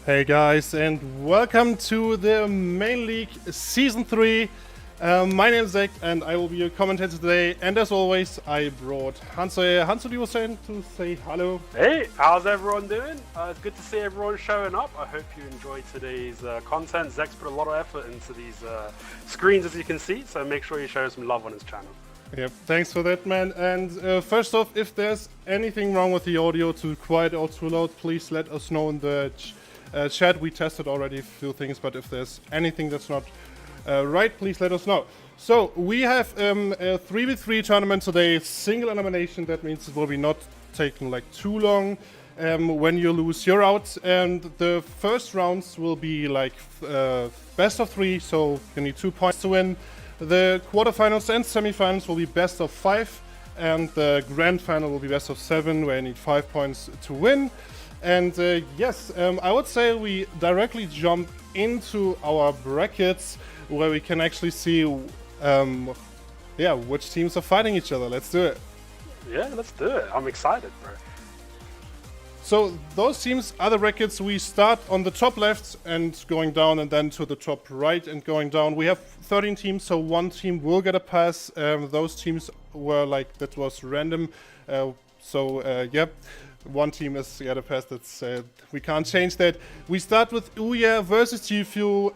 Hey guys, and welcome to the Main League Season 3. My name is Zach, and I will be your commentator today. And as always, I brought Hanso here. Hanso, you were saying to say hello? Hey, how's everyone doing? It's good to see everyone showing up. I hope you enjoyed today's content. Zach's put a lot of effort into these screens, as you can see, so make sure you show some love on his channel. Yep, thanks for that, man. And first off, if there's anything wrong with the audio, too quiet or too loud, please let us know in the chat. We tested already a few things, but if there's anything that's not right, please let us know. So we have a 3v3 tournament today, single elimination. That means it will be not taking like too long. When you lose, you're out. And the first rounds will be like best of 3, so you need 2 points to win. The quarterfinals and semifinals will be best of 5, and the grand final will be best of 7, where you need 5 points to win. And yes, I would say we directly jump into our brackets, where we can actually see, yeah, which teams are fighting each other. Let's do it. Yeah, let's do it. I'm excited, bro. So those teams are the brackets. We start on the top left and going down, and then to the top right and going down. We have 13 teams, so one team will get a pass. Those teams were like, that was random. Yep. One team is get a pass. That's we can't change that. We start with uuuyeah versus Gfuel,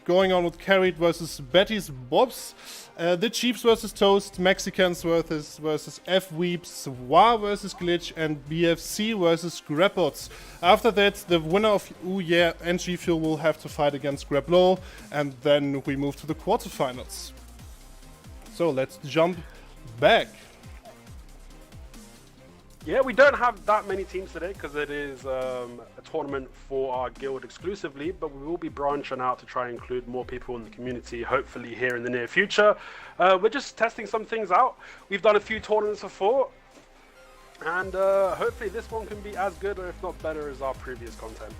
going on with Carried versus Betty's Bobs, TheChiefs versus Toast, Mexicans versus Fweebs, Waaah versus Glitch, and BFC versus GrabBots. After that, the winner of uuuyeah and Gfuel will have to fight against GrabLOL, and then we move to the quarterfinals. So let's jump back. Yeah, we don't have that many teams today because it is a tournament for our guild exclusively, but we will be branching out to try and include more people in the community, hopefully here in the near future. We're just testing some things out. We've done a few tournaments before, and hopefully this one can be as good or if not better as our previous content.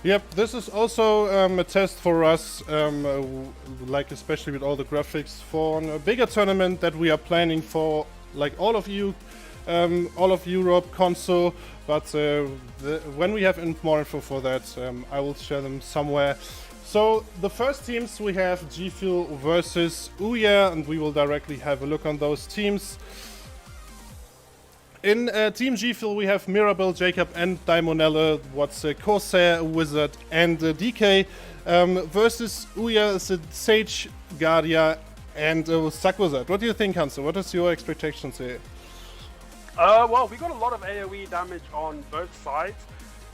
Yep, this is also a test for us, like especially with all the graphics for a bigger tournament that we are planning for, like all of Europe, console, but when we have more info for that, I will share them somewhere. So the first teams we have Gfuel versus uuuyeah, and we will directly have a look on those teams. In Team Gfuel we have Mirabelle, Jacob and Daimonella, what's Corsair, Wizard and DK, versus uuuyeah is Sage, Guardia and Wizard. What do you think, Hanso? What is your expectations here? Well, we got a lot of AoE damage on both sides.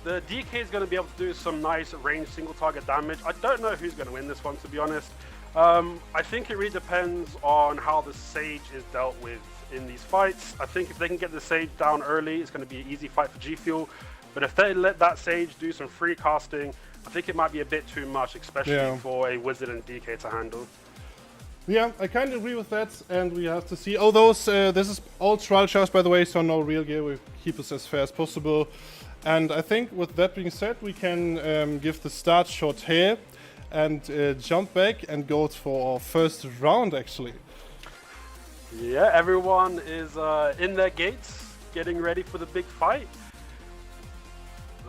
The DK is going to be able to do some nice range single target damage. I don't know who's going to win this one, to be honest. I think it really depends on how the Sage is dealt with in these fights. I think if they can get the Sage down early, it's going to be an easy fight for Gfuel. But if they let that Sage do some free casting, I think it might be a bit too much, especially for a Wizard and DK to handle. Yeah, I kind of agree with that, and we have to see. Although this is all trial shows, by the way, so no real gear. We keep this as fair as possible. And I think with that being said, we can give the start shot here and jump back and go for our first round, actually. Yeah, everyone is in their gates, getting ready for the big fight.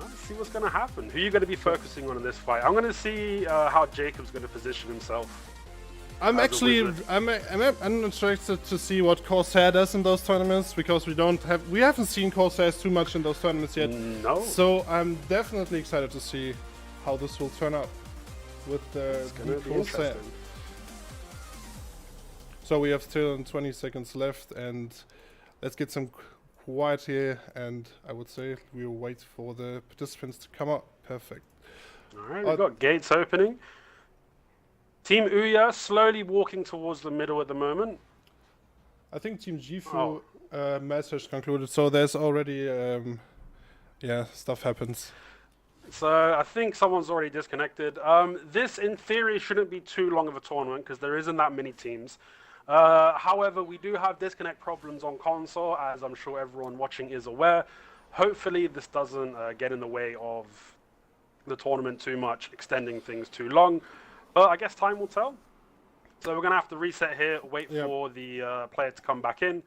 Let's see what's going to happen. Who are you going to be focusing on in this fight? I'm going to see how Jacob's going to position himself. I'm interested to see what Corsair does in those tournaments, because we haven't seen Corsairs too much in those tournaments yet. No. So I'm definitely excited to see how this will turn out with the Corsair. So we have still 20 seconds left, and let's get some quiet here, and I would say we'll wait for the participants to come up. Perfect. Alright, we've got gates opening. Team uuuyeah slowly walking towards the middle at the moment. I think Team Gfuel message concluded, so there's already, yeah, stuff happens. So I think someone's already disconnected. This, in theory, shouldn't be too long of a tournament because there isn't that many teams. However, we do have disconnect problems on console, as I'm sure everyone watching is aware. Hopefully this doesn't get in the way of the tournament too much, extending things too long. But I guess time will tell. So we're going to have to reset here, wait for the player to come back in,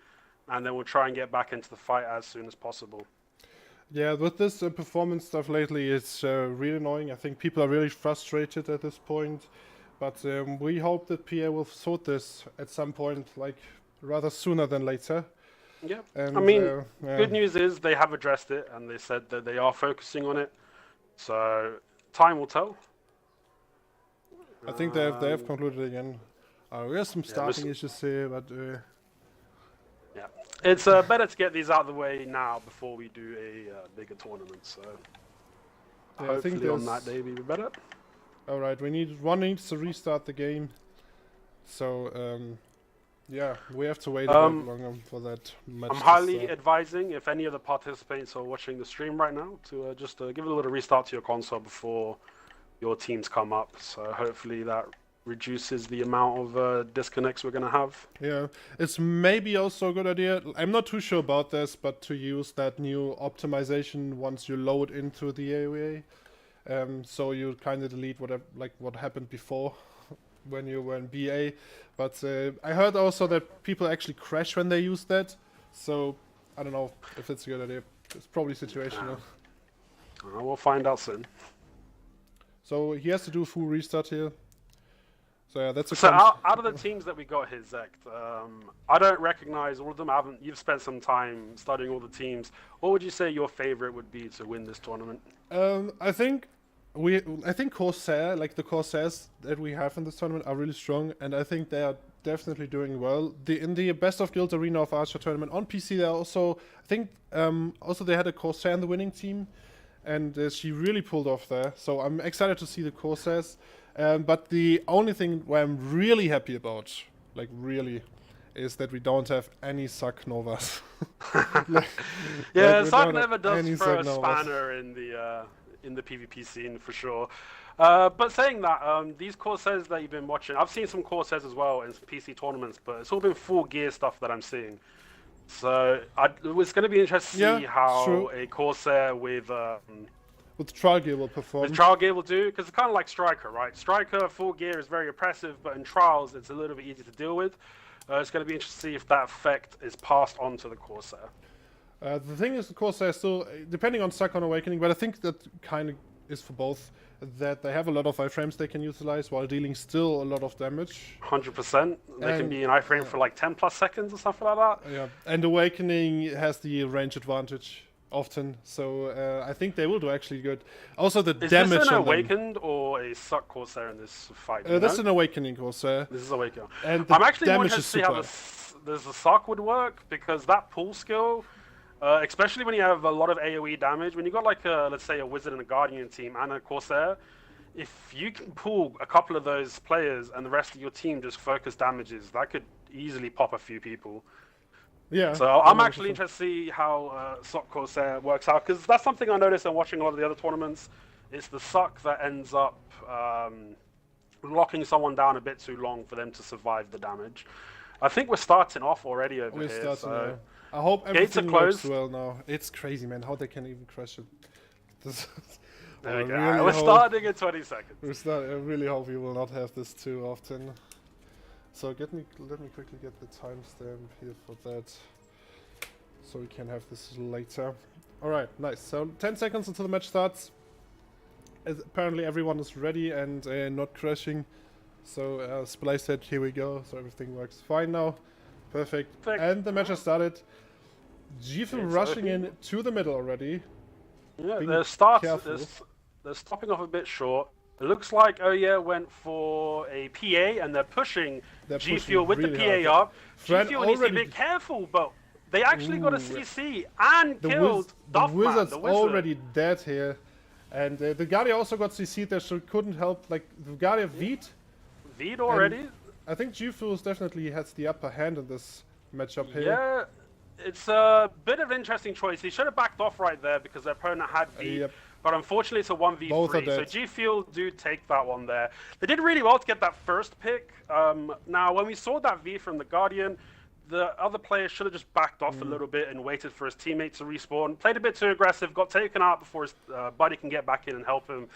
and then we'll try and get back into the fight as soon as possible. Yeah, with this performance stuff lately, it's really annoying. I think people are really frustrated at this point, but we hope that PA will sort this at some point, like rather sooner than later. Yeah, And I mean, yeah. good news is they have addressed it and they said that they are focusing on it. So time will tell. I think they have concluded again. We have some starting Listen- issues here, but Yeah, it's better to get these out of the way now before we do a bigger tournament. So yeah, I think hopefully on there's. that day we be better. All right, one needs to restart the game, so yeah, we have to wait a bit longer for that match. I'm to highly start. advising if any of the participants are watching the stream right now to just give a little restart to your console before your teams come up. So hopefully that reduces the amount of disconnects we're gonna have. Yeah, it's maybe also a good idea. I'm not too sure about this, but to use that new optimization once you load into the AOA, so you kind of delete whatever, like what happened before when you were in BA. But I heard also that people actually crash when they use that, so I don't know if it's a good idea. It's probably situational. We'll find out soon. So he has to do a full restart here. So yeah, that's a So out of the teams that we got here, Zect, I don't recognize all of them. You've spent some time studying all the teams. What would you say your favorite would be to win this tournament? I think Corsair, like the Corsairs that we have in this tournament, are really strong, and I think they are definitely doing well. In the Best of Guild Arena of Archer tournament on PC, they also, I think, also they had a Corsair in the winning team, and she really pulled off there. So I'm excited to see the Corsairs. But the only thing where I'm really happy about, like really, is that we don't have any Suck Novas. Yeah, we Suck don't have never does any throw a Suck Novas. spanner in the PvP scene for sure. But saying that, these Corsairs that you've been watching, I've seen some Corsairs as well in PC tournaments, but it's all been full gear stuff that I'm seeing. So it's going to be interesting to see how a Corsair with trial gear will perform. with trial gear will do, because it's kind of like Striker, right? Striker full gear is very oppressive, but in trials it's a little bit easier to deal with. It's going to be interesting to see if that effect is passed on to the Corsair. The thing is, the Corsair is still, depending on Suck on Awakening, but I think that kind of is for both, that they have a lot of iframes they can utilize while dealing still a lot of damage. 100%. They can be in iframe for like 10 plus seconds or something like that. Yeah, and Awakening has the range advantage often, so I think they will do actually good. Also, the Is damage this an on them. Awakened or a Suck Corsair in this fight? That's an Awakening Corsair. This is Awakened. And the I'm actually more damage interested is to see how the Suck would work, because that pull skill, especially when you have a lot of AoE damage, when you got like let's say a Wizard and a Guardian team and a Corsair, if you can pull a couple of those players and the rest of your team just focus damages, that could easily pop a few people. Yeah. So I'm actually interested to see how Suck Corsair works out, because that's something I noticed in watching a lot of the other tournaments. It's the Suck that ends up locking someone down a bit too long for them to survive the damage. I think we're starting off already over here. Starting So now. I hope gates are everything works closed. well now. It's crazy, man, how they can even crush it. There we go. really We're hope- starting in 20 seconds. I really hope we will not have this too often. So let me quickly get the timestamp here for that, so we can have this later. All right, nice. So 10 seconds until the match starts. Apparently everyone is ready and not crashing. So Splice said, here we go. So everything works fine now. Perfect. And the match has started. Gfuel rushing in to the middle already. Yeah, Being they're stopping off a bit short. It looks like uuuyeah went for a PA, and they're pushing Gfuel with really the PA hard. up. Fran Gfuel needs to be a already- bit careful, but they actually got a CC and killed the Duffman, Wizard's the Wizard. already dead here. And the Guardia also got CC'd there, so couldn't help. Like, the Guardia V'd. V'd already? I think Gfuel definitely has the upper hand in this matchup here. Yeah, it's a bit of an interesting choice. He should have backed off right there because their opponent had V. Yep. But unfortunately, it's a 1v3. Both are So dead. Gfuel do take that one there. They did really well to get that first pick. Now, when we saw that V from the Guardian, the other player should have just backed off a little bit and waited for his teammate to respawn. Played a bit too aggressive, got taken out before his buddy can get back in and help him.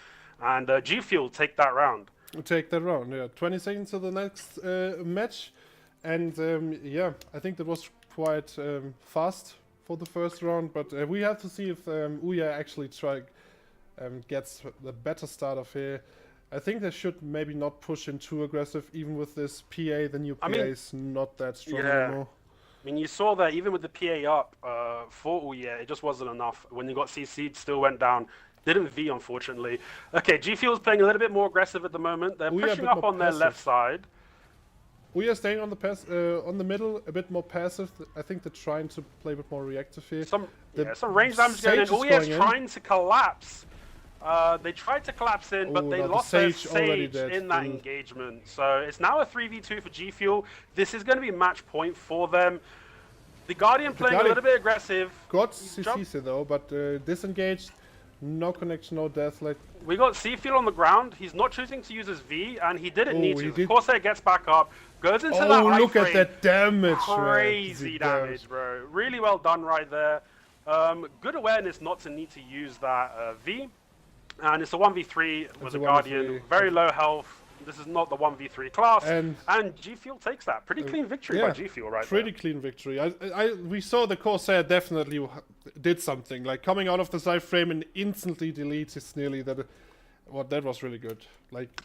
And Gfuel take that round. Take that round, yeah. 20 seconds to the next match. And yeah, I think that was quite fast for the first round, but we have to see if uuuyeah actually gets the better start of here. I think they should maybe not push in too aggressive, even with this PA. The new PA is not that strong anymore. I mean, you saw that even with the PA up for uuuyeah, it just wasn't enough. When they got CC'd, still went down. Didn't V, unfortunately. Okay, Gfuel's playing a little bit more aggressive at the moment. They're pushing up on their left side. uuuyeah staying on the on the middle, a bit more passive. I think they're trying to play a bit more reactive here. Some range damage going in. uuuyeah's trying to collapse. They tried to collapse in, but they lost their Sage in that engagement. So it's now a 3v2 for Gfuel. This is going to be match point for them. The Guardian playing a little bit aggressive. Got CC'd though, but disengaged. No connection, no death. We got Seafield on the ground. He's not choosing to use his V, and he didn't need to. Corsair gets back up, goes into that iframe. Look at that damage. Crazy damage, bro. Really well done right there. Good awareness not to need to use that V. And it's a 1v3 with a Guardian. Very low health. This is not the 1v3 class. And Gfuel takes that. Pretty clean victory by Gfuel right there. Pretty clean victory. We saw the Corsair definitely did something. Like coming out of the side frame and instantly deletes his nearly that. Well, that was really good.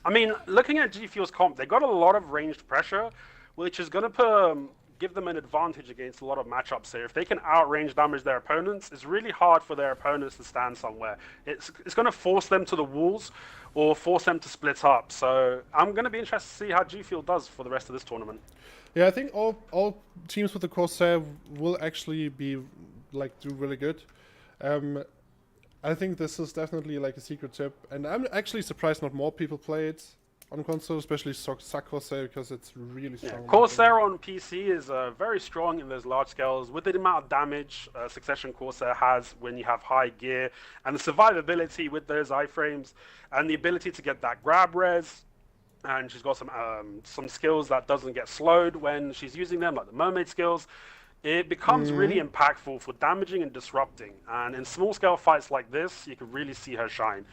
I mean, looking at Gfuel's comp, they got a lot of ranged pressure, which is going to give them an advantage against a lot of matchups here. If they can outrange damage their opponents, it's really hard for their opponents to stand somewhere. It's going to force them to the walls or force them to split up. So I'm going to be interested to see how Gfuel does for the rest of this tournament. Yeah, I think all teams with the Corsair will actually be do really good. I think this is definitely a secret tip, and I'm actually surprised not more people play it on console, especially Corsair, because it's really strong. Yeah, Corsair on PC is very strong in those large scales. With the amount of damage Succession Corsair has when you have high gear, and the survivability with those iframes, and the ability to get that grab res, and she's got some skills that doesn't get slowed when she's using them, like the mermaid skills. It becomes really impactful for damaging and disrupting. And in small scale fights like this, you can really see her shine.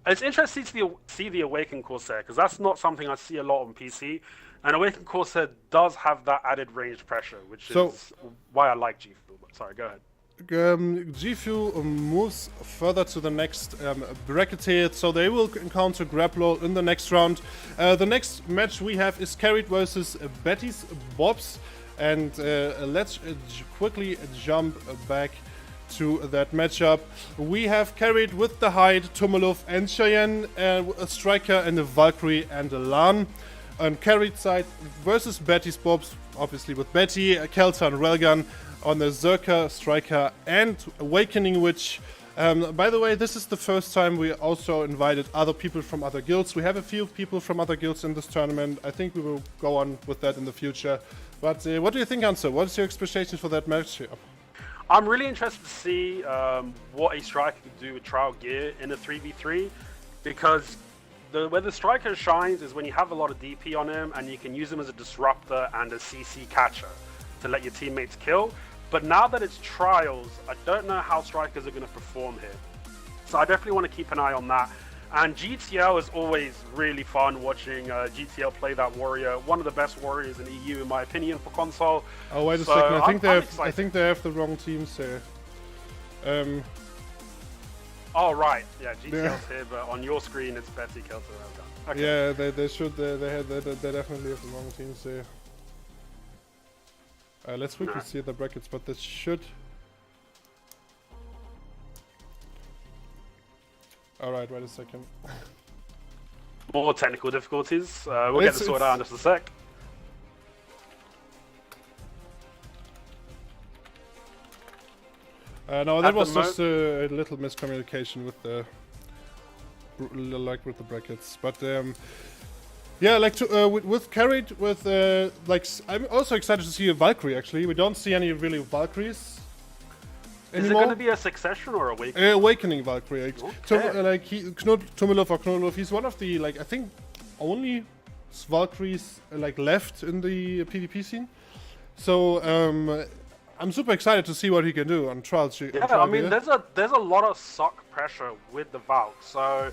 It's interesting to see the Awakened Corsair, because that's not something I see a lot on PC. And Awakened Corsair does have that added ranged pressure, which is why I like Gfuel. But sorry, go ahead. Gfuel moves further to the next bracket here, so they will encounter GrabLOL in the next round. The next match we have is Carried versus Betty's Bobs, and let's quickly jump back to that matchup. We have Carried with the Hyde, Tumulov and Cheyenne, a Striker and a Valkyrie and a Lan. On Carried side versus Betty's Bobs, obviously with Betty, Kelta and Railgun. On the Zerker, Striker and Awakening Witch. By the way, this is the first time we also invited other people from other guilds. We have a few people from other guilds in this tournament. I think we will go on with that in the future. But what do you think, Hanso? What is your expectations for that match here? I'm really interested to see what a Striker can do with trial gear in a 3v3, because where the Striker shines is when you have a lot of DP on him and you can use him as a disruptor and a CC catcher to let your teammates kill. But now that it's trials, I don't know how Strikers are going to perform here. So I definitely want to keep an eye on that. And GTL is always really fun watching GTL play that warrior. One of the best warriors in EU, in my opinion, for console. Oh, wait a second. I think they have the wrong teams here. Oh, right. Yeah, GTL's here, but on your screen, it's Betty, Kelta, Railgun. Okay. Yeah, they should. They definitely have the wrong teams here. Let's quickly see the brackets, but this should... Alright, wait a second. More technical difficulties. We'll get this sorted out in just a sec. No, that was just a little miscommunication with the... with the brackets, but... yeah, with Carried, I'm also excited to see a Valkyrie, actually. We don't see any really Valkyries anymore. Is it going to be a Succession or Awakening? Awakening Valkyrie. Okay. Tumulov, he's one of the, I think, only Valkyries, left in the PvP scene. So, I'm super excited to see what he can do on Trials. Yeah, I mean, there's a lot of suck pressure with the Valk, so...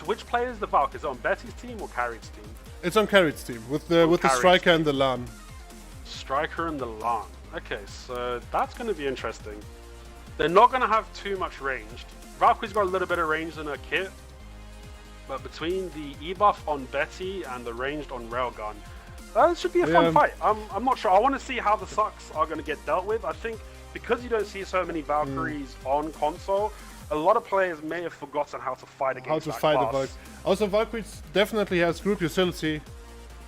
Which player is the Valk? Is it on Betty's team or Carried's team? It's on Carried's team with the Striker and the Lan. Striker and the Lan. Okay, so that's going to be interesting. They're not going to have too much range. Valkyrie's got a little bit of range in her kit, but between the E-buff on Betty and the ranged on Railgun, it should be a fun fight. I'm not sure. I want to see how the sucks are going to get dealt with. I think because you don't see so many Valkyries on console, a lot of players may have forgotten how to fight against that class. The Valkyrie. Also, Valkyrie definitely has group utility,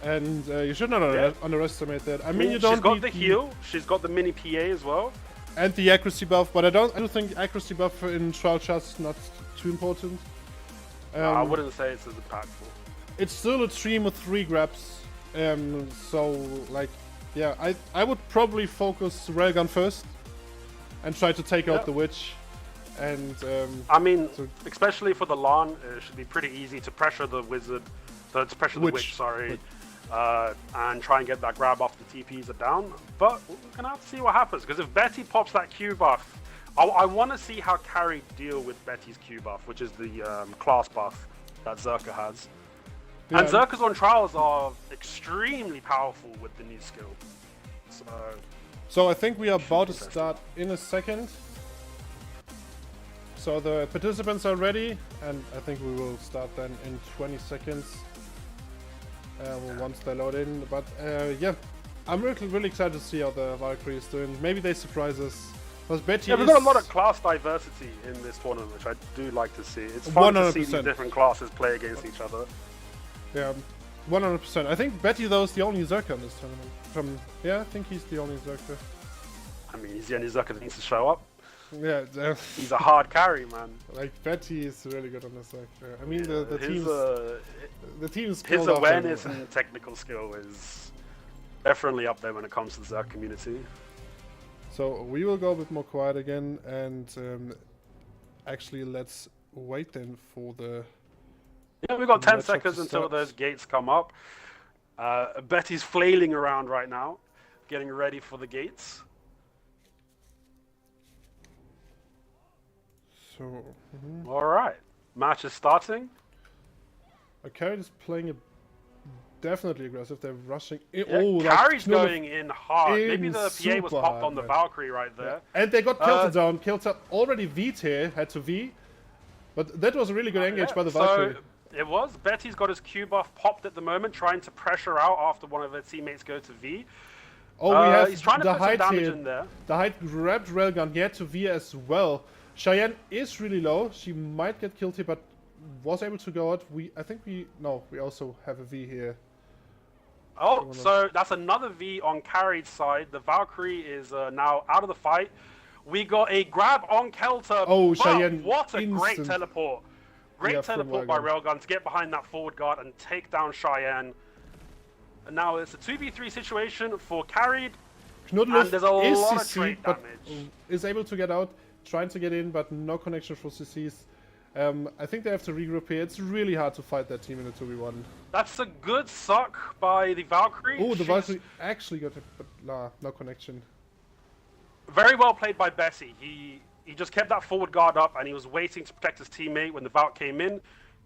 and you should not underestimate that. I mean, you don't. She's got the heal. She's got the mini PA as well. And the accuracy buff, but I don't think accuracy buff in trial chats is not too important. I wouldn't say it's as impactful. It's still a stream with 3 grabs, so like, yeah, I would probably focus Railgun first and try to take out the witch. And I mean, especially for the LAN, it should be pretty easy to pressure the wizard, to pressure the witch, sorry. And try and get that grab off the TPs are down. But we're going to have to see what happens, because if Betty pops that Q buff, I want to see how Carry deal with Betty's Q buff, which is the class buff that Zerka has. Yeah. And Zerka's on trials are extremely powerful with the new skill. So I think we are about to start in a second. So the participants are ready, and I think we will start then in 20 seconds. Once they load in, but yeah, I'm really excited to see how the Valkyrie is doing. Maybe they surprise us. Because Betty we've got a lot of class diversity in this tournament, which I do like to see. It's fun 100%. To see these different classes play against each other. Yeah, 100%. I think Betty though is the only Zerka in this tournament. I think he's the only Zerka. I mean, he's the only Zerka that needs to show up. Yeah, he's a hard carry, man. Like Betty is really good on this Zerka. I mean, the team's his awareness and technical skill is definitely up there when it comes to the Zerk community. So we will go a bit more quiet again, and actually let's wait then for the. Yeah, we've got 10 seconds until those gates come up. Betty's flailing around right now, getting ready for the gates. So. All right, match is starting. Carry is playing definitely aggressive. They're rushing. Carry's going in hard. Maybe the PA was popped on the Valkyrie right there. Yeah. And they got Kilter down. Kilter already V'd here, had to V. But that was a really good engage by the Valkyrie. So it was. Betty's got his Q buff popped at the moment, trying to pressure out after one of her teammates go to V. Oh, we have he's trying to put some damage in there. The Hyde grabbed Railgun. He had to V as well. Cheyenne is really low. She might get killed here, but was able to go out. We also have a V here. Oh, so that's another V on Carried side. The Valkyrie is now out of the fight. We got a grab on Kelter. Oh, Cheyenne! What a great teleport! Great teleport by Railgun to get behind that forward guard and take down Cheyenne. And now it's a 2v3 situation for Carried. Knudlov and there's a lot of CC, trait damage. Is able to get out, trying to get in, but no connection for CCs. I think they have to regroup here. It's really hard to fight that team in a 2v1. That's a good suck by the Valkyrie. Oh, the Valkyrie actually got it, but no connection. Very well played by Bessie. He just kept that forward guard up, and he was waiting to protect his teammate when the Valk came in.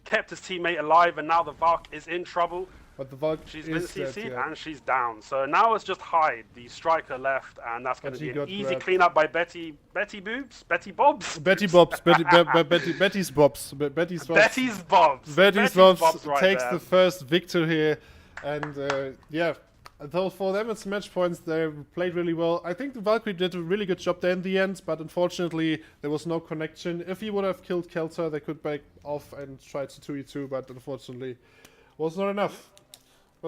Kept his teammate alive, and now the Valk is in trouble. But the Valk she's been CC'd and she's down. So now it's just Hyde, the striker left, and that's going to be an easy cleanup by Betty Boobs? Betty Bobs? Betty Bobs. Betty's Bobs. Betty's Bobs. Betty's Bobs. Betty's Bobs takes the first victory here. And yeah, though for them it's match points, they played really well. I think the Valkyrie did a really good job there in the end, but unfortunately there was no connection. If he would have killed Kelter, they could back off and try to 2v2, but unfortunately was not enough.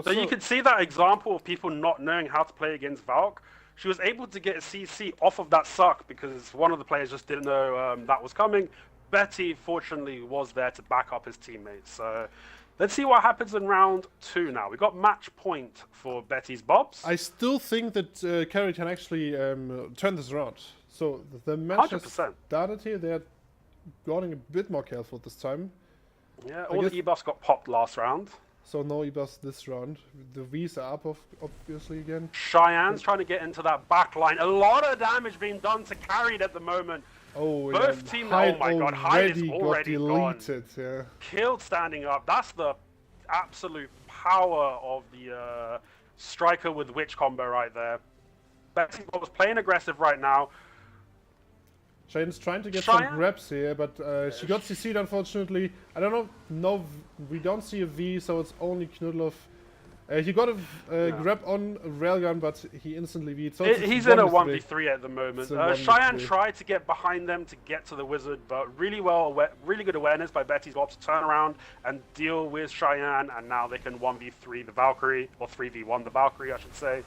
So you can see that example of people not knowing how to play against Valk. She was able to get a CC off of that suck because one of the players just didn't know that was coming. Betty, fortunately, was there to back up his teammates. So let's see what happens in round 2 now. We got match point for Betty's Bobs. I still think that Carrie can actually turn this around. So the match 100%. has started here. They're getting a bit more careful this time. Yeah, all the E-buffs got popped last round. So no E-buffs this round. The V's are up, obviously, again. Cheyenne's trying to get into that back line. A lot of damage being done to Carried at the moment. Oh, both teams. Oh my god, Hyde is already deleted, gone. Yeah. Killed standing up. That's the absolute power of the striker with witch combo right there. Betty was playing aggressive right now. Cheyenne's trying to get Cheyenne? some grabs here, but she got CC'd unfortunately. I don't know. No, we don't see a V, so it's only Knudlov. He got a grab on a railgun, but he instantly V'd. So he's in a 1v3 at the moment. Cheyenne 1v3. tried to get behind them to get to the wizard, but really good awareness by Betty's Wops to turn around and deal with Cheyenne, and now they can 1v3 the Valkyrie, or 3v1 the Valkyrie, I should say.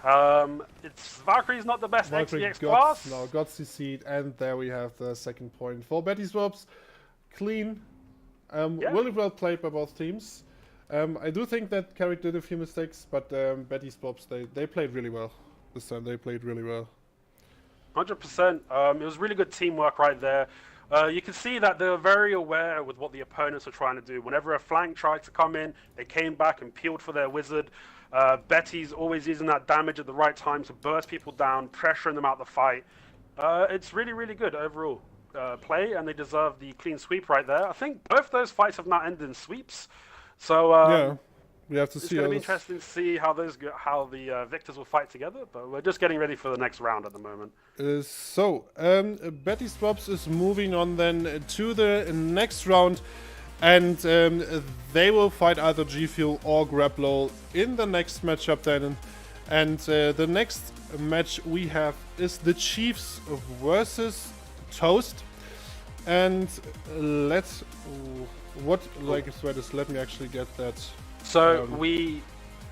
Valkyrie's not the best XDX class. No, got CC'd, and there we have the second point for Betty Swaps. Clean. Really well played by both teams. I do think that Carrick did a few mistakes, but Betty Swaps, they played really well. This time they played really well. 100%. It was really good teamwork right there. You can see that they were very aware with what the opponents were trying to do. Whenever a flank tried to come in, they came back and peeled for their wizard. Betty's always using that damage at the right time to burst people down, pressuring them out the fight. It's really, really good overall play, and they deserve the clean sweep right there. I think both those fights have now ended in sweeps. So yeah, we have to see. It's going to be interesting to see how the victors will fight together. But we're just getting ready for the next round at the moment. Betty Swaps is moving on then to the next round. And they will fight either Gfuel or GrabLOL in the next matchup then. And the next match we have is the Chiefs versus Toast. And let me actually get that. So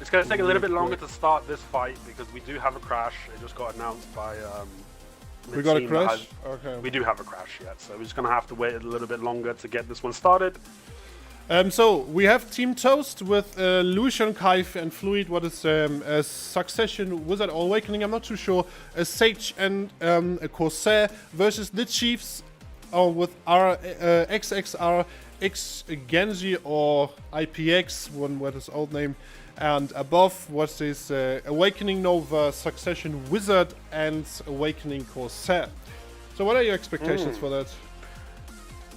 it's going to take a little bit longer to start this fight because we do have a crash. It just got announced by we got a crash? Okay. We do have a crash yet, so we're just going to have to wait a little bit longer to get this one started. So we have Team Toast with Lucian, Kaif, and Fluid. What is a Succession, Wizard, or Awakening? I'm not too sure. A Sage and a Corsair versus the Chiefs with our XXR, X Genji, or IPX, what is old name. And above, what is Awakening Nova, Succession Wizard, and Awakening Corsair. So what are your expectations for that?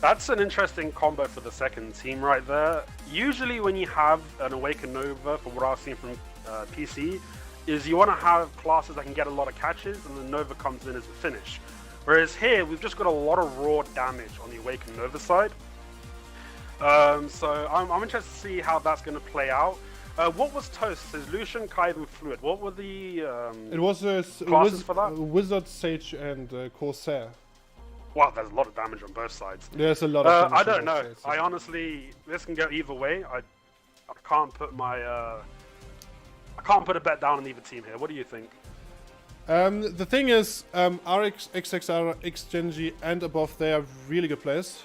That's an interesting combo for the second team right there. Usually when you have an Awakened Nova, from what I've seen from PC, is you want to have classes that can get a lot of catches, and the Nova comes in as the finish. Whereas here, we've just got a lot of raw damage on the Awakened Nova side. So I'm interested to see how that's going to play out. What was Toast? Says Lucian, Kaib, and Fluid. What were the it was classes for that? Wizard, Sage, and Corsair. Wow, there's a lot of damage on both sides. There's a lot of damage I don't know. Sides, I honestly, this can go either way. I can't put my I can't put a bet down on either team here. What do you think? The thing is, RX, XXR, XGenji, and above, they are really good players.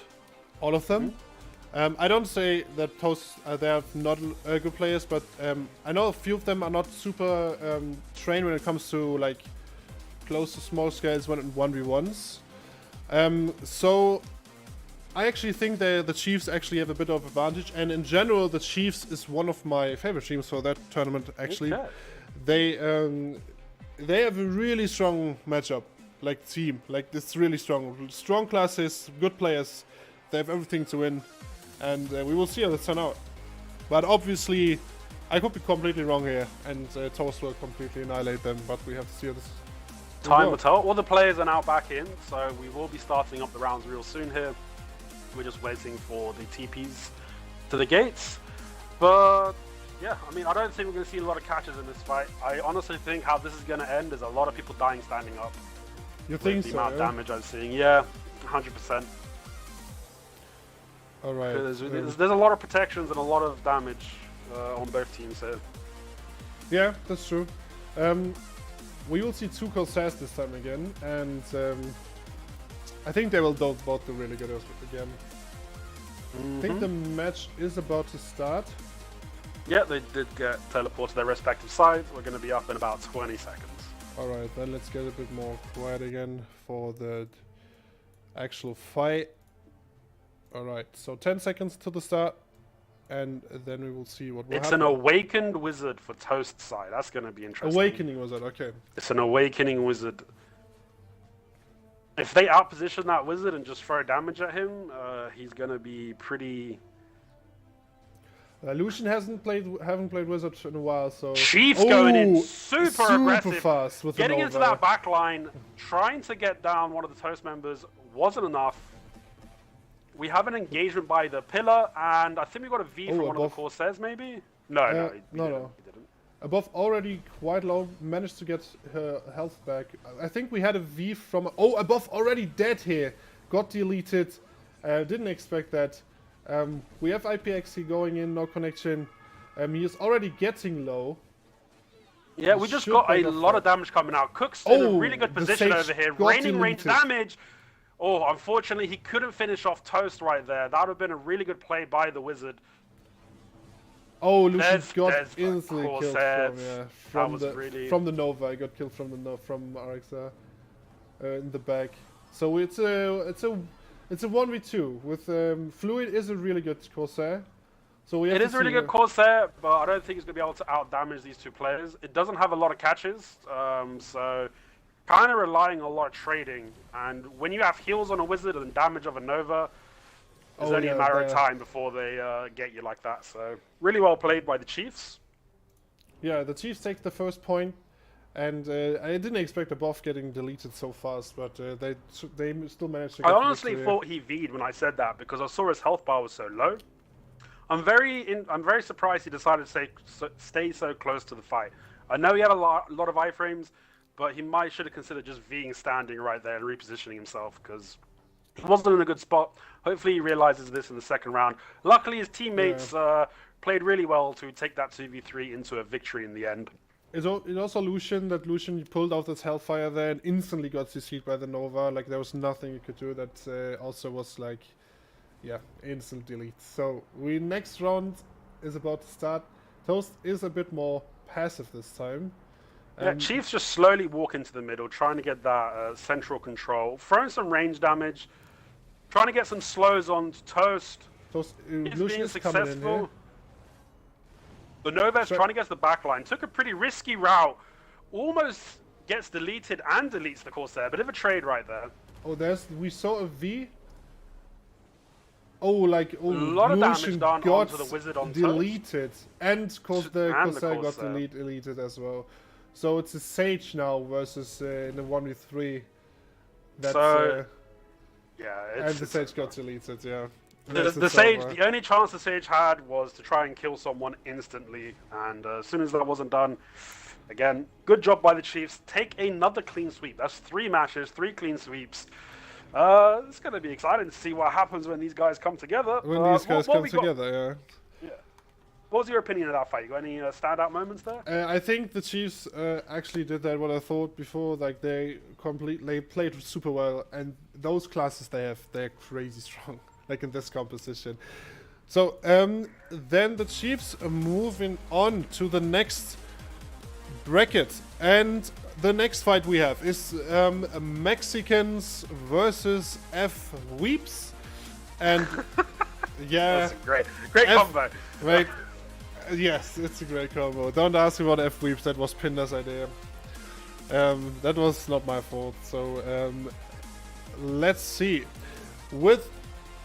All of them. I don't say that Toast they are not good players, but I know a few of them are not super trained when it comes to like close to small scales 1v1s. So I actually think the Chiefs actually have a bit of advantage, and in general the Chiefs is one of my favorite teams for that tournament actually. Okay. They have a really strong matchup, like team, like it's really strong classes, good players. They have everything to win, and we will see how this turn out. But obviously I could be completely wrong here, and Toast will completely annihilate them, but we have to see how this time will tell. All the players are now back in, so we will be starting up the rounds real soon here. We're just waiting for the TPs to the gates. But yeah, I mean, I don't think we're going to see a lot of catches in this fight. I honestly think how this is going to end is a lot of people dying standing up. You think so? The amount of damage I'm seeing, yeah, 100%. All right. There's a lot of protections and a lot of damage on both teams here. Yeah, that's true. We will see two Corsairs this time again, and I think they will both do really good again. I think the match is about to start. Yeah, they did get teleported to their respective sides. We're going to be up in about 20 seconds. Alright, then let's get a bit more quiet again for the actual fight. Alright, so 10 seconds to the start, and then we will see what will happen. It's an Awakened Wizard for Toast side. That's going to be interesting. Awakening Wizard, okay. It's an Awakening Wizard. If they outposition that Wizard and just throw damage at him, he's going to be pretty... Lucian haven't played Wizard in a while, so Chiefs going in super aggressive, fast with getting the into Nova. that back line, trying to get down one of the Toast members wasn't enough. We have an engagement by the pillar, and I think we got a V from one of the Corsairs, maybe? No, he didn't. Above already quite low, managed to get her health back. I think we had a V from... Oh, Above already dead here. Got deleted. Didn't expect that. We have IPXC going in, no connection. He is already getting low. Yeah, we just got a lot of damage coming out. Cook's in a really good position over here. Raining range damage. Oh, unfortunately, he couldn't finish off Toast right there. That would have been a really good play by the Wizard. Oh, Lucian got instantly killed from the Nova. I got killed from RXR in the back. So it's a 1v2 with Fluid is a really good Corsair. So it is a really good Corsair, but I don't think he's gonna be able to out damage these two players. It doesn't have a lot of catches, so kind of relying on a lot of trading. And when you have heals on a Wizard and damage of a Nova, it's only a matter of time before they get you like that. So really well played by the Chiefs. Yeah, the Chiefs take the first point, and I didn't expect Above getting deleted so fast, but they still managed to get I honestly thought he V'd when I said that because I saw his health bar was so low. I'm very surprised he decided to stay so close to the fight. I know he had a lot of iframes, but he should have considered just V'ing standing right there and repositioning himself because he wasn't in a good spot. Hopefully he realizes this in the second round. Luckily his teammates played really well to take that 2v3 into a victory in the end. It's also Lucian pulled out his Hellfire there and instantly got CC'd by the Nova. Like there was nothing you could do. That also was like, yeah, instant delete. So next round is about to start. Toast is a bit more passive this time. Yeah, Chiefs just slowly walk into the middle, trying to get that central control, throwing some range damage, trying to get some slows on Toast. Lucian is successful. The Nova's trying to get to the back line. Took a pretty risky route. Almost gets deleted and deletes the Corsair. Bit of a trade right there. Oh, we saw a V. Oh, a lot of damage done onto the Wizard on deleted. Toast. And the Corsair got deleted as well. So it's a Sage now versus in a 1v3. Yeah, and the Sage got deleted, yeah. The only chance the Sage had was to try and kill someone instantly, and as soon as that wasn't done, again, good job by the Chiefs. Take another clean sweep. That's 3 matches, 3 clean sweeps. It's going to be exciting to see what happens when these guys come together. When these guys come together, yeah. What was your opinion of that fight? You got any standout moments there? I think the Chiefs actually did that what I thought before. Like they played super well, and those classes they're crazy strong. Like in this composition. So then the Chiefs are moving on to the next bracket, and the next fight we have is Mexicans versus Fweebs, and yeah, that's a great combo. Right. Yes, it's a great combo. Don't ask me about Fweebs. That was Pinder's idea. That was not my fault. So let's see. With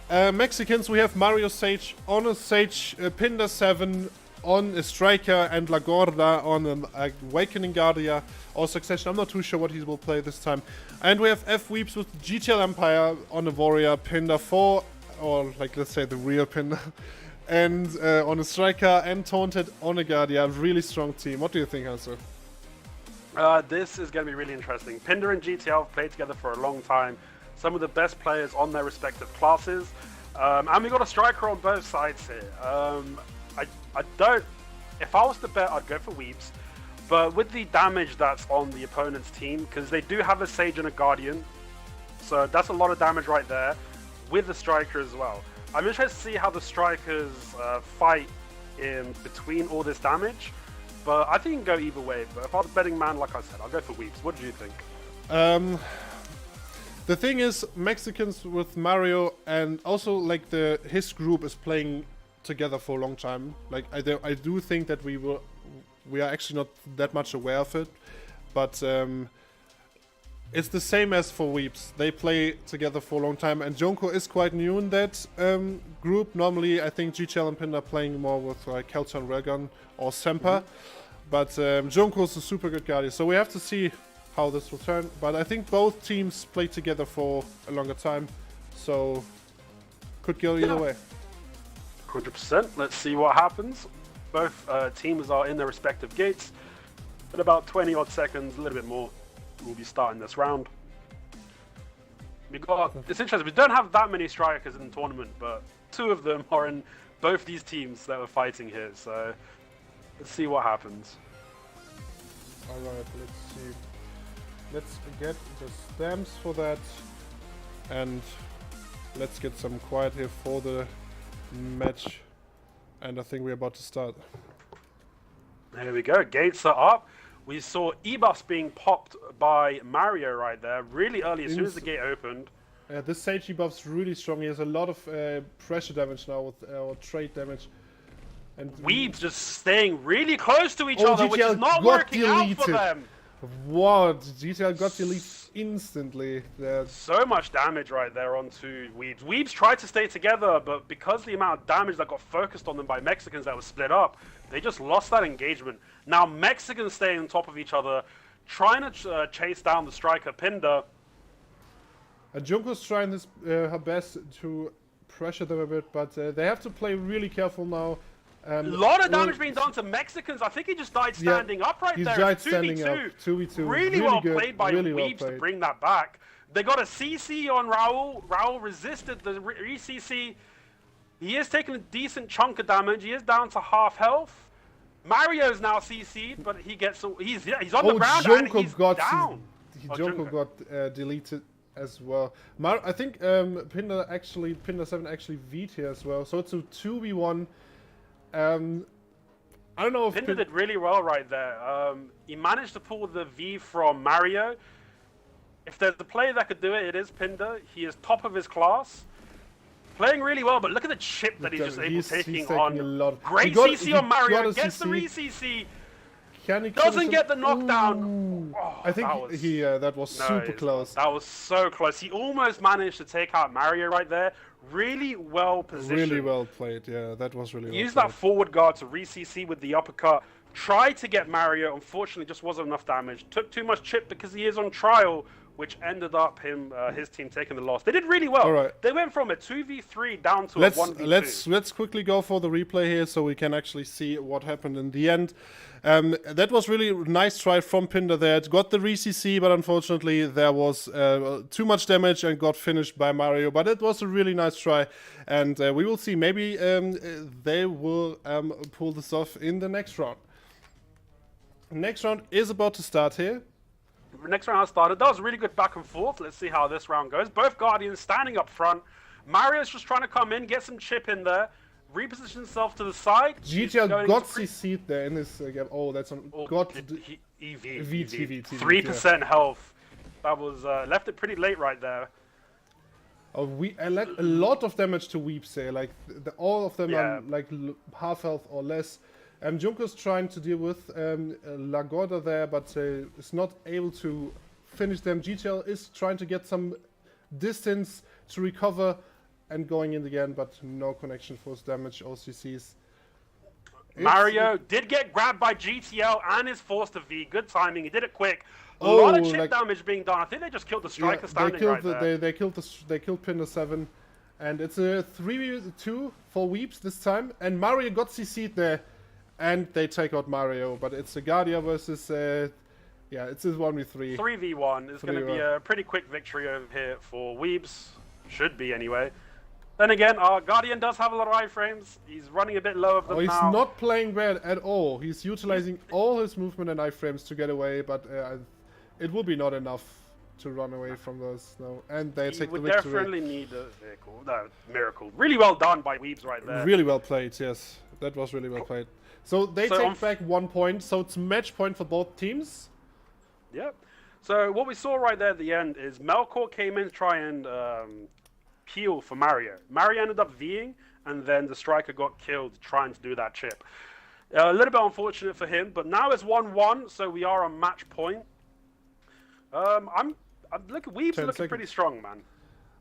Mexicans, we have Mario Sage on a Sage, Pinder 7 on a Striker, and La Gorda on an Awakening Guardia or Succession. I'm not too sure what he will play this time. And we have Fweebs with GTL Empire on a Warrior, Pinder 4, or like let's say the real Pinder, and on a Striker, and Taunted on a Guardia. Really strong team. What do you think, Hanso? This is going to be really interesting. Pinder and GTL have played together for a long time. Some of the best players on their respective classes. And we got a Striker on both sides here. If I was to bet, I'd go for Fweebs. But with the damage that's on the opponent's team, because they do have a Sage and a Guardian, so that's a lot of damage right there, with the Striker as well. I'm interested to see how the Strikers fight in between all this damage. But I think you can go either way. But if I was a betting man, like I said, I'll go for Fweebs. What do you think? The thing is, Mexicans with Mario, and also like his group is playing together for a long time. Like I do think that we are actually not that much aware of it, but it's the same as for Fweebs. They play together for a long time, and Junko is quite new in that group. Normally, I think GCL and Pin are playing more with like Kelton, Railgun, or Semper. But Junko is a super good Guardian, so we have to see how this will turn. But I think both teams play together for a longer time, so could go either way. 100%. Let's see what happens. Both teams are in their respective gates. In about 20 odd seconds, a little bit more, we'll be starting this round. It's interesting, we don't have that many strikers in the tournament, but 2 of them are in both these teams that are fighting here, so let's see what happens. Alright, let's see. Let's get the stamps for that, and let's get some quiet here for the match. And I think we're about to start. There we go, gates are up. We saw E-buffs being popped by Mario right there, really early, as soon as the gate opened. This Sage E-buff's really strong. He has a lot of pressure damage now, with or trade damage. And Fweebs just staying really close to each other, which is not working out for them. What? GTL got deleted instantly. So much damage right there onto Fweebs. Fweebs tried to stay together, but because the amount of damage that got focused on them by Mexicans that was split up, they just lost that engagement. Now Mexicans staying on top of each other, trying to chase down the striker Pinder. Junko's trying her best to pressure them a bit, but they have to play really careful now. A lot of damage being done to Mexicans. I think he just died standing up right there. He died standing up. 2v2. Really well played by Fweebs to bring that back. They got a CC on Raul. Raul resisted the re-CC. He is taking a decent chunk of damage. He is down to half health. Mario's now CC'd, but he gets he's on the ground and he's down. Junko got deleted as well. I think Pinder 7 actually V'd here as well. So it's a 2v1. I don't know if Pinder did really well right there. He managed to pull the V from Mario. If there's a player that could do it, it is Pinder. He is top of his class. Playing really well, but look at the chip that he's just able taking on. A lot. Great CC on Mario. Gets the re-CC. Doesn't get the knockdown. Oh, I think that was super close. That was so close. He almost managed to take out Mario right there. Really well positioned. Really well played, yeah. That was really well played. Used that forward guard to re-CC with the uppercut. Tried to get Mario. Unfortunately, just wasn't enough damage. Took too much chip because he is on trial, which ended up his team taking the loss. They did really well. All right. They went from a 2v3 down to a 1v2. Let's quickly go for the replay here so we can actually see what happened in the end. That was really a nice try from Pinder there. It got the re-CC, but unfortunately there was too much damage and got finished by Mario. But it was a really nice try, and we will see. Maybe they will pull this off in the next round. Next round is about to start here. Next round started. That was a really good back and forth. Let's see how this round goes. Both Guardians standing up front. Mario's just trying to come in, get some chip in there, reposition himself to the side. GTL got CC'd there in this game. Oh, that's on. EV. 3% health. That was left it pretty late right there. Oh, I let a lot of damage to Fweebs here. Like all of them are like half health or less. Junko's trying to deal with Lagorda there, but is not able to finish them. GTL is trying to get some distance to recover and going in again, but no connection force damage, OCCs. Mario did get grabbed by GTL and is forced to V. Good timing. He did it quick. A lot of chip damage being done. I think they just killed the striker standing right there. They killed Pinder 7. And it's a 3v2 for Fweebs this time. And Mario got CC'd there. And they take out Mario, but it's a Guardia versus, it's a 1v3. 3v1 is going to be a pretty quick victory over here for Fweebs. Should be, anyway. Then again, our Guardian does have a lot of iframes. He's running a bit low of them now. He's not playing bad at all. He's utilizing all his movement and iframes to get away, but it will be not enough to run away from those. No, and they take the victory. He would definitely need a vehicle. No, miracle. Really well done by Fweebs right there. Really well played, yes. That was really well played. So they take back 1 point, so it's match point for both teams. Yep. So what we saw right there at the end is Melkor came in to try and peel for Mario. Mario ended up V'ing, and then the striker got killed trying to do that chip. A little bit unfortunate for him, but now it's 1-1, so we are on match point. I'm Look, Weebs 10 looking seconds. pretty strong, man.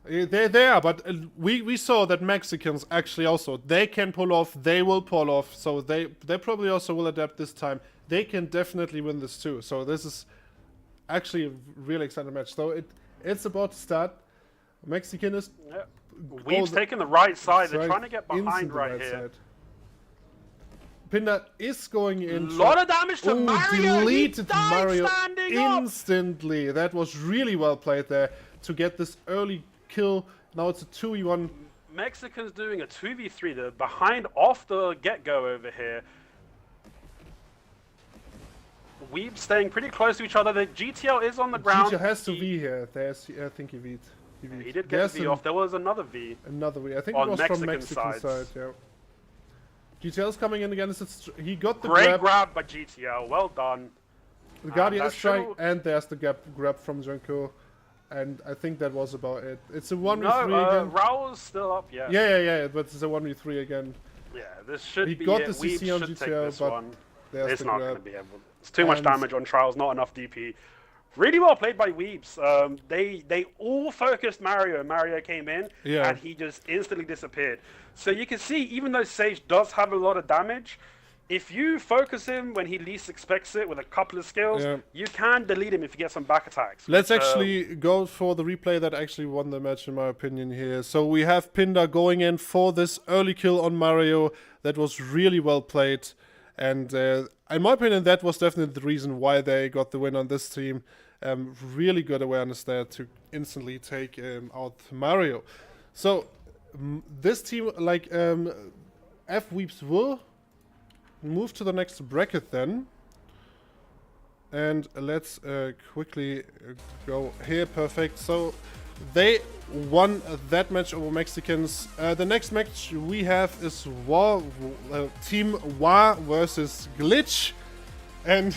They're there, but we saw that Mexicans actually also, they can pull off, they will pull off, so they probably also will adapt this time. They can definitely win this too, so this is actually a really exciting match. So it's about to start. Mexican is... Yeah. Weebs taking the right side, they're trying to get behind right here. Side. Pinda is going in. A lot of damage to Mario. Deleted Mario up. instantly. That was really well played there to get this early kill. Now it's a 2v1. Mexicans doing a 2v3. They're behind off the get-go over here. Weebs staying pretty close to each other. The GTL is on the ground. GTL has to V here. There's, I think he V'd. He did get a V off. There was another V. Another V. I think on it was Mexican from Mexican sides. side. Yeah. GTL's coming in again. He got the Great grab by GTL. Well done. The Guardian is trying, and there's the grab from Junko. And I think that was about it. It's a 1v3 again. Raul's still up, yeah. Yeah, but it's a 1v3 again. Yeah, this should he be got it. the CC on GTL, but it's not going to be able. It's too much damage on Trials, not enough DP. Really well played by Weebs. They all focused Mario. Mario came in, and he just instantly disappeared. So you can see, even though Sage does have a lot of damage, if you focus him when he least expects it with a couple of skills, you can delete him if you get some back attacks. Let's actually go for the replay that actually won the match, in my opinion, here. So we have Pinda going in for this early kill on Mario. That was really well played. And in my opinion, that was definitely the reason why they got the win on this team. Really good awareness there to instantly take out Mario. So this team, like FWeebs, will move to the next bracket then. And let's quickly go here. Perfect. So they won that match over Mexicans. The next match we have is Waaah, Team Waaah versus Glitch. And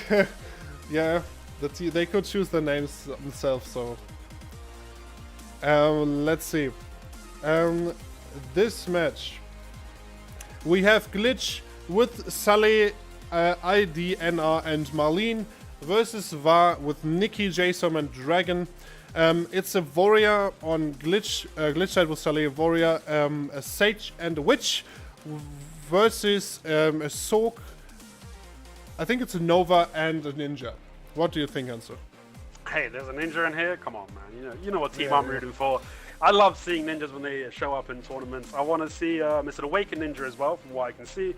yeah, they could choose their names themselves. So let's see. This match we have Glitch with Saleh, IDNR, and Marlene versus Waaah with Nikki, Jason, and Dragon. It's a warrior on Glitch side with Saleh, warrior, a Sage, and a Witch versus a Soak. I think it's a Nova and a Ninja. What do you think, Hanso? Hey, there's a Ninja in here. Come on, man. You know what team I'm rooting for. I love seeing ninjas when they show up in tournaments. I want to see Mr. Awakened Ninja as well, from what I can see.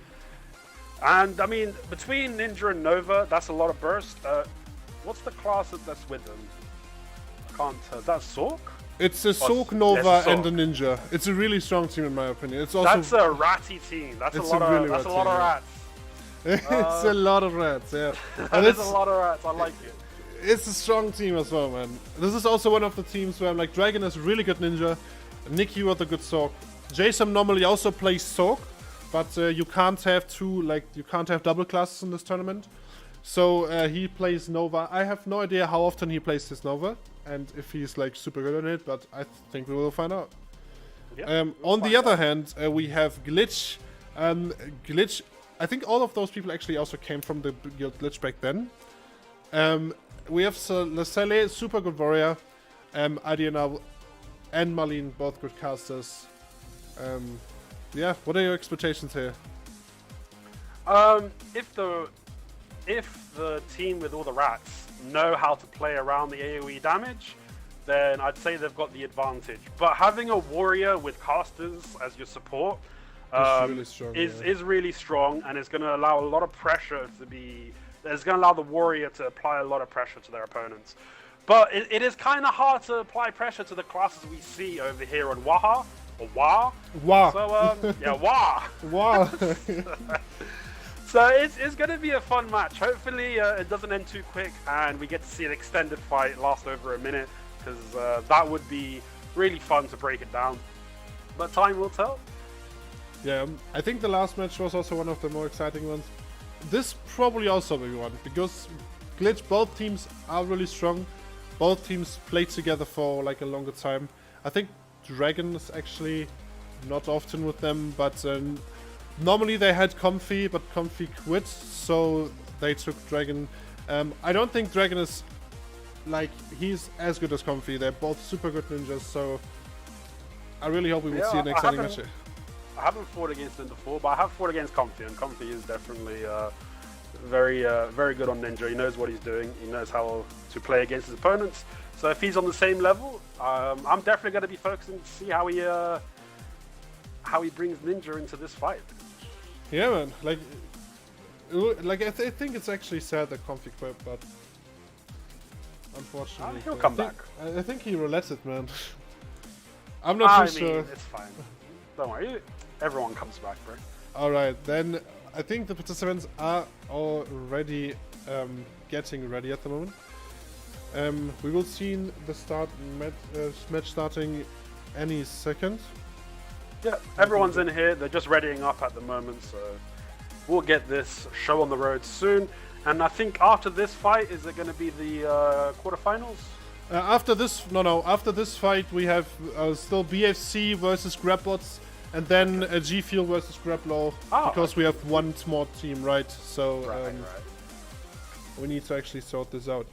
And I mean, between Ninja and Nova, that's a lot of burst. What's the class that's with them? I can't tell. Is that Sork? It's a Sork, Nova, and a Ninja. It's a really strong team in my opinion. It's also that's a ratty team. That's a lot of rats. It's a lot of rats, yeah. And it's a lot of rats. I like it. It's a strong team as well, man. This is also one of the teams where I'm like, Dragon is a really good Ninja, Nikki with a good Sork. Jason normally also plays Sork, but you can't have you can't have double classes in this tournament. So he plays Nova. I have no idea how often he plays his Nova and if he's like super good at it, but I think we will find out. Yeah, on the other hand, we have Glitch. Glitch, I think all of those people actually also came from the guild Glitch back then. We have Saleh, super good warrior, IDNR and Marlene, both good casters. Yeah, what are your expectations here? If the team with all the rats know how to play around the AoE damage, then I'd say they've got the advantage. But having a warrior with casters as your support really strong, is really strong, and it's going to allow a lot of pressure to be. It's going to allow the warrior to apply a lot of pressure to their opponents. But it is kind of hard to apply pressure to the classes we see over here on Waaah. Or Waaah. Waaah. So, yeah, Waaah. Waaah. So it's going to be a fun match. Hopefully it doesn't end too quick and we get to see an extended fight last over a minute, because that would be really fun to break it down. But time will tell. Yeah, I think the last match was also one of the more exciting ones. This probably also will be one, because Glitch, both teams are really strong. Both teams played together for like a longer time. I think Dragon is actually not often with them, but normally they had Comfy, but Comfy quit, so they took Dragon. I don't think Dragon is like, he's as good as Comfy. They're both super good ninjas, so I really hope we will see an exciting match here. I haven't fought against him before, but I have fought against Comfy, and Comfy is definitely very good on ninja. He knows what he's doing. He knows how to play against his opponents. So if he's on the same level, I'm definitely going to be focusing to see how he brings ninja into this fight. Yeah, man. Like I think it's actually sad that Comfy quit, but unfortunately, he'll come back. I think he relented, man. I'm not too sure. It's fine. Don't worry. Everyone comes back, bro. All right, then I think the participants are already getting ready at the moment. We will see the match starting any second. Yeah, everyone's in here. They're just readying up at the moment, so we'll get this show on the road soon. And I think after this fight, is it going to be the quarterfinals? After this fight, we have still BFC versus GrabBots, and then Gfuel versus GrabLOL, because we have one small team, right? So we need to actually sort this out.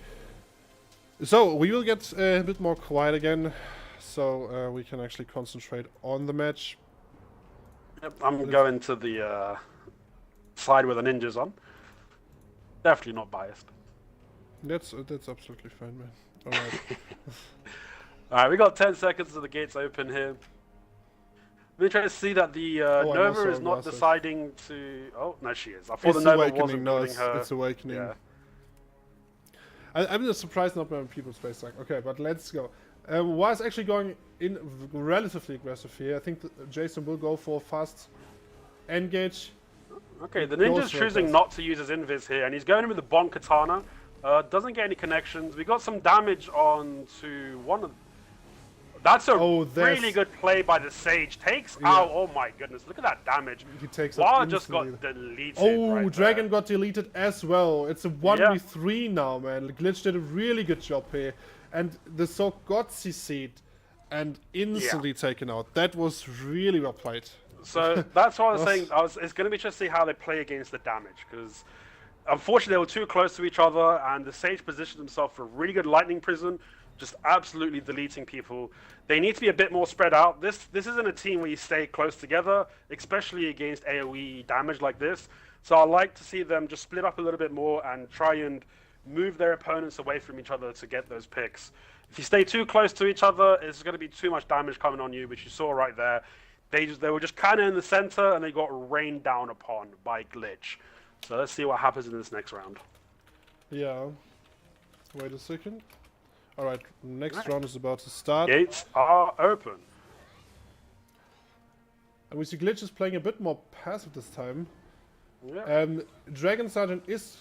So we will get a bit more quiet again, so we can actually concentrate on the match. Yep, I'm going to the side with the ninjas on. Definitely not biased. That's absolutely fine, man. All right. All right, we got 10 seconds to the gates open here. I'm trying to see that the Nova is not deciding to. Oh no, she is. I thought the Nova wasn't building her. It's awakening. Yeah. I'm just surprised not many people space like. Okay, but let's go. Was actually going in relatively aggressive here. I think Jason will go for fast engage. Okay, the ninja's choosing not to use his invis here, and he's going in with the Bon Katana. Doesn't get any connections. We got some damage on to one of. That's a really good play by the Sage. Takes out. Oh my goodness! Look at that damage. He takes Waaah just got deleted. Oh, Dragon got deleted as well. It's a 1v3 now, man. Glitch did a really good job here, and the Soak got CC'd and instantly taken out. That was really well played. So that's what I was saying. It's going to be interesting to see how they play against the damage, because unfortunately they were too close to each other, and the Sage positioned himself for a really good lightning prison, just absolutely deleting people. They need to be a bit more spread out. This isn't a team where you stay close together, especially against AoE damage like this. So I like to see them just split up a little bit more and try and move their opponents away from each other to get those picks. If you stay too close to each other, it's going to be too much damage coming on you, which you saw right there. They were just kind of in the center, and they got rained down upon by Glitch. So let's see what happens in this next round. Yeah. Wait a second. Alright, next round is about to start. Gates are open. And we see Glitch is playing a bit more passive this time. Yeah. Dragon Sergeant is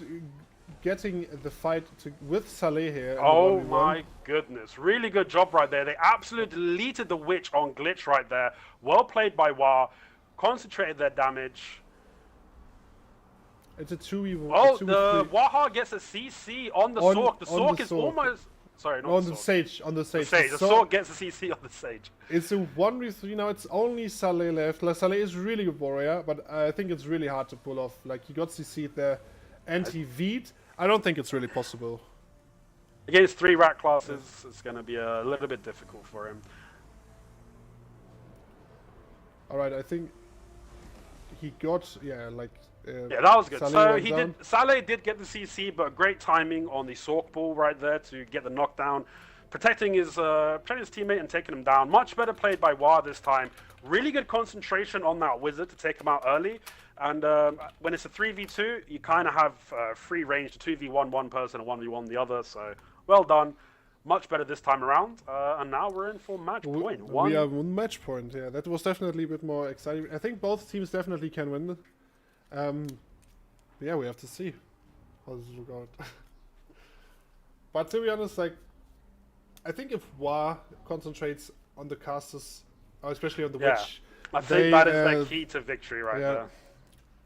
getting the fight with Saleh here. Oh my goodness. Really good job right there. They absolutely deleted the witch on Glitch right there. Well played by Waaah. Concentrated their damage. It's a 2v1. Oh, the Waaah gets a CC on the Sork. The Sork is almost... Sorry, not the Sage. On the Sage. The Sork gets a CC on the Sage. It's a 1v3 now. It's only Saleh left. Saleh is really good warrior, but I think it's really hard to pull off. Like, he got CC'd there and he V'd. I don't think it's really possible. Against 3 rat classes, it's going to be a little bit difficult for him. Alright, I think he got, yeah, that was good. Saleh Saleh did get the CC, but great timing on the Sork ball right there to get the knockdown, protecting his teammate and taking him down. Much better played by Waaah this time. Really good concentration on that wizard to take him out early. And when it's a 3v2, you kind of have free range to 2v1 one person and 1v1 the other. So well done. Much better this time around. And now we're in for match point. We are on match point, yeah. That was definitely a bit more exciting. I think both teams definitely can win. Yeah, we have to see how this will go out. But to be honest, like, I think if Waaah concentrates on the casters, or especially on the witch, I think that is their key to victory right there.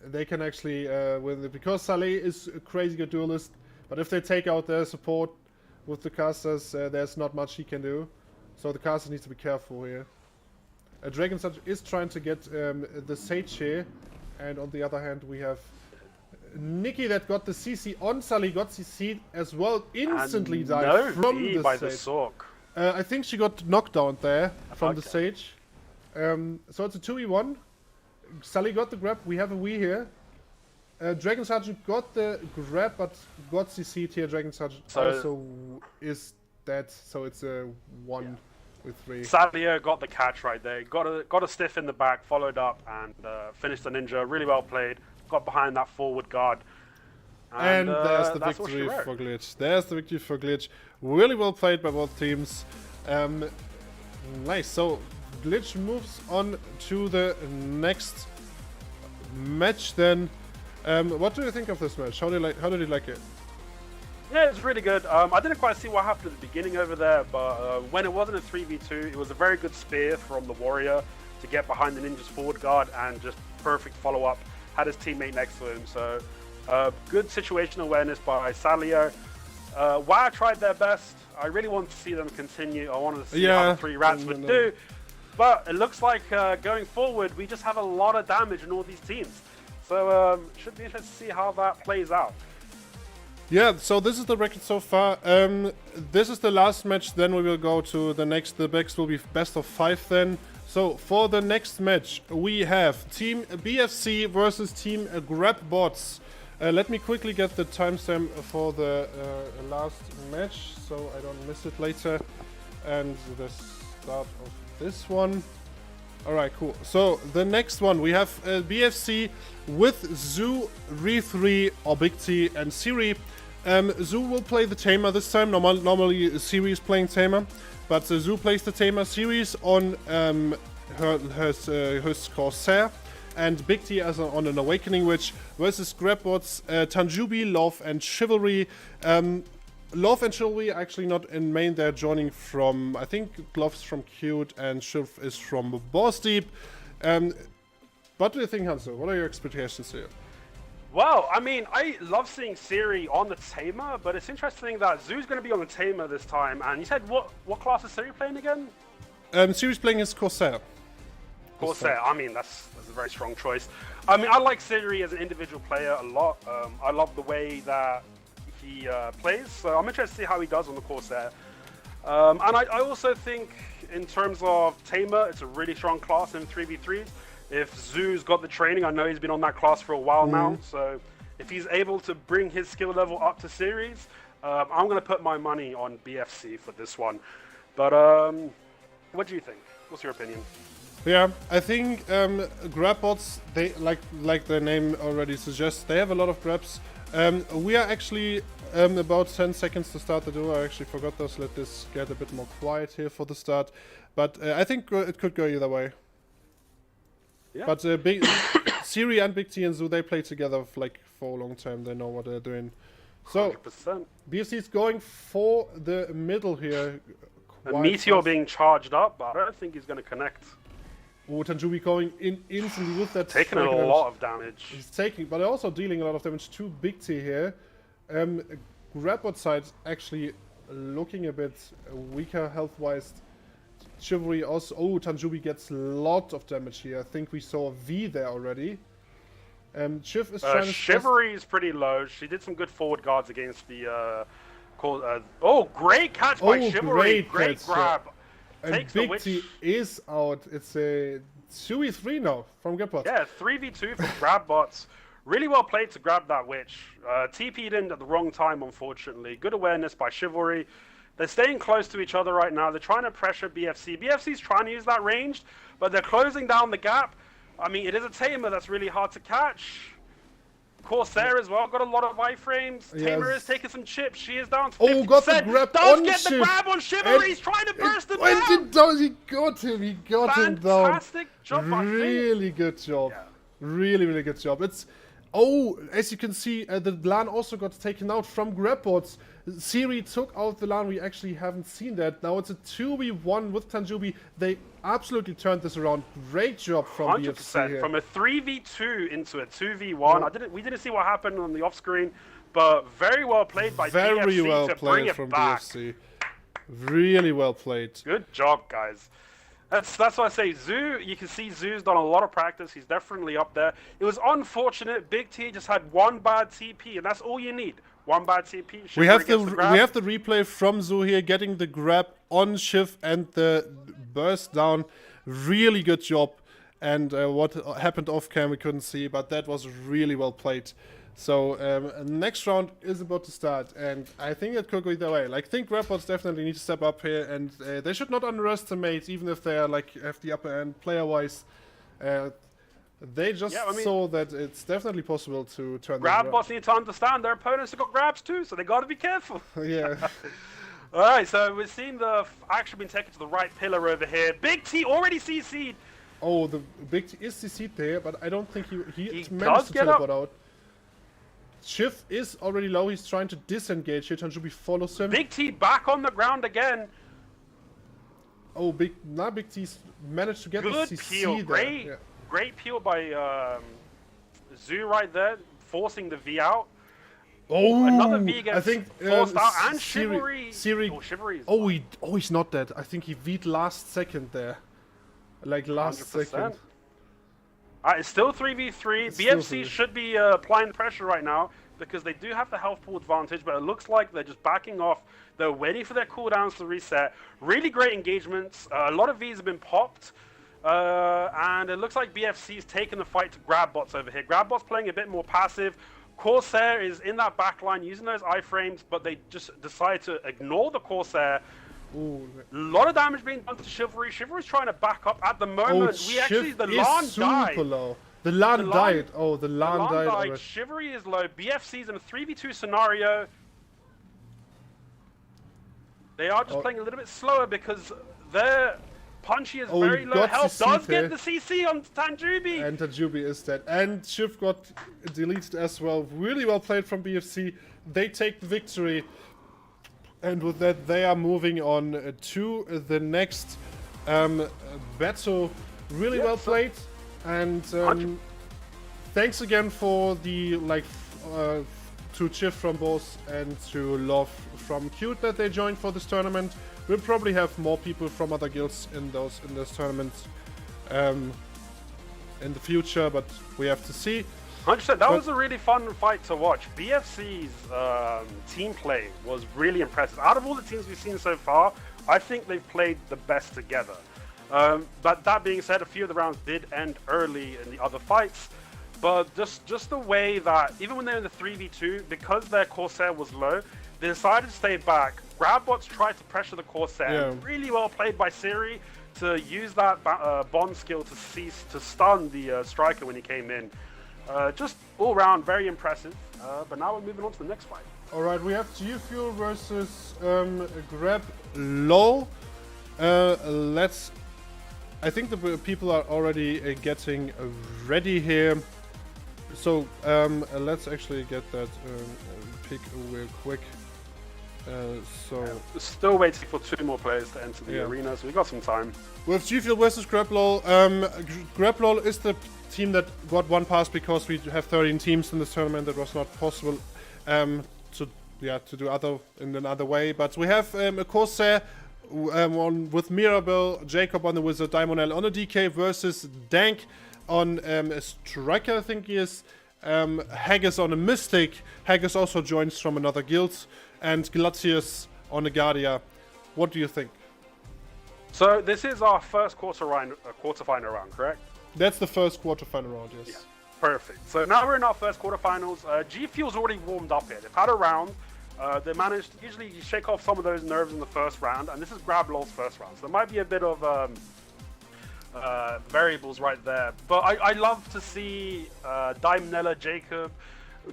They can actually win it, because Saleh is a crazy good duelist, but if they take out their support with the casters, there's not much he can do. So the caster needs to be careful here. Dragon Sergeant is trying to get the Sage here, and on the other hand we have Nikki that got the CC on Sully got CC'd as well, instantly died no from V the by stage. the Sork. I think she got knocked down there from the Okay. stage. So it's a 2v1. Sully got the grab. We have a Wii here. Dragon Sergeant got the grab, but got CC'd here. Dragon Sergeant also is dead, so it's a 1 with 3. Salio got the catch right there. Got a stiff in the back, followed up, and finished the ninja. Really well played. Got behind that forward guard. And there's the that's what she victory wrote. for Glitch. There's the victory for Glitch. Really well played by both teams. Nice. So Glitch moves on to the next match then. What do you think of this match? How did you like it? Yeah, it's really good. I didn't quite see what happened at the beginning over there, but when it wasn't a 3v2, it was a very good spear from the Warrior to get behind the Ninja's forward guard and just perfect follow-up. Had his teammate next to him, so good situational awareness by Salio. Waaah tried their best. I really wanted to see them continue. I wanted to see how the 3 rats would do. But it looks like going forward, we just have a lot of damage in all these teams. So should be interesting to see how that plays out. Yeah, so this is the record so far. This is the last match, then we will go to the next. The backs will be best of 5 then. So for the next match, we have Team BFC versus Team GrabBots. Let me quickly get the timestamp for the last match, so I don't miss it later. And the start of this one. Alright, cool. So the next one, we have BFC with Zoo, Re3, or Big T, and Siri. Zoo will play the Tamer this time. Normally Siri is playing Tamer, but Zoo plays the Tamer. Siri's on her Corsair, and Big T as on an Awakening Witch versus GrabBots, Tanjubi, Love, and Chivalry. Love and Chivalry are actually not in main, they're joining from, I think Love's from Cute and Shiv is from Boss Deep. What do you think, Hanzo? What are your expectations here? Well, I mean, I love seeing Siri on the Tamer, but it's interesting that Zoo's going to be on the Tamer this time. And you said what class is Siri playing again? Siri's playing his Corsair. Corsair. I mean, that's a very strong choice. I mean, I like Siri as an individual player a lot. I love the way that he plays, so I'm interested to see how he does on the Corsair. And I also think, in terms of Tamer, it's a really strong class in 3v3s. If Zoo's got the training, I know he's been on that class for a while now, so if he's able to bring his skill level up to series, I'm going to put my money on BFC for this one. But what do you think? What's your opinion? Yeah, I think GrabBots, they like their name already suggests, they have a lot of grabs. We are actually about 10 seconds to start the duo. I actually forgot this. Let this get a bit more quiet here for the start. But I think it could go either way. Yeah. But Siri and Big T and Zoo, they play together for a long time. They know what they're doing. So 100%. BFC is going for the middle here. A Meteor being charged up, but I don't think he's going to connect. Oh, Tanjubi going in instantly with that. Taking a lot of damage. He's taking, but also dealing a lot of damage to Big T here. GrabBot side actually looking a bit weaker health-wise. Chivalry also. Oh, Tanjubi gets a lot of damage here. I think we saw a V there already. Chiv is trying to. Chivalry is pretty low. She did some good forward guards against the. Oh, great catch by Chivalry. Great grab. And Takes Big T is out. It's a 2v3 now from GrabBots. Yeah, 3v2 for GrabBots. Really well played to grab that witch. TP'd in at the wrong time, unfortunately. Good awareness by Chivalry. They're staying close to each other right now. They're trying to pressure BFC. BFC's trying to use that range, but they're closing down the gap. I mean, it is a Tamer that's really hard to catch. Corsair as well, got a lot of iframes. Tamer is taking some chips. She is down to 50%. Oh, got the grab on get the grab on Chivalry. He's trying to burst him down. He got him. He got him down. Fantastic job. Really good job. Yeah. Really, really good job. It's as you can see, the LAN also got taken out from GrabBots. Siri took out the LAN. We actually haven't seen that. Now it's a 2v1 with Tanjubi. They absolutely turned this around. Great job from 100%. BFC here. From a 3v2 into a 2v1. We didn't see what happened on the off screen, but very well played by very BFC well to played bring it from back. BFC. Really well played. Good job, guys. That's why I say Zoo. You can see Zoo's done a lot of practice. He's definitely up there. It was unfortunate. Big T just had one bad TP, and that's all you need. One bad TP. We have the replay from Zoo here, getting the grab on Shiv and the burst down. Really good job. And what happened off cam we couldn't see, but that was really well played. So next round is about to start, and I think it could go either way. Like, I think GrabBots definitely need to step up here, and they should not underestimate, even if they are like have the upper end player-wise. They just saw that it's definitely possible to turn. GrabBots need to understand their opponents have got grabs too, so they got to be careful. Yeah. All right, so we're seeing the action being taken to the right pillar over here. Big T already CC'd. Oh, the Big T is CC'd there, but I don't think he managed to teleport out. Shiv is already low. He's trying to disengage here. Tanjubi follows him. Big T back on the ground again. Oh, Big T's managed to get the CC peel. there. Great peel by Zoo right there, forcing the V out. Oh, another V gets I think forced out, and Chivalry. Chivalry. He's not dead. I think he V'd last second there. Like last 100%. Second. It's still 3v3. BFC should be applying pressure right now because they do have the health pool advantage, but it looks like they're just backing off. They're waiting for their cooldowns to reset. Really great engagements. A lot of Vs have been popped. And it looks like BFC's taking the fight to GrabBots over here. GrabBots playing a bit more passive. Corsair is in that backline using those iframes, but they just decide to ignore the Corsair. Ooh. A lot of damage being done to Chivalry. Chivalry's trying to back up at the moment. The LAN died. Low. The LAN died. Oh, the LAN died. Chivalry is low. BFC's in a 3v2 scenario. They are just playing a little bit slower because their Punchy is very low health. Does get the CC on Tanjubi. And Tanjubi is dead. And Shiv got deleted as well. Really well played from BFC. They take the victory. And with that, they are moving on to the next battle. Really well played. And thanks again for the to Chiv from Boss and to Love from Cute that they joined for this tournament. We'll probably have more people from other guilds in this tournament in the future, but we have to see. 100%. That was a really fun fight to watch. BFC's team play was really impressive. Out of all the teams we've seen so far, I think they've played the best together. But that being said, a few of the rounds did end early in the other fights. But just the way that, even when they're in the 3v2, because their Corsair was low, they decided to stay back. GrabBots tried to pressure the Corsair. Yeah. Really well played by Siri to use that bomb skill to stun the striker when he came in. Just all round, very impressive. But now we're moving on to the next fight. All right, we have Gfuel versus GrabLOL. I think the people are already getting ready here. So let's actually get that pick real quick. Still waiting for 2 more players to enter the arena, so we got some time. With Gfuel versus GrabLOL, GrabLOL is the team that got 1 pass because we have 13 teams in this tournament. That was not possible to do in another way. But we have a Corsair with Mirabelle, Jacob on the Wizard, Diamonel on a DK versus Dank on a Striker, I think he is. Haggis on a Mystic. Haggis also joins from another guild. And Glatius on a Guardia. What do you think? So this is our first quarterfinal round, correct? That's the first quarterfinal round, yes. Yeah, perfect. So now we're in our first quarterfinals. Gfuel's already warmed up here. They've had a round. They managed to usually shake off some of those nerves in the first round, and this is GrabLOL's first round. So there might be a bit of variables right there. But I love to see Diamonella, Jacob.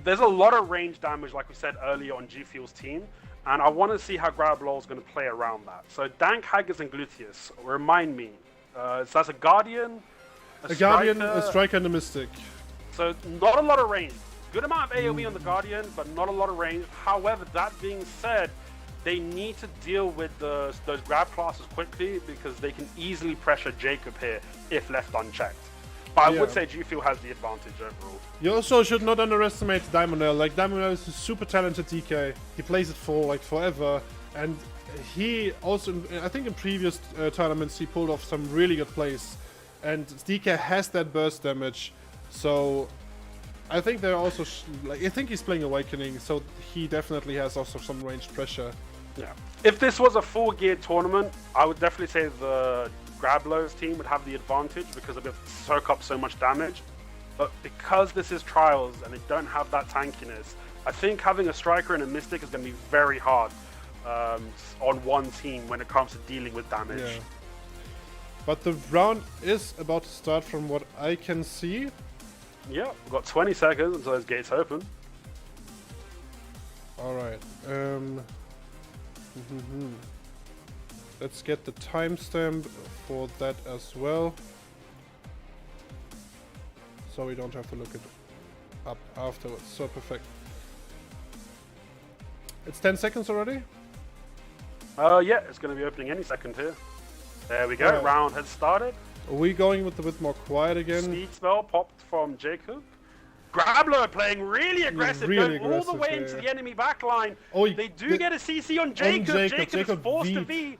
There's a lot of range damage, like we said earlier, on Gfuel's team, and I want to see how GrabLOL is going to play around that. So Dank, Haggis, and Glutius, remind me. So that's a Guardian, a Striker, and a Mystic. So not a lot of range. Good amount of AoE on the Guardian, but not a lot of range. However, that being said, they need to deal with those grab classes quickly because they can easily pressure Jacob here if left unchecked. But I would say Gfuel has the advantage overall. You also should not underestimate Diamonel. Like, Diamonel is a super talented DK. He plays it for like forever, And he also, I think in previous tournaments, he pulled off some really good plays. And DK has that burst damage, so I think they're also, I think he's playing Awakening, so he definitely has also some ranged pressure. Yeah. If this was a full geared tournament, I would definitely say the GrabLOL's team would have the advantage because they'll be able to soak up so much damage. But because this is Trials and they don't have that tankiness, I think having a striker and a mystic is going to be very hard on one team when it comes to dealing with damage. Yeah. But the round is about to start from what I can see. Yeah, we've got 20 seconds until those gates open. Alright. Let's get the timestamp for that as well. So we don't have to look it up afterwards. So perfect. It's 10 seconds already? Yeah, it's going to be opening any second here. There we go, Right. round has started. Are we going with a bit more quiet again? Speed spell popped from Jacob. GrabLOL playing really aggressive, really going all the aggressive, way yeah. into the enemy backline. Oh, They do get a CC on Jacob. Jacob is forced to V'd. V.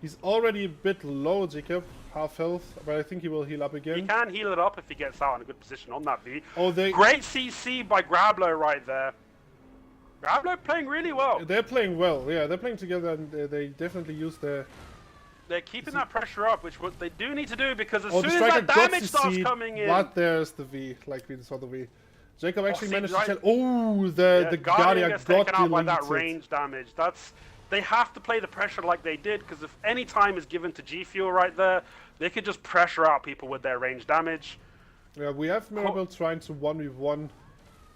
He's already a bit low, Jacob. Half health, but I think he will heal up He again. can heal it up if he gets out in a good position on that V. Oh, Great CC by GrabLOL right there. GrabLOL playing really well. They're playing well, yeah. They're playing together, and they definitely use their. They're keeping that pressure up, which what they do need to do because as Oh, soon the as striker that got damage starts CC'd, coming in, but there's the V, like we saw the V. Jacob actually see, managed right- to tell. Oh, the Guardian gets got taken out by that deleted. range damage. They have to play the pressure like they did, because if any time is given to Gfuel right there, they could just pressure out people with their range damage. Yeah, we have Mirabelle trying to 1v1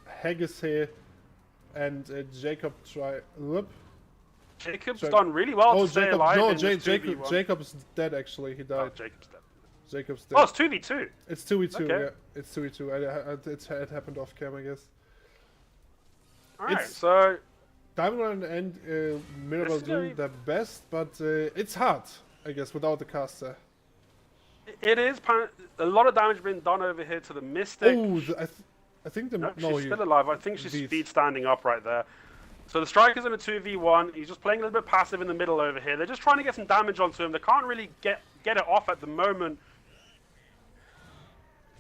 Haggis here, and Jacob try. Whoop. Jacob's done really well to stay Jacob, alive no, in this 2v1. Jacob's dead actually. He died. Oh, Jacob's dead. Jacob's dead. Oh, it's 2v2. It's 2v2. Okay. Yeah, it's 2v2. It happened off cam, I guess. Alright, It's- so Diamond and Mirabelle do their best, but it's hard, I guess, without the caster. it is a lot of damage being done over here to the Mystic. Oh, I think the No, no, she's still alive. I think she's Beast. speed standing up right there. So the striker's in a 2v1. He's just playing a little bit passive in the middle over here. They're just trying to get some damage onto him. They can't really get it off at the moment.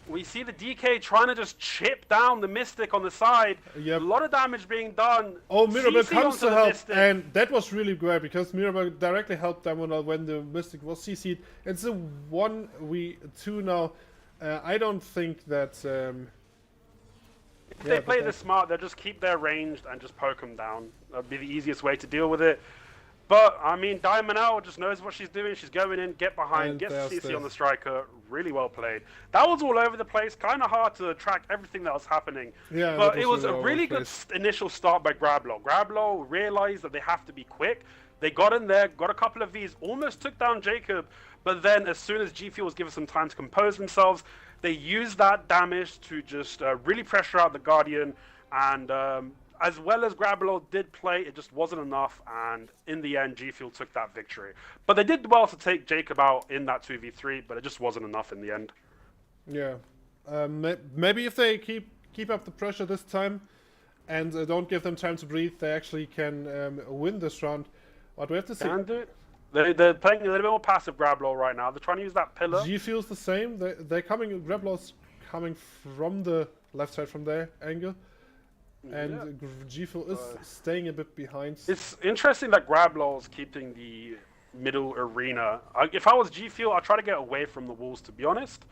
We see the DK trying to just chip down the Mystic on the side. Yep. A lot of damage being done. Oh, Mirabelle CC comes onto to the help, Mystic. and that was really great because Mirabelle directly helped Diamond when the Mystic was CC'd. It's a 1v2 now. I don't think that. If they play this smart, they'll just keep their ranged and just poke them down. That'd be the easiest way to deal with it. But, I mean, Diamond just knows what she's doing. She's going in, get behind, And gets there's CC on the striker. Really well played. That was all over the place. Kind of hard to track everything that was happening. Yeah, but that it was was a really all really over the good initial start by GrabLOL. GrabLOL realized that they have to be quick. They got in there, got a couple of Vs, almost took down Jacob. But then as soon as Gfuel was given some time to compose themselves, they used that damage to just really pressure out the Guardian. And as well as GrabLOL did play, it just wasn't enough, and in the end, Gfuel took that victory. But they did well to take Jacob out in that 2v3, but it just wasn't enough in the end. Yeah, maybe if they keep up the pressure this time, and don't give them time to breathe, they actually can win this round. But we have to see. Can do it. They're playing a little bit more passive GrabLOL right now. They're trying to use that pillar. G feels the same. They're coming. GrabLOL's coming from the left side from their angle. And Gfuel is staying a bit behind. It's interesting that GrabLOL's keeping the middle arena. If I was Gfuel, I'd try to get away from the walls, to be honest.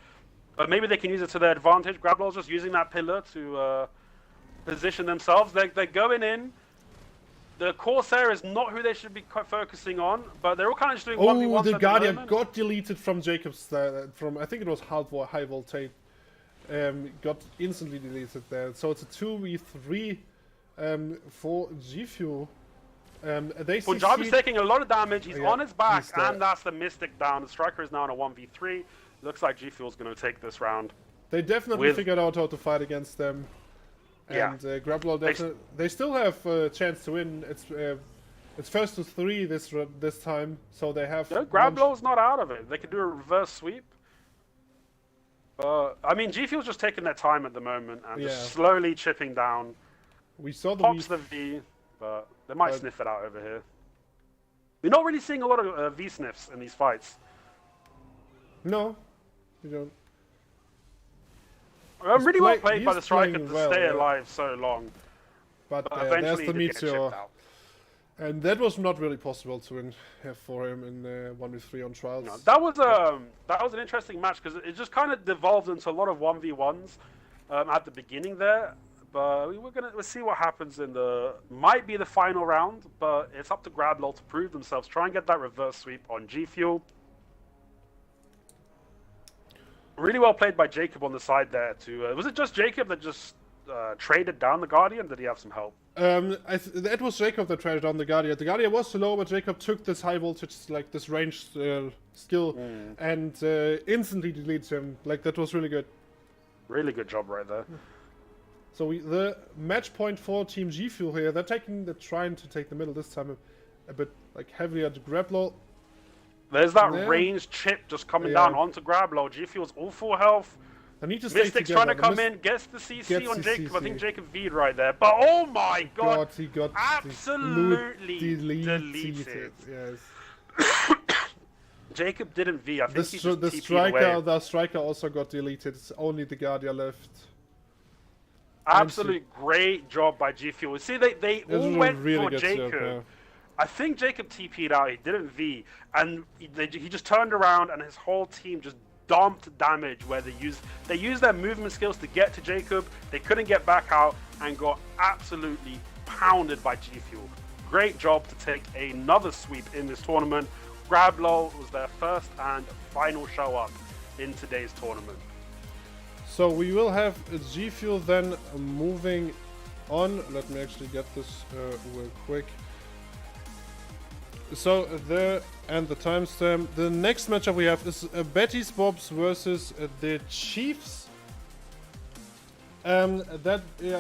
But maybe they can use it to their advantage. GrabLOL's just using that pillar to position themselves. They're going in. The Corsair is not who they should be focusing on, but they're all kind of just doing 1v1s the at Guardian moment. got deleted from Jacob's, from I think it was high voltage. Got instantly deleted there. So it's a 2v3 for Gfuel. Punjab is taking a lot of damage. He's on his back, he's there. and that's the Mystic down. The Striker is now in a 1v3. Looks like Gfuel's going to take this round. They definitely With- figured out how to fight against them. Yeah. And GrabLOL they still have a chance to win. It's first to 3 this time, so they have. No, GrabLOL's not out of it. They could do a reverse sweep. I mean, Gfuel's just taking their time at the moment and just slowly chipping down. We saw the Pops the V, but they might sniff it out over here. We're not really seeing a lot of V-sniffs in these fights. No, you don't. Really well played by the striker to stay alive so long. But eventually there's the he did get meteor. chipped out. And that was not really possible to win for him in 1v3 on Trials. No, that was an interesting match because it just kind of devolved into a lot of 1v1s at the beginning there. But we'll see what happens in might be the final round, but it's up to GrabLOL to prove themselves. Try and get that reverse sweep on Gfuel. Really well played by Jacob on the side there too. Was it just Jacob that just traded down the Guardian? Did he have some help? It was Jacob that traded down the Guardian. The Guardian was slow, but Jacob took this high voltage, like this ranged skill, and instantly deletes him. Like, that was really good. Really good job right there. So the match point for Team Gfuel here, they're trying to take the middle this time a bit like heavier to GrabLOL. There's that ranged chip just coming down onto GrabLOL. Gfuel's all full health. I need to stay Mystic's together. trying to come in, gets the CC on Jacob. I think Jacob V'd right there. But oh my god, he got absolutely deleted. Yes. Jacob didn't V. I think he just the striker also got deleted. It's only the Guardian left. Absolute great job by Gfuel. See, they all went for Jacob. Job, yeah. I think Jacob TP'd out. He didn't V, and he just turned around, and his whole team just dumped damage where they used their movement skills to get to Jacob. They couldn't get back out and got absolutely pounded by Gfuel. Great job to take another sweep in this tournament. GrabLOL was their first and final show up in today's tournament. So we will have Gfuel then moving on. Let me actually get this real quick. So the timestamp. The next matchup we have is Betty's Bobs versus the Chiefs. I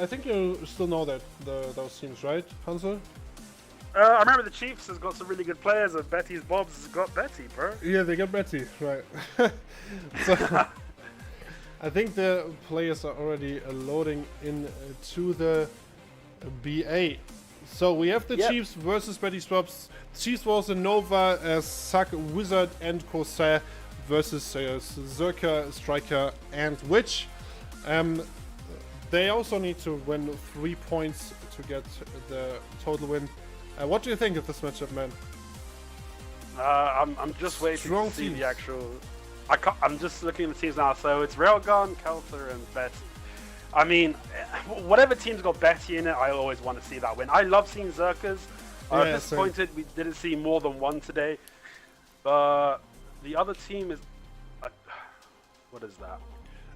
think you still know those teams, right, Hansel? I remember the Chiefs has got some really good players, and Betty's Bobs has got Betty, bro. Yeah, they got Betty, right? So I think the players are already loading into the BA. So we have the Chiefs versus Betty's Bobs. Chiefs was a Nova, Suck, Wizard, and Corsair versus Zerker, Striker, and Witch. They also need to win 3 points to get the total win. What do you think of this matchup, man? I'm just waiting to see the actual. I'm just looking at the teams now. So it's Railgun, Kelter, and Betty. I mean, whatever team's got Betty in it, I always want to see that win. I love seeing Zerkers. Disappointed we didn't see more than one today. But the other team is... what is that?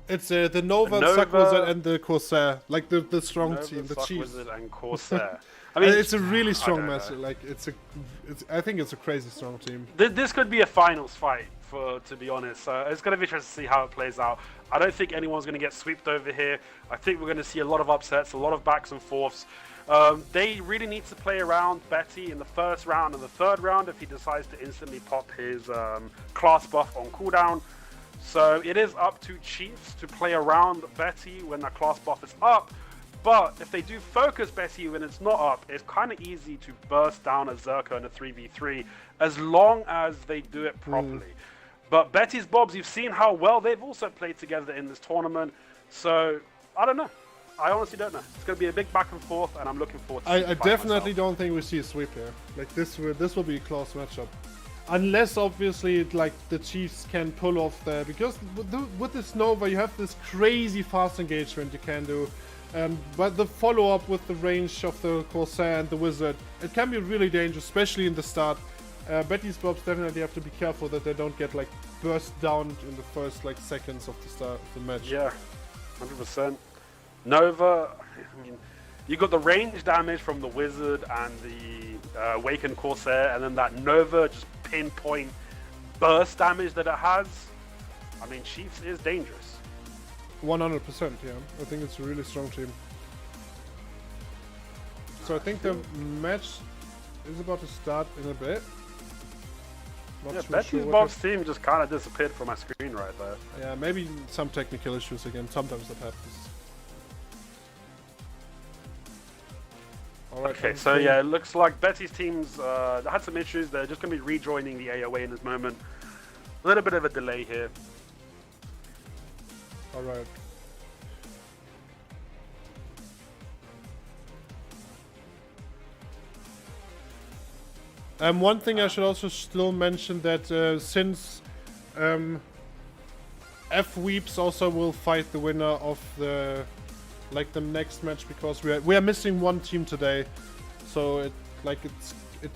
It's the Nova, Suck Wizard, and the Corsair. Like the strong Nova, team, the Suck Chiefs. Wizard and Corsair. I mean, it's a really strong match. Like I think it's a crazy strong team. This could be a finals fight, to be honest. It's going to be interesting to see how it plays out. I don't think anyone's going to get swept over here. I think we're going to see a lot of upsets, a lot of backs and forths. They really need to play around Betty in the first round and the third round if he decides to instantly pop his class buff on cooldown. So it is up to Chiefs to play around Betty when that class buff is up. But if they do focus Betty when it's not up, it's kind of easy to burst down a Zerker in a 3v3 as long as they do it properly. But Betty's Bobs, you've seen how well they've also played together in this tournament. So I don't know. I honestly don't know. It's going to be a big back and forth, and I'm looking forward to it. I definitely don't think we see a sweep here. Like this will be a close matchup. Unless obviously like the Chiefs can pull off there, because with this Nova you have this crazy fast engagement you can do. But the follow-up with the range of the Corsair and the Wizard, it can be really dangerous, especially in the start. Betty's Bobs definitely have to be careful that they don't get like burst down in the first like seconds of the start of the match. Yeah, 100%. Nova, I mean, you got the range damage from the Wizard and the Awakened Corsair, and then that Nova just pinpoint burst damage that it has. I mean, Chiefs is dangerous. 100%, yeah. I think it's a really strong team. So I think the match is about to start in a bit. Betty's Bob's team just kind of disappeared from my screen right there. Yeah, maybe some technical issues again. Sometimes that happens. All right. Okay, so yeah, it looks like Betty's teams had some issues. They're just going to be rejoining the AOA in this moment. A little bit of a delay here. All right. One thing I should also still mention that since Fweebs also will fight the winner of the next match, because we are missing one team today, so it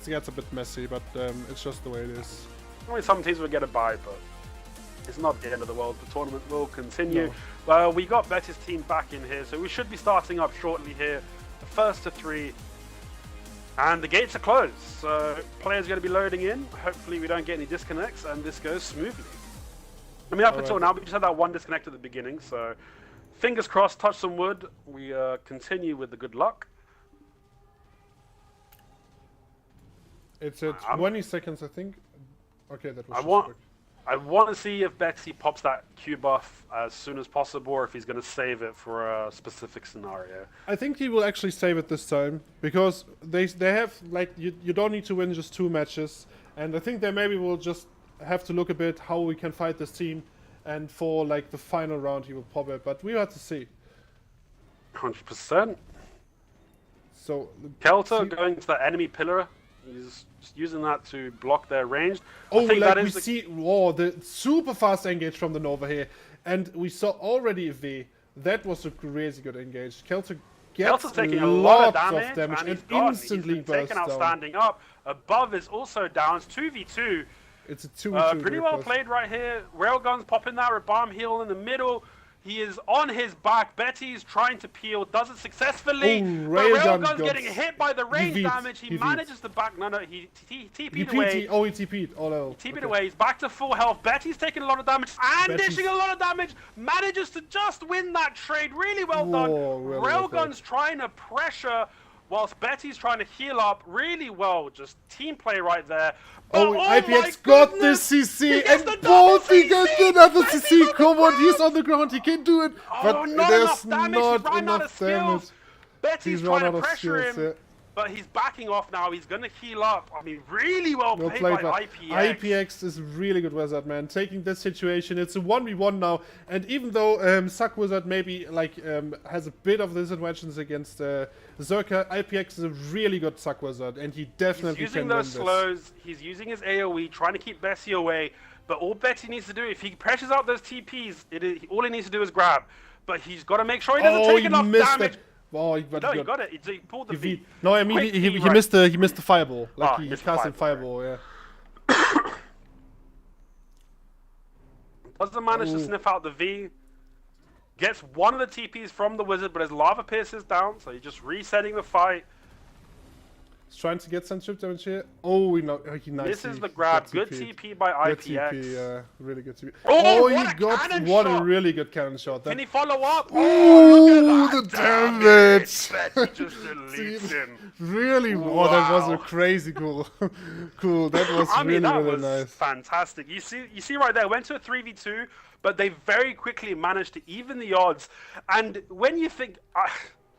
gets a bit messy, but it's just the way it is. I mean, some teams will get a bye, but it's not the end of the world. The tournament will continue. No. We got Betty's team back in here, so we should be starting up shortly here. The first to 3. And the gates are closed, so players are going to be loading in. Hopefully we don't get any disconnects and this goes smoothly. I mean, up until now, we just had that one disconnect at the beginning, so fingers crossed, touch some wood. We continue with the good luck. It's at 20 seconds, I think. Okay, that was I want to see if Betty pops that Q buff as soon as possible, or if he's going to save it for a specific scenario. I think he will actually save it this time, because they have, you don't need to win just 2 matches, and I think they maybe will just have to look a bit how we can fight this team, and for the final round he will pop it, but we have to see. 100%. So Kelter going to the enemy pillar. He's just using that to block their range. Oh, we see the super fast engage from the Nova here, and we saw already a V. That was a crazy good engage. Kelter's taking a lot of damage and instantly bursts taken out down. Standing up. Above is also down. It's 2v2. It's a 2v2. Pretty well played right here. Railgun's popping that bomb heal in the middle. He is on his back. Betty's trying to peel, does it successfully. But Railgun's getting hit by the range damage. He manages to back. No, he TP'd away. He TP'd. Oh no. He TP'd away. He's back to full health. Betty's taking a lot of damage and dishing a lot of damage. Manages to just win that trade. Really well done. Railgun's trying to pressure whilst Betty's trying to heal up. Really well. Just team play right there. Oh, IPX got the CC, and both he got another CC. Come on, he's on the ground, he can do it. But there's not enough damage. Betty's trying to pressure him, but he's backing off now. He's going to heal up. I mean, really well played by IPX. IPX is really good wizard, man. Taking this situation, it's a 1v1 now. And even though Suck Wizard maybe has a bit of disadvantages against Zerka, IPX is a really good Suck Wizard, and he definitely can win this. He's using those slows. He's using his AoE, trying to keep Betty away. But all Betty needs to do, if he pressures out those TPs, all he needs to do is grab. But he's got to make sure he doesn't take enough damage. Oh, he got it. He pulled the V. No, I mean he missed the fireball. He casted fireball. Yeah. Doesn't manage to sniff out the V. Gets one of the TPs from the wizard, but his lava pierces down, so he's just resetting the fight. He's trying to get some chip damage here. Oh, he nice. This is the grab. Good TP by IPX. Good TP, yeah. Really good TP. Oh, he got what a really good cannon shot. Can he follow up? Oh, the damage! Betty just deletes him. Really? Wow. Oh, that was a crazy cool. Cool. That was really nice. Fantastic. You see right there, went to a 3v2, but they very quickly managed to even the odds. And when you think...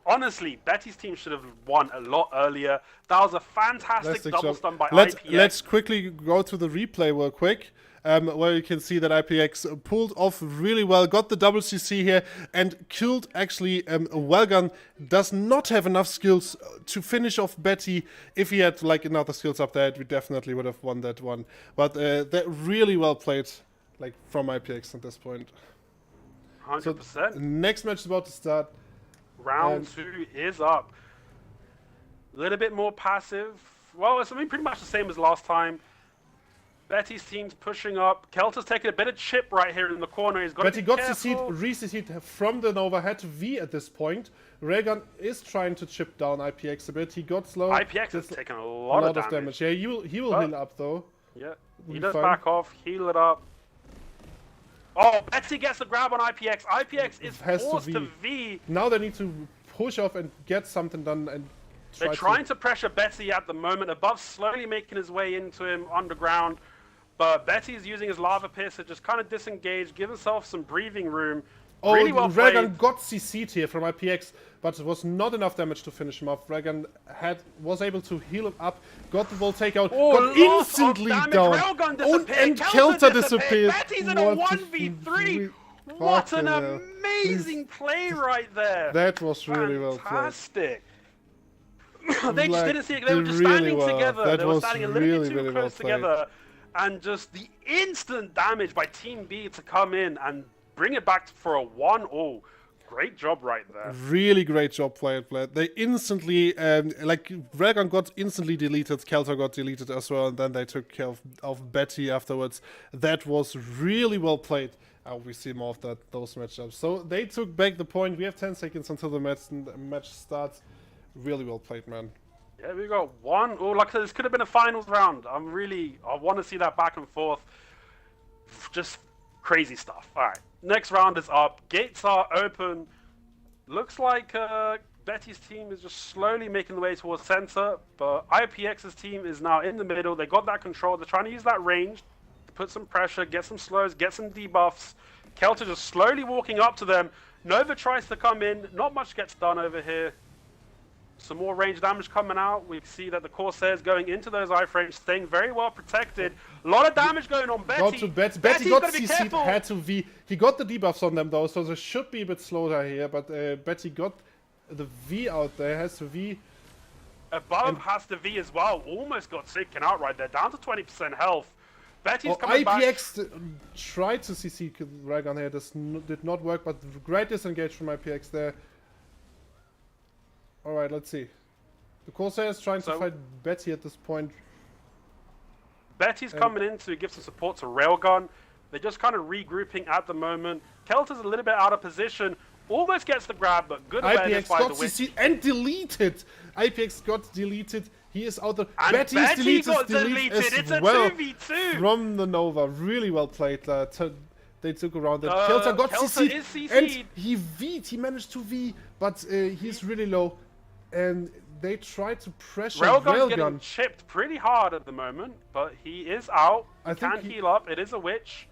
honestly, Betty's team should have won a lot earlier. That was a fantastic double stun by IPX. Let's quickly go to the replay real quick, where you can see that IPX pulled off really well, got the double CC here, and killed actually Welgun. Does not have enough skills to finish off Betty. If he had another skills up there, we definitely would have won that one. But that really well played, from IPX at this point. 100%. So, next match is about to start. Round 2 is up. A little bit more passive. Well, it's pretty much the same as last time. Betty's team's pushing up. Kelter's taking a bit of chip right here in the corner. He's got to be careful. CC'd from the Nova, had to V at this point. Raygun is trying to chip down IPX a bit. He got slow. IPX has taken a lot of damage. Yeah, he will heal up though. Yeah, he does back off, heal it up. Oh, Betty gets the grab on IPX. IPX is forced to V. Now they need to push off and get something done. And they're trying to pressure Betty at the moment. Above slowly making his way into him underground. But Betty's using his lava piercer, just kind of disengage, give himself some breathing room. Oh, Really well played. Railgun got CC'd here from IPX, but it was not enough damage to finish him off. Railgun was able to heal him up, got the wall takeout, got instantly down. Railgun disappeared. And Kelter disappeared. Betty's in a 1v3. What an amazing play right there. That was really well played. Fantastic. They just didn't see it. They were just standing together. They were standing a little bit too close together. And just the instant damage by Team B to come in and bring it back for a 1-0. Great job right there. Really great job played. They instantly, like, Railgun got instantly deleted, Kelter got deleted as well, and then they took care of Betty afterwards. That was really well played. We see more of those matchups. So they took back the point. We have 10 seconds until the match starts. Really well played, man. Yeah, we got 1. Oh, like I said, this could have been a finals round. I want to see that back and forth. Just crazy stuff. All right, next round is up. Gates are open. Looks like Betty's team is just slowly making the way towards center, but IPX's team is now in the middle. They got that control. They're trying to use that range to put some pressure, get some slows, get some debuffs. Kelter just slowly walking up to them. Nova tries to come in. Not much gets done over here. Some more range damage coming out. We see that the Corsairs going into those iframes, staying very well protected. A lot of damage going on Betty. Got to Betty got CC'd, had to V. He got the debuffs on them though, so they should be a bit slower here, but Betty got the V out there, has to V. Above has the V as well. Almost got taken out right there, down to 20% health. Betty's coming IPX back. tried to CC Railgun here, this did not work, but great disengage from IPX there. Alright, let's see. The Corsair is trying to fight Betty at this point. Betty's coming in to give some support to Railgun. They're just kind of regrouping at the moment. Kelter's a little bit out of position. Almost gets the grab, but good awareness by the Witch. IPX got CC and deleted. IPX got deleted. He is out there. And Betty's deleted It's a well 2v2. From the Nova. Really well played. They took around it. Kelter got CC'd. And he V'd. He managed to V, but he's really low. And they tried to pressure Railgun's getting chipped pretty hard at the moment, but he is out. He can't heal up. It is a Witch.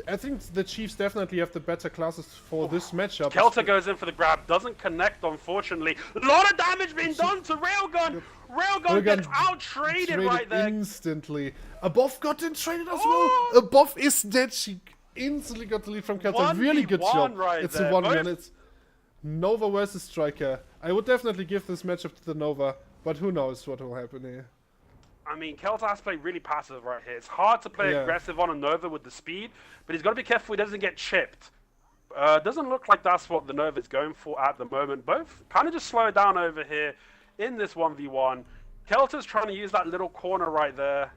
I think the Chiefs definitely have the better classes for this matchup. Kelter goes in for the grab, doesn't connect, unfortunately. A lot of damage being done to Railgun. Railgun gets out-traded right there. Instantly. Above got traded as well. Above is dead. She instantly got the lead from Kelter. Really good job. It's a 1v1. It's Nova versus Striker. I would definitely give this matchup to the Nova, but who knows what will happen here. I mean, Kelter has to play really passive right here. It's hard to play aggressive on a Nova with the speed, but he's got to be careful he doesn't get chipped. Doesn't look like that's what the Nova is going for at the moment. Both kind of just slow down over here in this 1v1. Kelter's trying to use that little corner right there.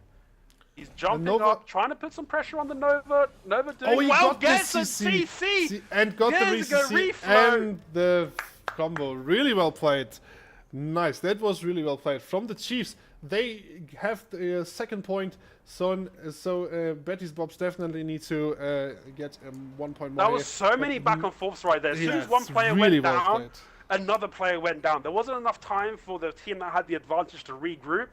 He's jumping up, trying to put some pressure on the Nova. Nova doing well, gets a CC! And got the CC and the combo. Really well played. Nice, that was really well played. From the Chiefs, they have the second point, so Betty's Bobs definitely need to get 1 point more. There was so many back and forths right there. As soon as one player went down, another player went down. There wasn't enough time for the team that had the advantage to regroup.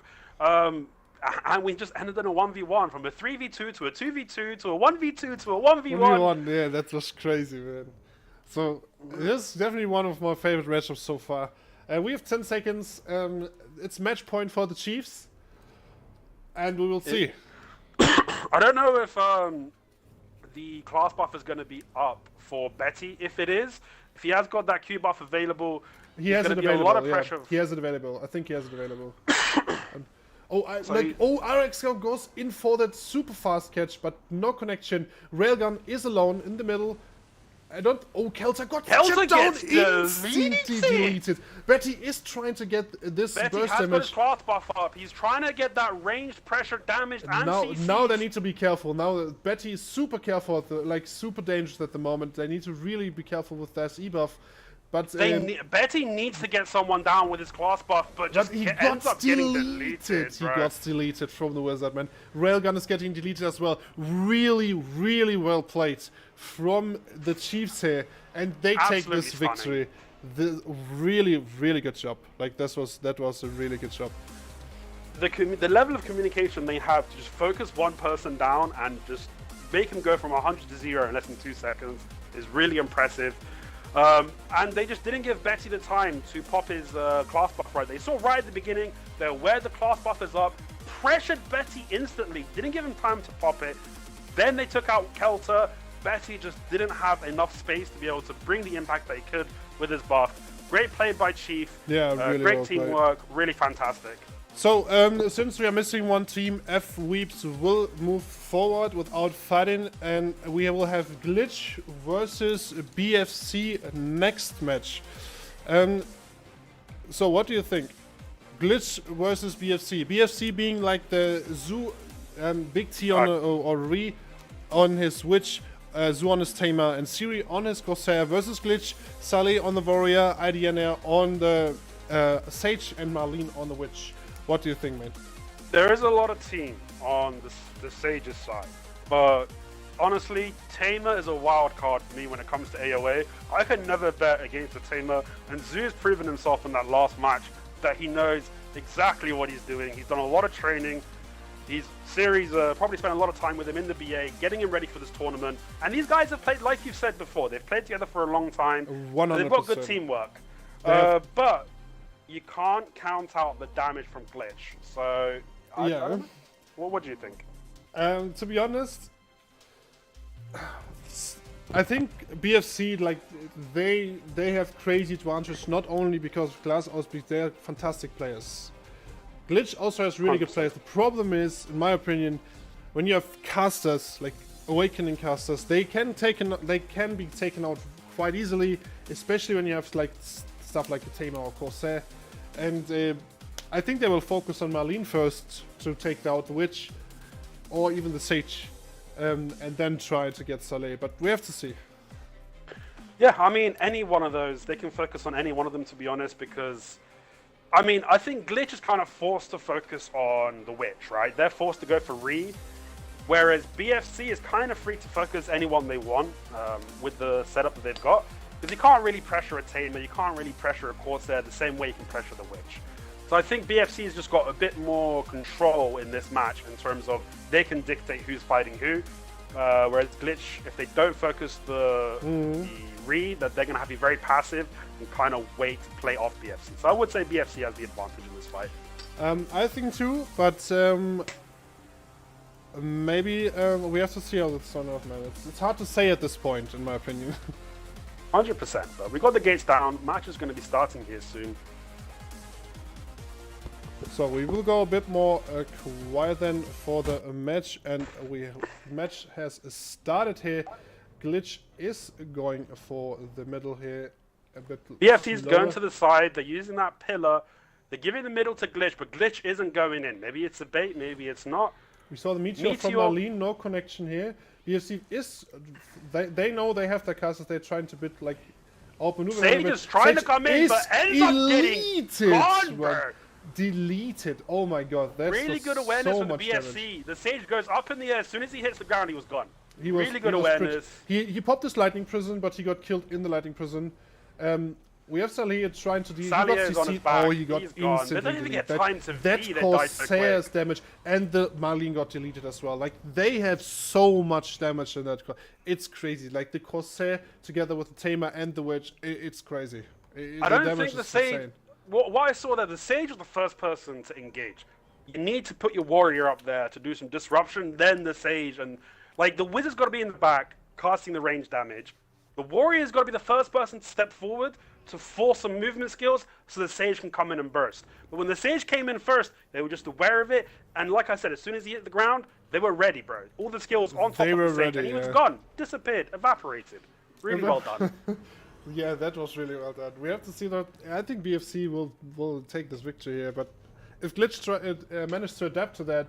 And we just ended in a 1v1, from a 3v2 to a 2v2 to a 1v2 to a 1v1. Yeah, that was crazy, man. So this is definitely one of my favorite matchups so far. We have 10 seconds. It's match point for the Chiefs, and we will see. I don't know if the class buff is going to be up for Betty. If it is, if he has got that Q buff available, he has it available. A lot of pressure. He has it available. I think he has it available. RX goes in for that super fast catch, but no connection. Railgun is alone in the middle. Kelter got chipped down, instantly deleted. Betty is trying to get this burst damage. Betty has got his class buff up. He's trying to get that ranged pressure damage and CC. Now they need to be careful. Now Betty is super careful, like super dangerous at the moment. They need to really be careful with their E-buff. But Betty needs to get someone down with his class buff, but he ends up getting deleted. He got deleted from the Wizard, man. Railgun is getting deleted as well. Really, really well played from the Chiefs here, and they take this victory. Really, really good job. Like that was a really good job. The level of communication they have to just focus one person down and just make him go from 100 to 0 in less than 2 seconds is really impressive. And they just didn't give Betty the time to pop his class buff right. They saw right at the beginning, they aware the class buff is up, pressured Betty instantly, didn't give him time to pop it. Then they took out Kelter. Betty just didn't have enough space to be able to bring the impact that he could with his buff. Great play by Chief. Yeah, really great well teamwork. Really fantastic. So, since we are missing one team, Fweebs will move forward without fighting, and we will have Glitch versus BFC next match. So, what do you think? Glitch versus BFC. BFC being like the Zoo, Big T on or Re on his Witch, Zoo on his Tamer, and Siri on his Corsair versus Glitch, Saleh on the Warrior, IDNR on the Sage, and Marlene on the Witch. What do you think, man? There is a lot of team on the Sage's side, but honestly, Tamer is a wild card for me when it comes to AOA. I could never bet against a Tamer, and Zoo has proven himself in that last match that he knows exactly what he's doing. He's done a lot of training. Siri's probably spent a lot of time with him in the BA, getting him ready for this tournament. And these guys have played, like you've said before, they've played together for a long time. 100%. They've got good teamwork. But you can't count out the damage from Glitch. So, I don't know. What do you think? To be honest, I think BFC, like, they have crazy advantage, not only because of Glass Auspeed, they're fantastic players. Glitch also has really 100%. good players. The problem is, in my opinion, when you have casters, like Awakening casters, they can be taken out quite easily, especially when you have like stuff like a Tamer or Corsair. And I think they will focus on Marlene first to take out the Witch, or even the Sage, and then try to get Saleh. But we have to see. Yeah, I mean, any one of those, they can focus on any one of them, to be honest, because, I mean, I think Glitch is kind of forced to focus on the Witch, right? They're forced to go for Re, whereas BFC is kind of free to focus anyone they want with the setup that they've got, because you can't really pressure a Tamer, you can't really pressure a Corsair the same way you can pressure the Witch. So I think BFC has just got a bit more control in this match in terms of they can dictate who's fighting who, whereas Glitch, if they don't focus the Re, that they're going to have to be very passive and kind of wait to play off BFC. So I would say BFC has the advantage in this fight. I think too, but maybe we have to see how this turns out, man. It's hard to say at this point, in my opinion. 100%, but we got the gates down. Match is going to be starting here soon. So we will go a bit more quiet then for the match, and match has started here. Glitch is going for the middle here a bit. BFC's going to the side. They're using that pillar. They're giving the middle to Glitch, but Glitch isn't going in. Maybe it's a bait, maybe it's not. We saw the Meteor from Marlene, no connection here. BFC is, they know they have their casters, they're trying to bit like outmaneuver. Sage is trying to come in, but ends up getting gone, bro. Deleted. Oh my god, that's really good awareness so from the much BFC. damage. The Sage goes up in the air. As soon as he hits the ground, he was gone. He was really good awareness. He popped his lightning prison, but he got killed in the lightning prison. We have Saleh trying to deal. Saleh is on his back. Oh, he got instantly They don't even get deleted. time to That feed it. Corsair's damage, and the Marlene got deleted as well. Like, they have so much damage in that. It's crazy. Like, the Corsair together with the Tamer and the Witch, it's crazy. I don't think the Sage. What I saw there, the Sage was the first person to engage. You need to put your Warrior up there to do some disruption, then the Sage, and like the Wizard's got to be in the back, casting the range damage. The Warrior's got to be the first person to step forward to force some movement skills so the Sage can come in and burst. But when the Sage came in first, they were just aware of it, and like I said, as soon as he hit the ground, they were ready, bro. All the skills on top of the Sage, and he was gone, disappeared, evaporated. Really well done. Yeah, that was really well done. We have to see that. I think BFC will take this victory here, but if Glitch managed to adapt to that,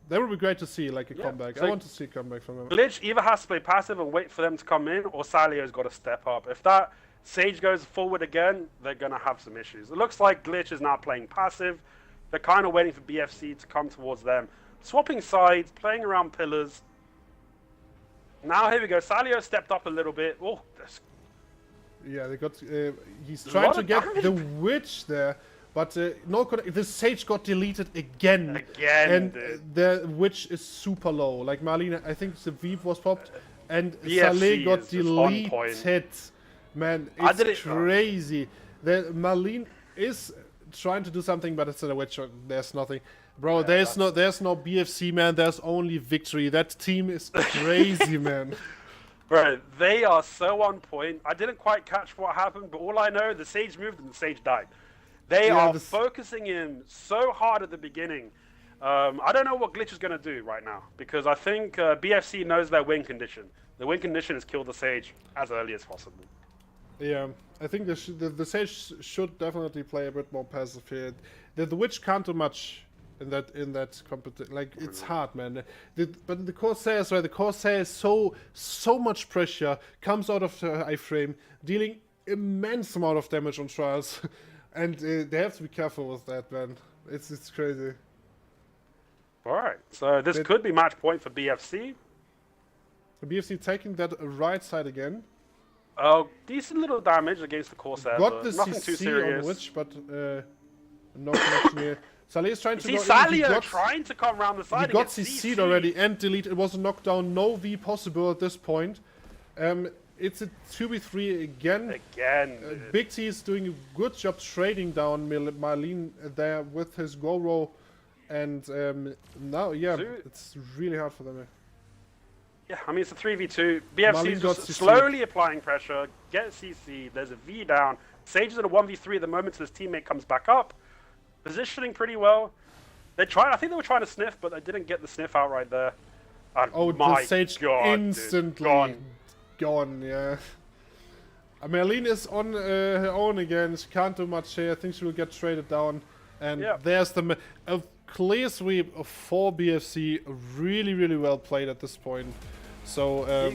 that would be great to see, like a comeback. So I want to see a comeback from him. Glitch either has to play passive and wait for them to come in, or Salio's got to step up. If that Sage goes forward again, they're going to have some issues. It looks like Glitch is now playing passive. They're kind of waiting for BFC to come towards them. Swapping sides, playing around pillars. Now here we go. Salio stepped up a little bit. Oh, yeah, they got. He's trying to get the Witch there, But no, the Sage got deleted again. Again, and the witch is super low. Like Marlene, I think the Veep was popped, and BFC Saleh got is just on point. deleted. Man, it's crazy. The Marlene is trying to do something, but it's in a witch. There's nothing, bro. Yeah, there's no BFC, man. There's only victory. That team is crazy, man. Bro, they are so on point. I didn't quite catch what happened, but all I know, the Sage moved and the Sage died. They are focusing in so hard at the beginning. I don't know what Glitch is going to do right now, because I think BFC knows their win condition. The win condition is kill the Sage as early as possible. Yeah, I think the Sage should definitely play a bit more passive here. The Witch can't do much in that competition. Like, it's hard, man. But the Corsair as well. The Corsair is so much pressure, comes out of the iframe, dealing immense amount of damage on trials. And they have to be careful with that, man. It's crazy. Alright, so this could be match point for BFC. BFC taking that right side again. Decent little damage against the Corsair, got the nothing CC too serious. on Witch, but no connection here. Saleh is trying to go Saleh trying to come around the side. He got CC'd already and delete. It was a knockdown, no V possible at this point. It's a 2v3 again. Big T is doing a good job trading down Marlene there with his Goro. And now, yeah, it's really hard for them. Yeah, I mean, it's a 3v2. BFC is just slowly applying pressure, gets CC, there's a V down. Sage is in a 1v3 at the moment, so his teammate comes back up. Positioning pretty well. I think they were trying to sniff, but they didn't get the sniff out right there. And the Sage instantly gone, yeah. Marlene is on her own again. She can't do much here. I think she will get traded down. And there's the clear sweep for BFC. Really, really well played at this point. So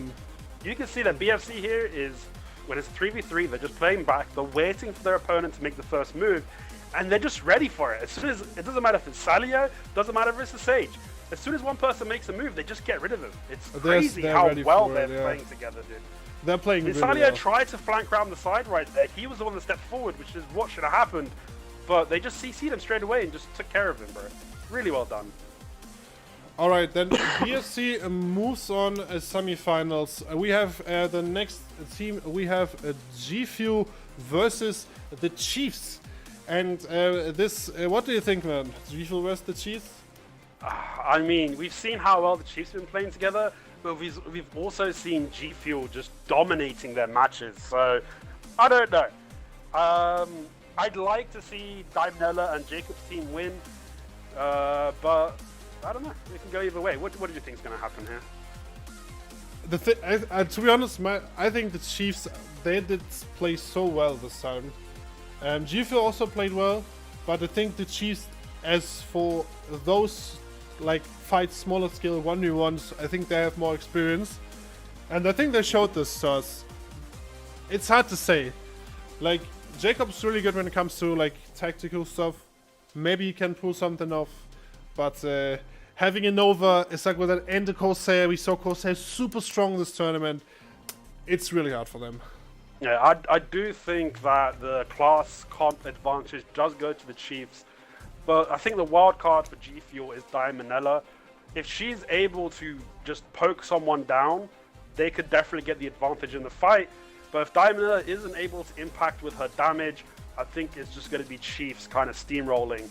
you can see that BFC here is, when it's 3v3, they're just playing back. They're waiting for their opponent to make the first move. And they're just ready for it. As soon as it doesn't matter if it's Salio, doesn't matter if it's the Sage. As soon as one person makes a move, they just get rid of him. It's crazy how well they're playing together, dude. They're playing really Salio well. tried to flank around the side right there. He was the one that stepped forward, which is what should have happened. But they just CC'd him straight away and just took care of him, bro. Really well done. Alright, then BFC moves on semifinals. We have the next team. We have Gfuel versus the Chiefs. And what do you think, man? Gfuel versus the Chiefs? I mean, we've seen how well the Chiefs have been playing together, but we've also seen Gfuel just dominating their matches. So, I don't know. I'd like to see Dimenella and Jacob's team win, but I don't know. It can go either way. What do you think is going to happen here? To be honest, I think the Chiefs, they did play so well this time. Gfuel also played well, but I think the Chiefs, as for those like fight smaller scale 1v1s, I think they have more experience, and I think they showed this to us. It's hard to say. Like, Jacob's really good when it comes to like tactical stuff. Maybe he can pull something off, but having a Nova, it's like with that and the Corsair, we saw Corsair super strong this tournament. It's really hard for them. Yeah, I do think that the class comp advantage does go to the Chiefs, but I think the wild card for Gfuel is Dimenella. If she's able to just poke someone down, they could definitely get the advantage in the fight. But if Dimenella isn't able to impact with her damage, I think it's just going to be Chiefs kind of steamrolling.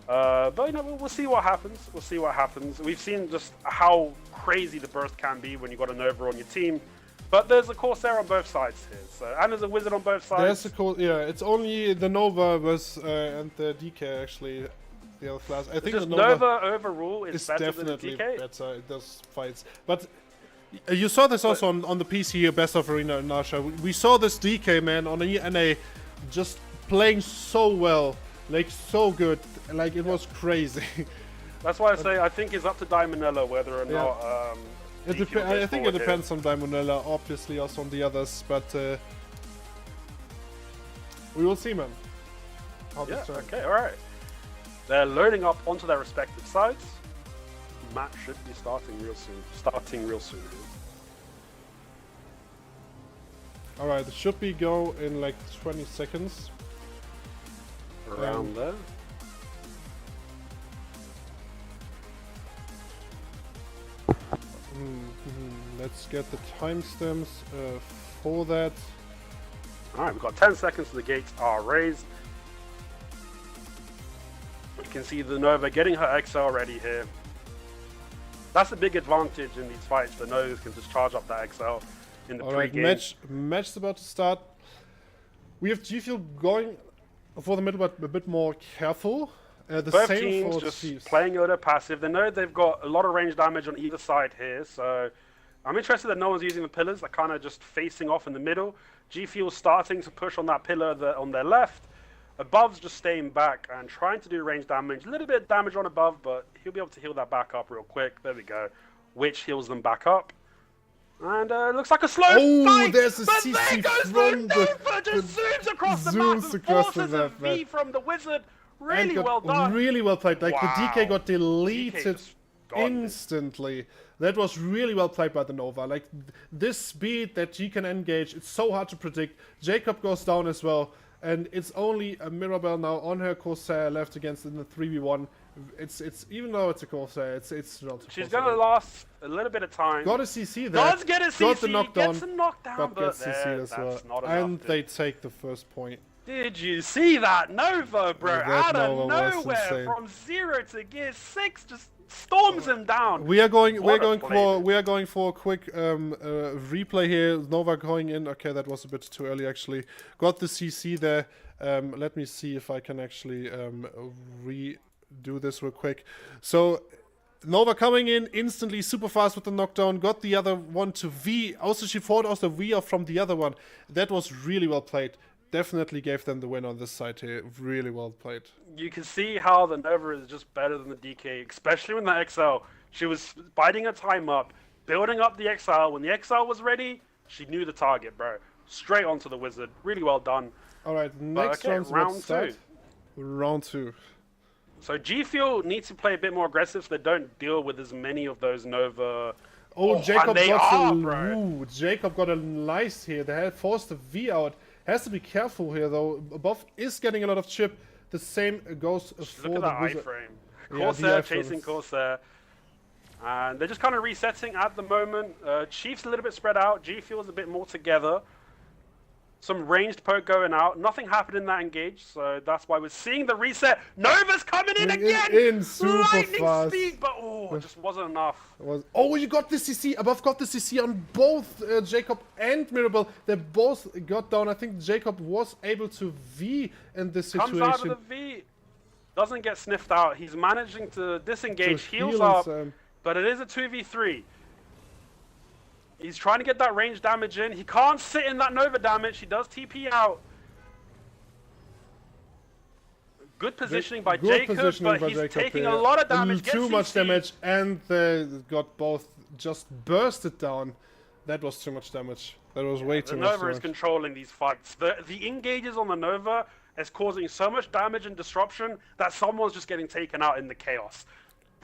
But you know, we'll see what happens. We'll see what happens. We've seen just how crazy the burst can be when you got a Nova on your team. But there's a Corsair on both sides here, and there's a Wizard on both sides. It's only the Nova and the DK actually. The other class. I think the Nova overall is better definitely than the DK. Better. It does fights, but you saw this also on the PC Best of Arena in Nasha. We saw this DK man on ENA just playing so well, like so good, like it was crazy. That's why I say I think it's up to Dimenella whether or not. I think it depends on Dimenella, obviously also on the others, but we will see, man. Okay, all right. They're loading up onto their respective sides. Match should be starting real soon. Alright, it should be go in like 20 seconds. Around there. Let's get the timestamps for that. Alright, we've got 10 seconds till the gates are raised. You can see the Nova getting her XL ready here. That's a big advantage in these fights. The Novas can just charge up that XL in the pre-game. Match is about to start. We have Gfuel going for the middle, but a bit more careful. Both same teams for just Chiefs. playing Yoda passive. They know they've got a lot of range damage on either side here, so I'm interested that no one's using the pillars. They're kind of just facing off in the middle. Gfuel starting to push on that pillar on their left. Above's just staying back and trying to do range damage. A little bit of damage on Above, but he'll be able to heal that back up real quick. There we go. Which heals them back up. And looks like a slow fight. There's a but CC there goes from Nova, just zooms across the map and forces a V from the Wizard. Really well done. Really well played. Like Wow. the DK got deleted just got instantly. That was really well played by the Nova. Like this speed that she can engage, it's so hard to predict. Jacob goes down as well. And it's only a Mirabelle now on her Corsair left against in the 3v1. It's even though it's a Corsair, it's not. She's gonna last a little bit of time. Got a CC there. Does get a CC, got the knockdown, gets a knockdown, but gets CC as well. not And enough. they take the first point. Did you see that Nova, bro? That Out Nova of was nowhere, insane. from 0 to gear 6, just storms him down. We are going What a for a quick replay here. Nova going in. Okay, that was a bit too early actually. Got the CC there. Let me see if I can actually redo this real quick. So Nova coming in instantly, super fast with the knockdown. Got the other one to V. Also, she fought also V off from the other one. That was really well played. Definitely gave them the win on this side here. Really well played. You can see how the Nova is just better than the DK, especially when the XL. She was biding her time up, building up the XL. When the XL was ready, she knew the target, bro. Straight onto the Wizard. Really well done. All right, next round's about to start. Round 2. So Gfuel needs to play a bit more aggressive so they don't deal with as many of those Nova. Oh, Jacob and they got are, a bro. Jacob got a nice here. They had forced the V out. Has to be careful here though. Above is getting a lot of chip. The same goes for Look at the that Wizard. iframe. Yeah, Corsair the chasing iframes. Corsair. And they're just kind of resetting at the moment. Chiefs a little bit spread out. Gfuel's a bit more together. Some ranged poke going out. Nothing happened in that engage, so that's why we're seeing the reset. Nova's coming in again! In super Lightning fast. speed, but it just wasn't enough. Oh, you got the CC. Above got the CC on both Jacob and Mirabelle. They both got down. I think Jacob was able to V in this situation. Comes out of the V. Doesn't get sniffed out. He's managing to disengage, To heals heal up, his, but it is a 2v3. He's trying to get that range damage in. He can't sit in that Nova damage. He does TP out. Good positioning by Jacob, but he's taking a lot of damage. Too much damage, and they got both just bursted down. That was too much damage. That was way too The much Nova is damage. controlling these fights. The engages on the Nova is causing so much damage and disruption that someone's just getting taken out in the chaos.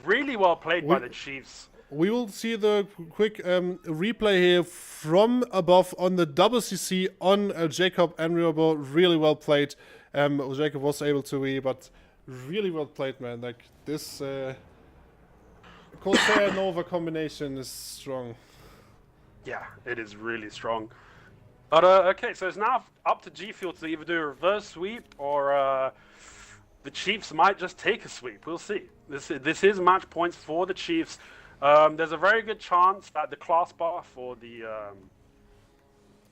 Really well played by the Chiefs. We will see the quick replay here from above on the double CC on Jacob and Mirabelle. Really well played. Jacob was able to win, but really well played, man. Like this Corsair Nova combination is strong. Yeah, it is really strong. But okay, so it's now up to Gfuel to either do a reverse sweep or the Chiefs might just take a sweep. We'll see. This is match points for the Chiefs. There's a very good chance that the class bar for the...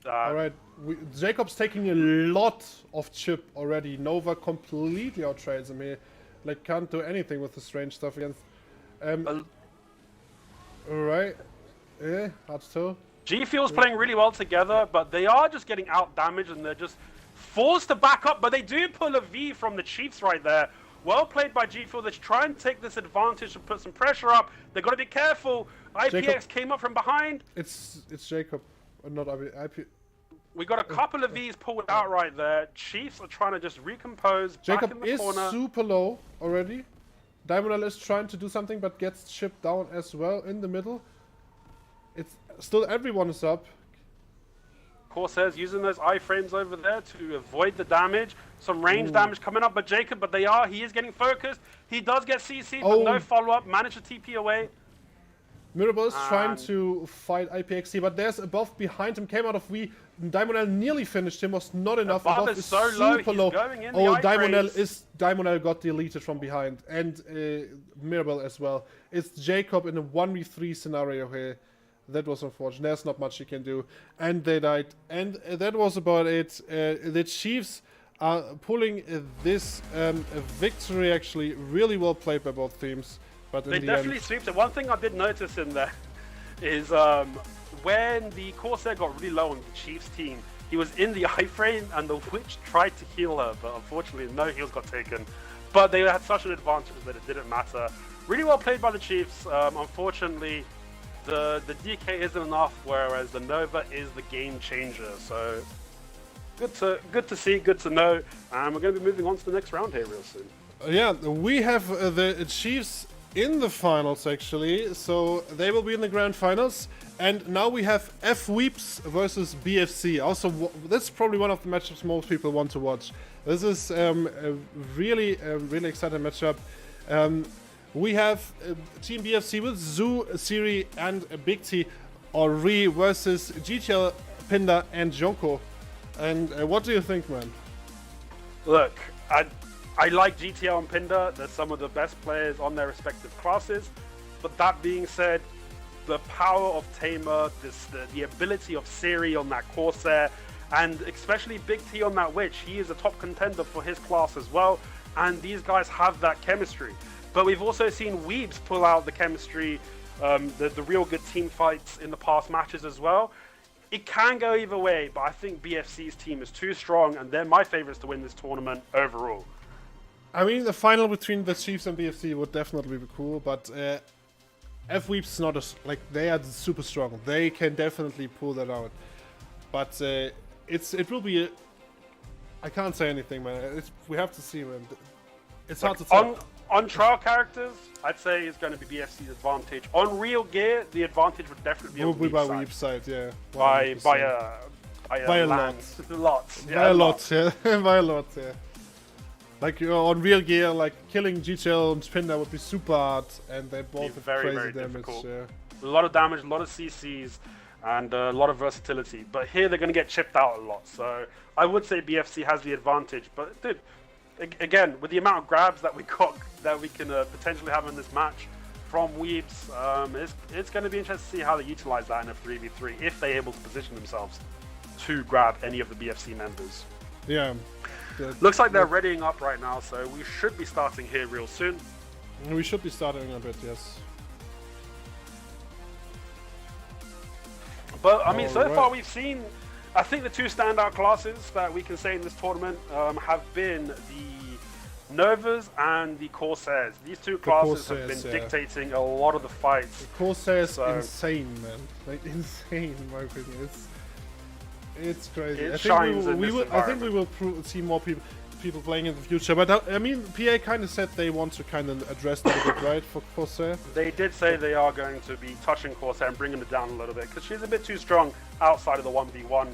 Alright, Jacob's taking a lot of chip already. Nova completely outtrades him here. Like, can't do anything with the strange stuff against... Alright. Yeah, Outtro. Gfuel's playing really well together, but they are just getting out damaged and they're just forced to back up. But they do pull a V from the Chiefs right there. Well played by Gfuel. They try and take this advantage to put some pressure up. They've got to be careful. IPX Jacob. came up from behind. It's Jacob, not IP. We got a couple of V's pulled out right there. Chiefs are trying to just recompose back Jacob in the is corner. super low already. Diagonal is trying to do something, but gets chipped down as well in the middle. It's still everyone is up. Corsairs using those iframes over there to avoid the damage. Some range damage coming up, but Jacob, he is getting focused. He does get CC'd, but no follow-up. Managed to TP away. Mirabel is trying to fight IPXC, but there's above behind him, came out of V. Diamonel nearly finished him, was not enough. Above is so low, he's going in the Diamonel got deleted from behind, and Mirabel as well. It's Jacob in a 1v3 scenario here. That was unfortunate. There's not much he can do. And they died. And that was about it. The Chiefs are pulling this victory, actually. Really well played by both teams. But they definitely sweeped it. One thing I did notice in there is when the Corsair got really low on the Chiefs team, he was in the iframe and the Witch tried to heal her, but unfortunately no heals got taken. But they had such an advantage that it didn't matter. Really well played by the Chiefs. Unfortunately, the DK isn't enough, whereas the Nova is the game changer. So good to see, good to know. And we're going to be moving on to the next round here real soon. Yeah, we have the Chiefs in the finals, actually, so they will be in the grand finals. And now we have Fweebs versus BFC. Also, that's probably one of the matchups most people want to watch. This is a really exciting matchup. We have Team BFC with Zoo, Siri, and Big T, or Ri versus GTL, Pinda, and Jonko. And what do you think, man? Look, I like GTL and Pinda. They're some of the best players on their respective classes. But that being said, the power of Tamer, the ability of Siri on that Corsair, and especially Big T on that Witch, he is a top contender for his class as well. And these guys have that chemistry. But we've also seen Fweebs pull out the chemistry, the real good team fights in the past matches as well. It can go either way, but I think BFC's team is too strong, and they're my favorites to win this tournament overall. I mean, the final between the Chiefs and BFC would definitely be cool, but Fweebs not as they are super strong. They can definitely pull that out, but it will be. I can't say anything, man. We have to see, man. It's hard to tell. On trial characters, I'd say it's going to be BFC's advantage. On real gear, the advantage would definitely be on Fweebs' side, yeah. By a lot. By a lot, yeah. By a lot, yeah. Like on real gear, like killing GTL and Pinda would be super hard, and they both have crazy damage. Yeah. A lot of damage, a lot of CCs, and a lot of versatility. But here they're going to get chipped out a lot. So I would say BFC has the advantage. But dude, again, with the amount of grabs that we got, that we can potentially have in this match from Fweebs, it's going to be interesting to see how they utilize that in a 3v3 if they're able to position themselves to grab any of the BFC members. Yeah. Looks like they're readying up right now, so we should be starting here real soon. We should be starting a bit, yes. But I mean, so far we've seen, I think the two standout classes that we can say in this tournament have been the Novas and the Corsairs. These two classes have been dictating a lot of the fights. The Corsairs insane, man. Like insane, in my opinion. It's crazy. I think we will see more people playing in the future. But I mean, PA kind of said they want to kind of address that a bit, right, for Corsair? They did say they are going to be touching Corsair and bringing it down a little bit because she's a bit too strong outside of the 1v1.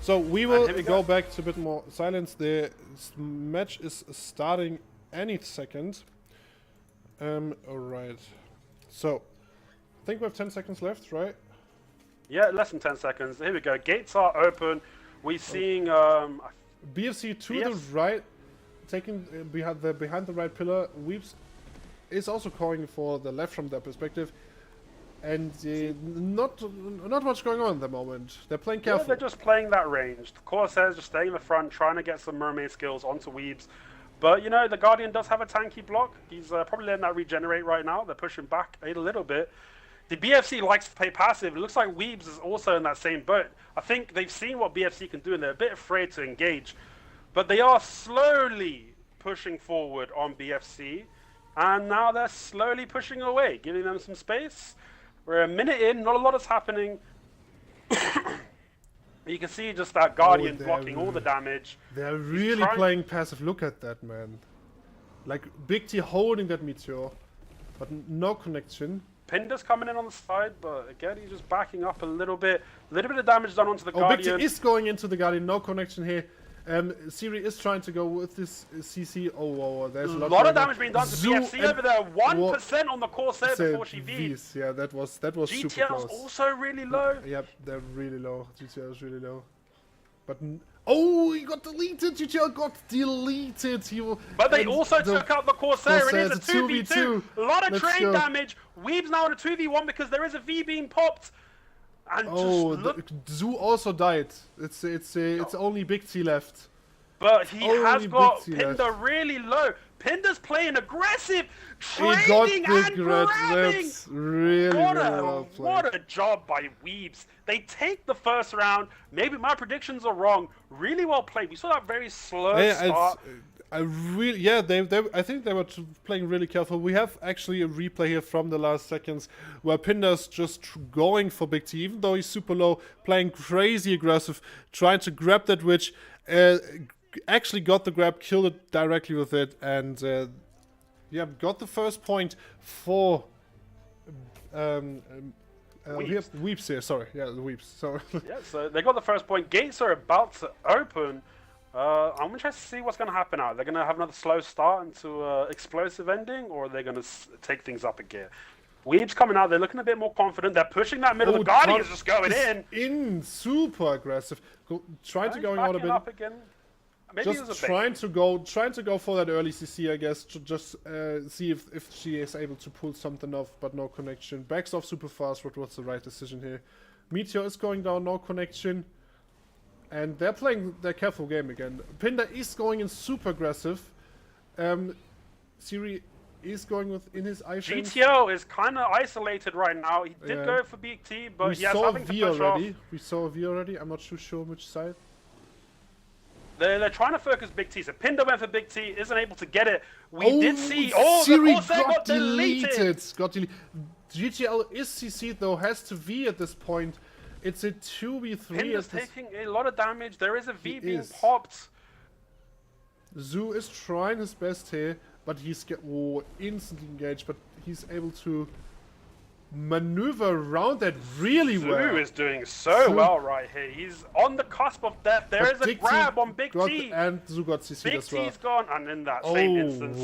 So we will go back to a bit more silence. The match is starting any second. Alright. So, I think we have 10 seconds left, right? Yeah, less than 10 seconds. Here we go. Gates are open. We're seeing BFC to the right, taking behind the right pillar. Fweebs is also calling for the left from their perspective, and not much going on at the moment. They're playing careful. Yeah, they're just playing that range. The Corsairs just staying in the front, trying to get some mermaid skills onto Fweebs. But you know, the Guardian does have a tanky block. He's probably letting that regenerate right now. They're pushing back a little bit. The BFC likes to play passive. It looks like Fweebs is also in that same boat. I think they've seen what BFC can do, and they're a bit afraid to engage. But they are slowly pushing forward on BFC, and now they're slowly pushing away, giving them some space. We're a minute in, not a lot is happening. You can see just that Guardian blocking all the damage. They're really playing passive. Look at that, man. Like, Big T holding that Meteor, but no connection. Pinda's coming in on the side, but again, he's just backing up a little bit. A little bit of damage done onto the Guardian. Big T is going into the Guardian, no connection here. Siri is trying to go with this CC. Oh, there's a lot of damage being done to BFC over there. 1% on the Corsair before she V's. Yeah, that was super close. GTL's also really low. Yep, they're really low. GTL is really low. But oh, he got deleted. GTL got deleted. But they also took out the Corsair. It is a 2v2. A lot of trade damage. Weeb's now in a 2v1 because there is a V being popped. And Zoo also died. It's only Big T left. But he has got Pinda really low. Pinda's playing aggressive, trading and grabbing. Really, what a job by Fweebs. They take the first round. Maybe my predictions are wrong. Really well played. We saw that very slow start. I think they were playing really careful. We have actually a replay here from the last seconds where Pinda's just going for Big T, even though he's super low, playing crazy aggressive, trying to grab that witch. Actually got the grab, killed it directly with it, and got the first point for Fweebs here. Sorry, the Fweebs. Sorry. Yeah, so they got the first point. Gates are about to open. I'm interested to see what's going to happen now. They're going to have another slow start into explosive ending, or are they going to take things up a gear? Fweebs coming out. They're looking a bit more confident. They're pushing that middle. The Guardian is just going in. Super aggressive. Trying to going out a bit. Up again. Maybe just trying to go for that early CC, I guess, to just see if she is able to pull something off, but no connection. Backs off super fast. What was the right decision here? Meteor is going down, no connection. And they're playing their careful game again. Pinda is going in super aggressive. Siri is going in his eye frames. GTO is kind of isolated right now. He did go for Big T, but he has nothing to push off. We saw a V already. I'm not too sure which side. They're trying to focus Big T. So Pinda went for Big T, isn't able to get it. We did see. Siri the Corsair got deleted. GTL is CC'd though, has to V at this point. It's a 2v3. Pinda's taking a lot of damage. There is a V being popped. Zoo is trying his best here, but he's instantly engaged. But he's able to maneuver around that really well. Zoo is doing so well right here. He's on the cusp of death. There is a grab on Big T. And Zoo got CC'd as well. Big T's gone, and in that same instance,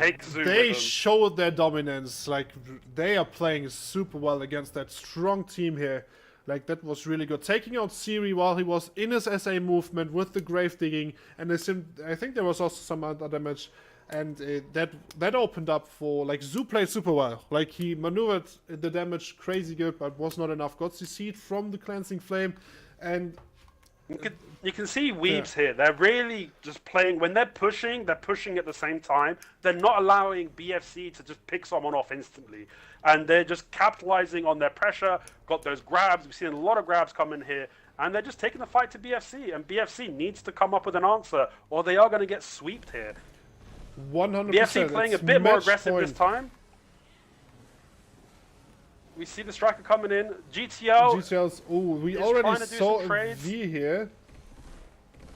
Big Zoo they showed their dominance. Like, they are playing super well against that strong team here. Like, that was really good. Taking out Siri while he was in his SA movement with the grave digging. And I think there was also some other damage. And that opened up for, like, Zoo played super well. Like, he maneuvered the damage crazy good, but was not enough. Got CC'd from the Cleansing Flame. And you can see Fweebs here. They're really just playing. When they're pushing at the same time. They're not allowing BFC to just pick someone off instantly. And they're just capitalizing on their pressure. Got those grabs. We've seen a lot of grabs come in here. And they're just taking the fight to BFC. And BFC needs to come up with an answer, or they are going to get sweeped here. 100%. BFC playing a bit more aggressive this time. We see the striker coming in. GTL's. Oh, we already saw a V here.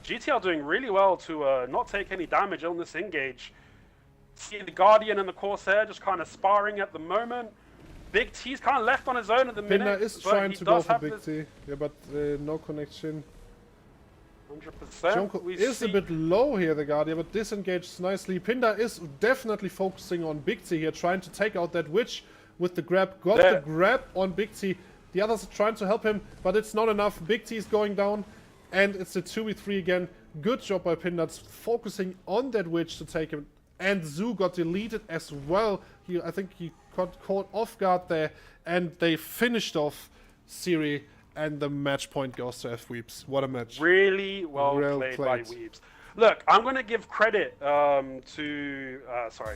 GTL doing really well to not take any damage on this engage. See the Guardian and the Corsair just kind of sparring at the moment. Big T's kind of left on his own at the minute. Pinda is trying to go for Big T. Yeah, but no connection. 100%. Junko is a bit low here, the Guardian, but disengages nicely. Pinda is definitely focusing on Big T here, trying to take out that witch with the grab. Got the grab on Big T. The others are trying to help him, but it's not enough. Big T is going down, and it's a 2v3 again. Good job by Pinda, focusing on that witch to take him. And Zoo got deleted as well. I think he got caught off guard there, and they finished off Siri. And the match point goes to Fweebs. What a match. Really well played by Fweebs. Look, I'm going to give credit to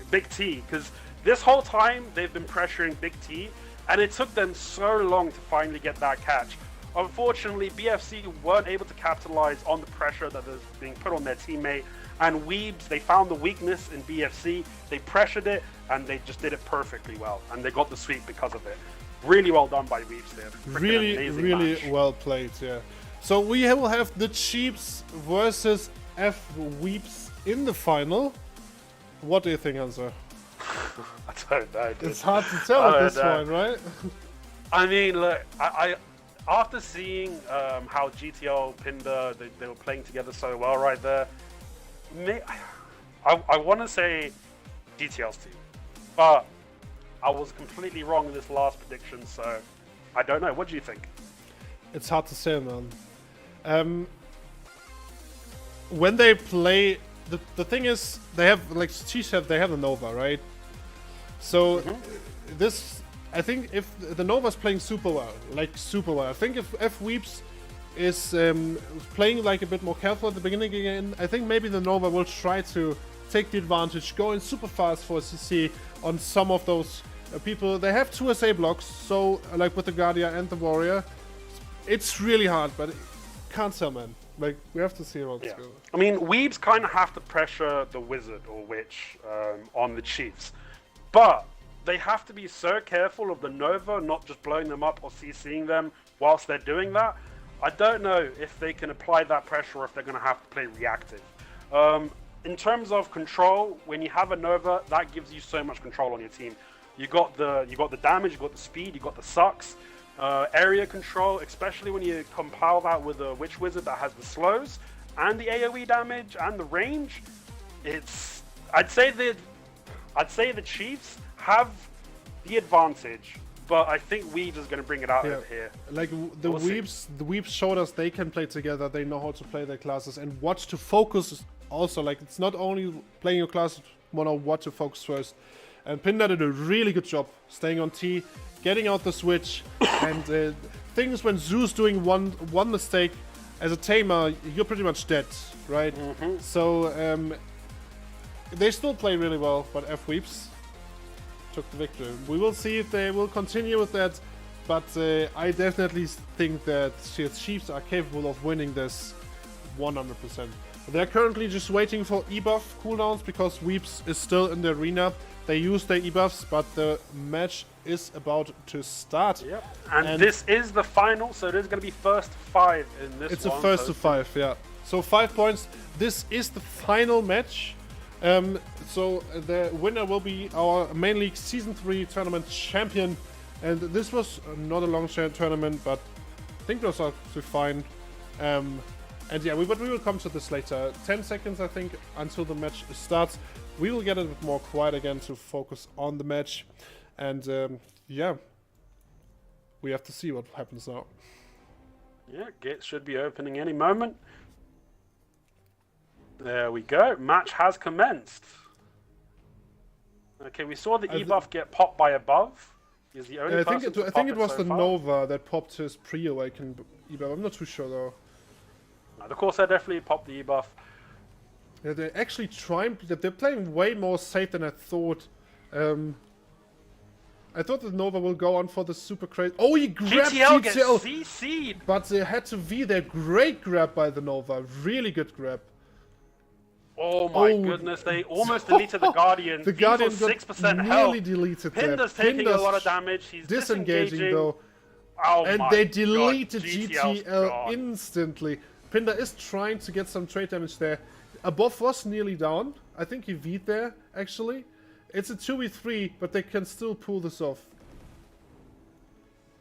Big T, because this whole time they've been pressuring Big T, and it took them so long to finally get that catch. Unfortunately, BFC weren't able to capitalize on the pressure that was being put on their teammate, and Fweebs, they found the weakness in BFC, they pressured it, and they just did it perfectly well, and they got the sweep because of it. Really well done by Fweebs there. Really well played, yeah. So we will have the TheChiefs versus Fweebs in the final. What do you think, Hansa? I don't know, dude. It's hard to tell at this point, right? I mean, look, I after seeing how GTL Pinder they were playing together so well right there, I want to say GTL's team, but I was completely wrong in this last prediction, so I don't know. What do you think? It's hard to say, man. When they play, the thing is, they have, like TheChiefs have, they have the Nova, right? So this, I think if the Nova's playing super well, I think if Fweebs is playing like a bit more careful at the beginning again, I think maybe the Nova will try to take the advantage, go in super fast for CC on some of those people. They have 2 SA blocks, so like with the Guardian and the Warrior, it's really hard, but can't tell, man. Like, we have to see how it's going. I mean, Weebs kind of have to pressure the Wizard or Witch on the Chiefs, but they have to be so careful of the Nova not just blowing them up or CCing them whilst they're doing that. I don't know if they can apply that pressure or if they're going to have to play reactive. In terms of control, when you have a Nova, that gives you so much control on your team. You got the damage, you got the speed, you got the sucks, area control, especially when you compile that with a Witch Wizard that has the slows and the AoE damage and the range. I'd say the Chiefs have the advantage, but I think Weebs is going to bring it out over here. Like the Weebs showed us they can play together. They know how to play their classes and what to focus. Also, like, it's not only playing your class, you know what to focus first. And Pinder did a really good job staying on T, getting out the switch, and things when Zeus doing one mistake as a tamer, you're pretty much dead, right? So they still play really well, but Fweebs took the victory. We will see if they will continue with that, but I definitely think that TheChiefs are capable of winning this 100%. They're currently just waiting for E-buff cooldowns because Weebs is still in the arena. They use their E-buffs, but the match is about to start. Yep. And this is the final, so there's going to be first 5 in this. It's a first to 5, yeah. So 5 points. This is the final match. So the winner will be our main league season 3 tournament champion. And this was not a long tournament, but I think it was actually fine. And yeah, but we will come to this later. 10 seconds, I think, until the match starts. We will get a bit more quiet again to focus on the match. And yeah, we have to see what happens now. Yeah, gates should be opening any moment. There we go. Match has commenced. Okay, we saw the E-buff get popped by above. He's the only person to I think it was so the far. Nova that popped his pre-awakened E-buff. I'm not too sure though. The Corsair definitely popped the E-buff. Yeah, they're actually trying. They're playing way more safe than I thought. I thought the Nova will go on for the super crazy. Oh, he grabbed GTL. Gets CC'd. But they had to V their great grab by the Nova. Really good grab. Oh my goodness, they almost deleted the Guardian. The Guardian got 6% nearly health. deleted that. Pinder's taking a lot of damage. He's disengaging though. Oh and my they deleted God, GTL instantly. Pinder is trying to get some trade damage there. Above was nearly down. I think he V'd there, actually. It's a 2v3, but they can still pull this off.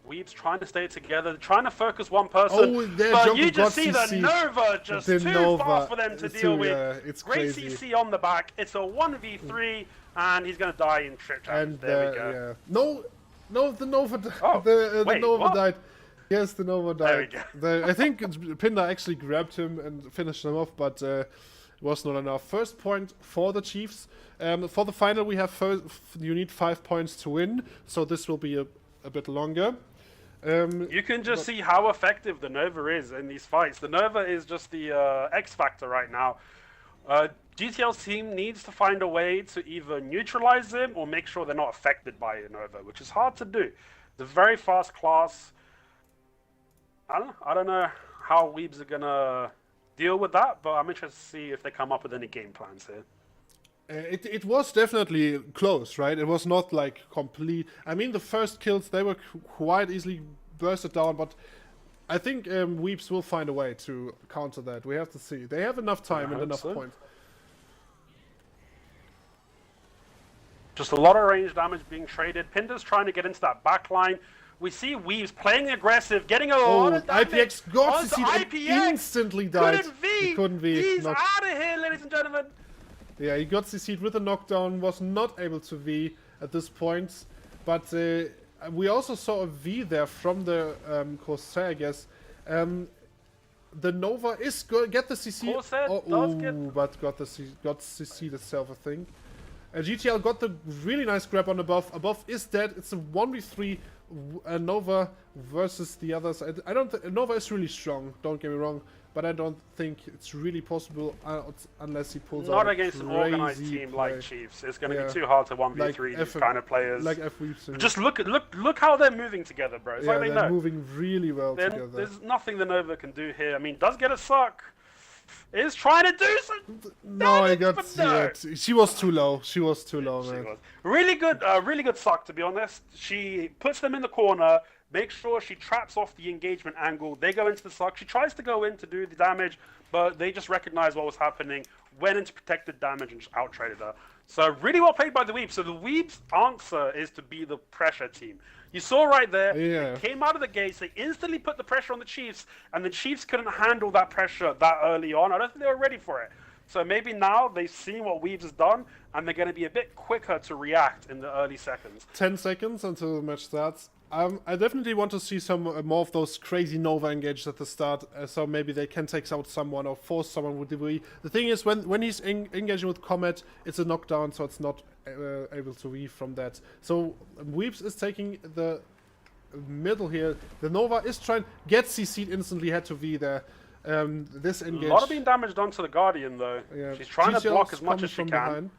Weebs trying to stay together, trying to focus one person. Oh, but you just see the Nova just too far for them to deal with. Yeah, it's Great crazy. CC on the back. It's a 1v3, and he's going to die in trip challenge. And there we go. Yeah. No, the Nova, Oh, the wait, Nova what? died. Yes, the Nova died. There we go. I think Pinder actually grabbed him and finished him off, but it was not enough. First point for the Chiefs. For the final, we have you need 5 points to win, so this will be a bit longer. You can just see how effective the Nova is in these fights. The Nova is just the X factor right now. GTL's team needs to find a way to either neutralize them or make sure they're not affected by a Nova, which is hard to do. The very fast class. I don't know how Weebs are gonna deal with that, but I'm interested to see if they come up with any game plans here. It was definitely close, right? It was not like complete. I mean, the first kills, they were quite easily bursted down, but I think Weebs will find a way to counter that. We have to see. They have enough time and enough points. Just a lot of range damage being traded. Pinda's trying to get into that back line. We see Fweebs playing aggressive, getting a lot of damage. IPX got to see IPX instantly died. Couldn't V. He's Not... out of here, ladies and gentlemen. Yeah, he got CC'd with a knockdown, was not able to V at this point. But we also saw a V there from the Corsair, I guess. The Nova is going to get the CC. Corsair but got CC'd itself, I think. GTL got the really nice grab on above. Above is dead. It's a 1v3 Nova versus the others. I don't think Nova is really strong, don't get me wrong, but I don't think it's really possible unless he pulls out not against an organized team like Chiefs. It's going to be too hard to 1v3 these kind of players. Like Fweebs. Just look how they're moving together, bro. It's like they they're know. moving really well together. There's nothing the Nova can do here. I mean, does get a suck. Is trying to do some. No, I got. No. Yeah, she was too low. She was too low, man. Was. Really good suck, to be honest. She puts them in the corner, makes sure she traps off the engagement angle. They go into the suck. She tries to go in to do the damage, but they just recognized what was happening, went into protected damage, and just out-traded her. So really well played by the Fweebs. So the Fweebs' answer is to be the pressure team. You saw right there, they came out of the gates, they instantly put the pressure on the Chiefs, and the Chiefs couldn't handle that pressure that early on. I don't think they were ready for it. So maybe now they've seen what Fweebs has done, and they're going to be a bit quicker to react in the early seconds. 10 seconds until the match starts. I definitely want to see some more of those crazy Nova engaged at the start, so maybe they can take out someone or force someone with the V. The thing is, when he's engaging with Comet, it's a knockdown, so it's not able to V from that. So Fweebs is taking the middle here. The Nova is trying, get CC'd instantly, had to V there. This engage. A lot of being damaged onto the Guardian though. Yeah. She's trying to block as much as she can. Behind.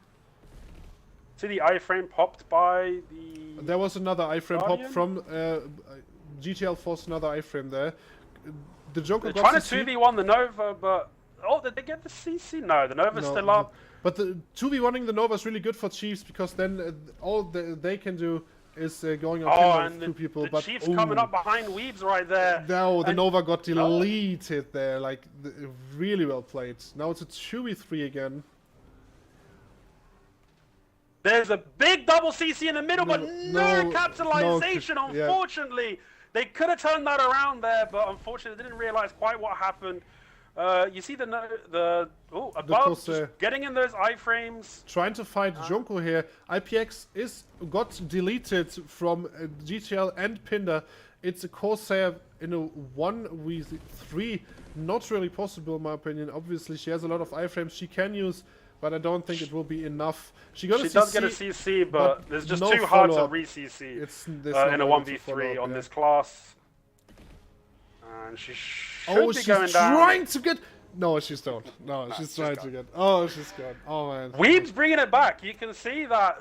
See the iframe popped by the... There was another iframe pop from... GTL forced another iframe there. The Joker got trying to 2v1 the Nova, but... Oh, did they get the CC? No, the Nova's still up. But the 2v1ing the Nova is really good for Chiefs, because then all they can do is going on two people. The Chiefs coming up behind Fweebs right there. No, the Nova got deleted there. Like, really well played. Now it's a 2v3 again. There's a big double CC in the middle, but no capitalization, unfortunately. Yeah. They could have turned that around there, but unfortunately they didn't realize quite what happened. You see above, just getting in those iframes. Trying to fight Junko here. IPX got deleted from GTL and Pinda. It's a Corsair in a 1v3. Not really possible, in my opinion. Obviously, she has a lot of iframes she can use, but I don't think it will be enough. She does get a CC, but it's just too hard to re-CC in a 1v3 on this class. And she should be going down. Trying to get... No, she's don't. No, she's trying to get... Oh, she's gone. Oh, man. Fweebs bringing it back. You can see that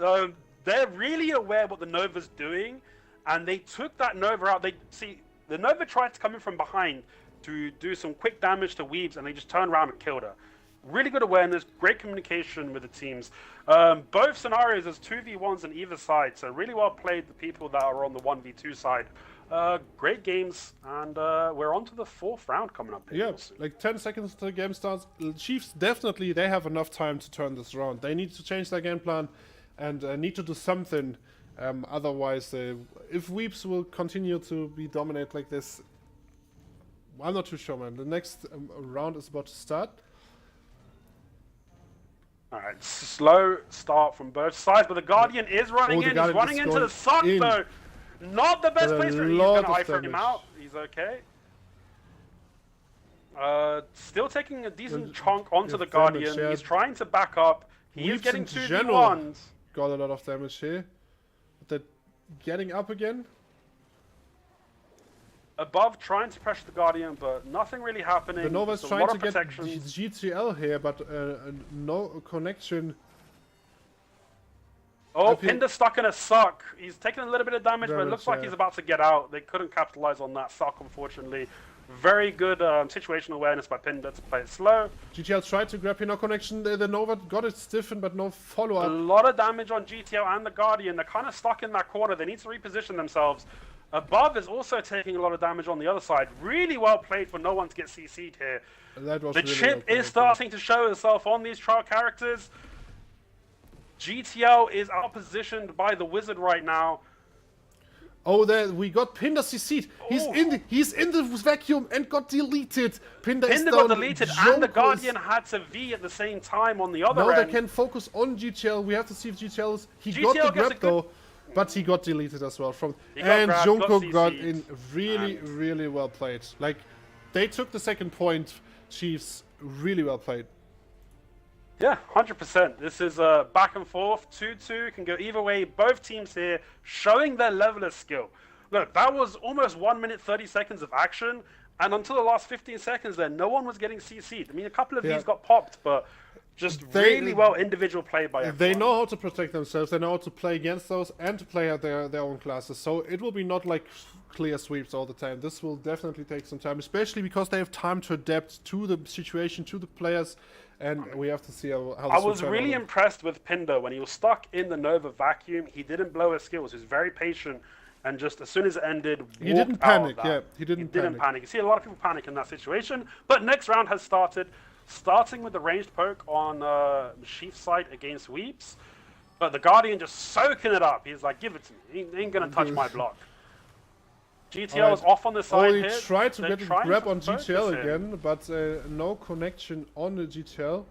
they're really aware what the Nova's doing, and they took that Nova out. The Nova tried to come in from behind to do some quick damage to Fweebs, and they just turned around and killed her. Really good awareness, great communication with the teams. Both scenarios, there's 2v1s on either side, so really well played the people that are on the 1v2 side. Great games, and we're on to the 4th round coming up. Yeah, like 10 seconds till the game starts. Chiefs, definitely, they have enough time to turn this around. They need to change their game plan and need to do something. Otherwise, if Fweebs will continue to be dominate like this, I'm not too sure, man. The next round is about to start. Alright, slow start from both sides, but the Guardian is running in. He's running into the suck, though. Not the best place for him. He's going to iframe him out. He's okay. Still taking a decent chunk onto the Guardian. He's trying to back up. He is getting 2v1s. Got a lot of damage here. But they're getting up again. Above, trying to pressure the Guardian, but nothing really happening. The Nova's trying to get GTL here, but no connection. Oh, Pinda's stuck in a suck. He's taking a little bit of damage, but it looks like he's about to get out. They couldn't capitalize on that suck, unfortunately. Very good situational awareness by Pinda to play it slow. GTL tried to grab here, no connection. The Nova got it stiffened, but no follow-up. A lot of damage on GTL and the Guardian. They're kind of stuck in that corner. They need to reposition themselves. Above is also taking a lot of damage on the other side. Really well played for no one to get CC'd here. That was the chip is starting to show itself on these trial characters. GTL is outpositioned by the Wizard right now. Oh, there we got Pinder CC'd. He's in the vacuum and got deleted. Pinder is down. got deleted, and the Guardian had to V at the same time on the other end. Now they can focus on GTL. We have to see if GTL is. He got the grab though, but he got deleted as well. And Junko got in really well played. Like, they took the second point. Chiefs really well played. Yeah, 100%. This is back and forth, 2-2, can go either way. Both teams here showing their level of skill. Look, that was almost 1 minute 30 seconds of action, and until the last 15 seconds there, no one was getting CC'd. I mean, a couple of these got popped, but just really well individual play by everyone. They know how to protect themselves, they know how to play against those, and to play at their own classes. So it will be not like clear sweeps all the time. This will definitely take some time, especially because they have time to adapt to the situation, to the players. And we have to see how this I was really impressed with Pinder when he was stuck in the Nova vacuum. He didn't blow his skills. He was very patient, and just as soon as it ended, he didn't panic. Yeah, he didn't panic. You see a lot of people panic in that situation. But next round has started, starting with the ranged poke on Chief's side against Fweebs. But the Guardian just soaking it up. He's like, give it to me. He ain't gonna touch my block. GTL is off on the side here. He tried to get a grab on GTL again, but no connection on the GTL.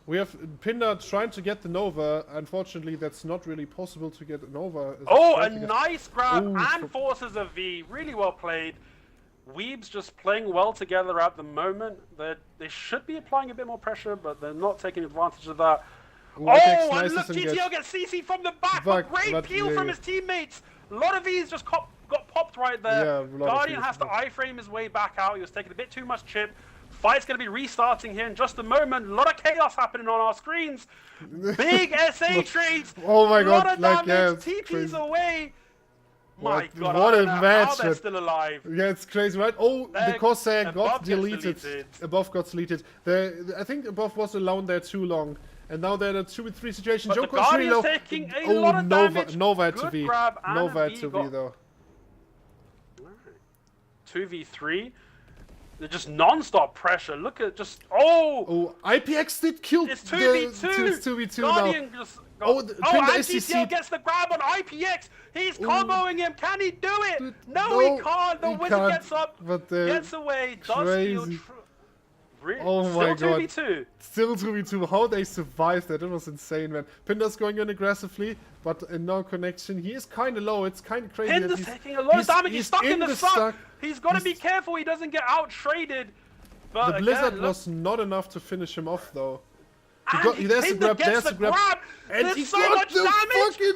We have Pinder trying to get the Nova. Unfortunately, that's not really possible to get a Nova. Oh, a nice grab and forces a V. Really well played. Fweebs just playing well together at the moment. They should be applying a bit more pressure, but they're not taking advantage of that. And look, GTL gets CC from the back. A great peel from his teammates. A lot of V's just got popped right there. Guardian has to iframe his way back out. He was taking a bit too much chip. Fight's going to be restarting here in just a moment. A lot of chaos happening on our screens. Big SA trades. Oh my god. A lot of damage. TP's away. My god, what a match. They're still alive. Yeah, it's crazy, right? Oh, the Corsair got deleted. Above got deleted. I think above was alone there too long. And now they're in a 2v3 situation. But the Guardian's taking a lot of damage. Nova had to be. Nova had to be though. 2v3. They're just non-stop pressure. Look at just IPX did kill. It's 2v2. It's 2v2 Guardian now. Just and GTL gets the grab on IPX. He's comboing him. Can he do it? No, he can't. The Wizard gets up, gets away, does steal. Oh my god. 2v2. Still 2v2. How they survived that. It was insane, man. Pinder's going in aggressively, but no connection. He is kind of low. It's kind of crazy. Pinder's taking a lot of damage. He's stuck in the suck. He's got to be careful he doesn't get out-traded. The Blizzard was not enough to finish him off, though. There's the grab, there's the grab. And he so got the fucking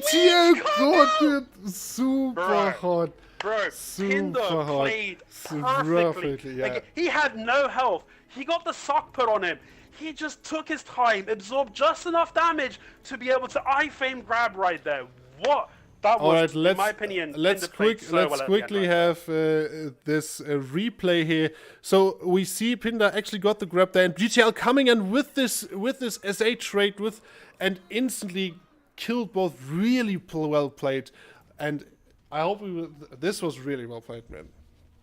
GTL got it. Super hot. Bro, Pinder played perfectly. Yeah. Like, he had no health. He got the sock put on him. He just took his time, absorbed just enough damage to be able to iframe grab right there. What? That was, in my opinion, let's quickly have this replay here. So we see Pinder actually got the grab there, and GTL coming in with this SA trade and instantly killed both. Really well played, and I hope this was really well played, man.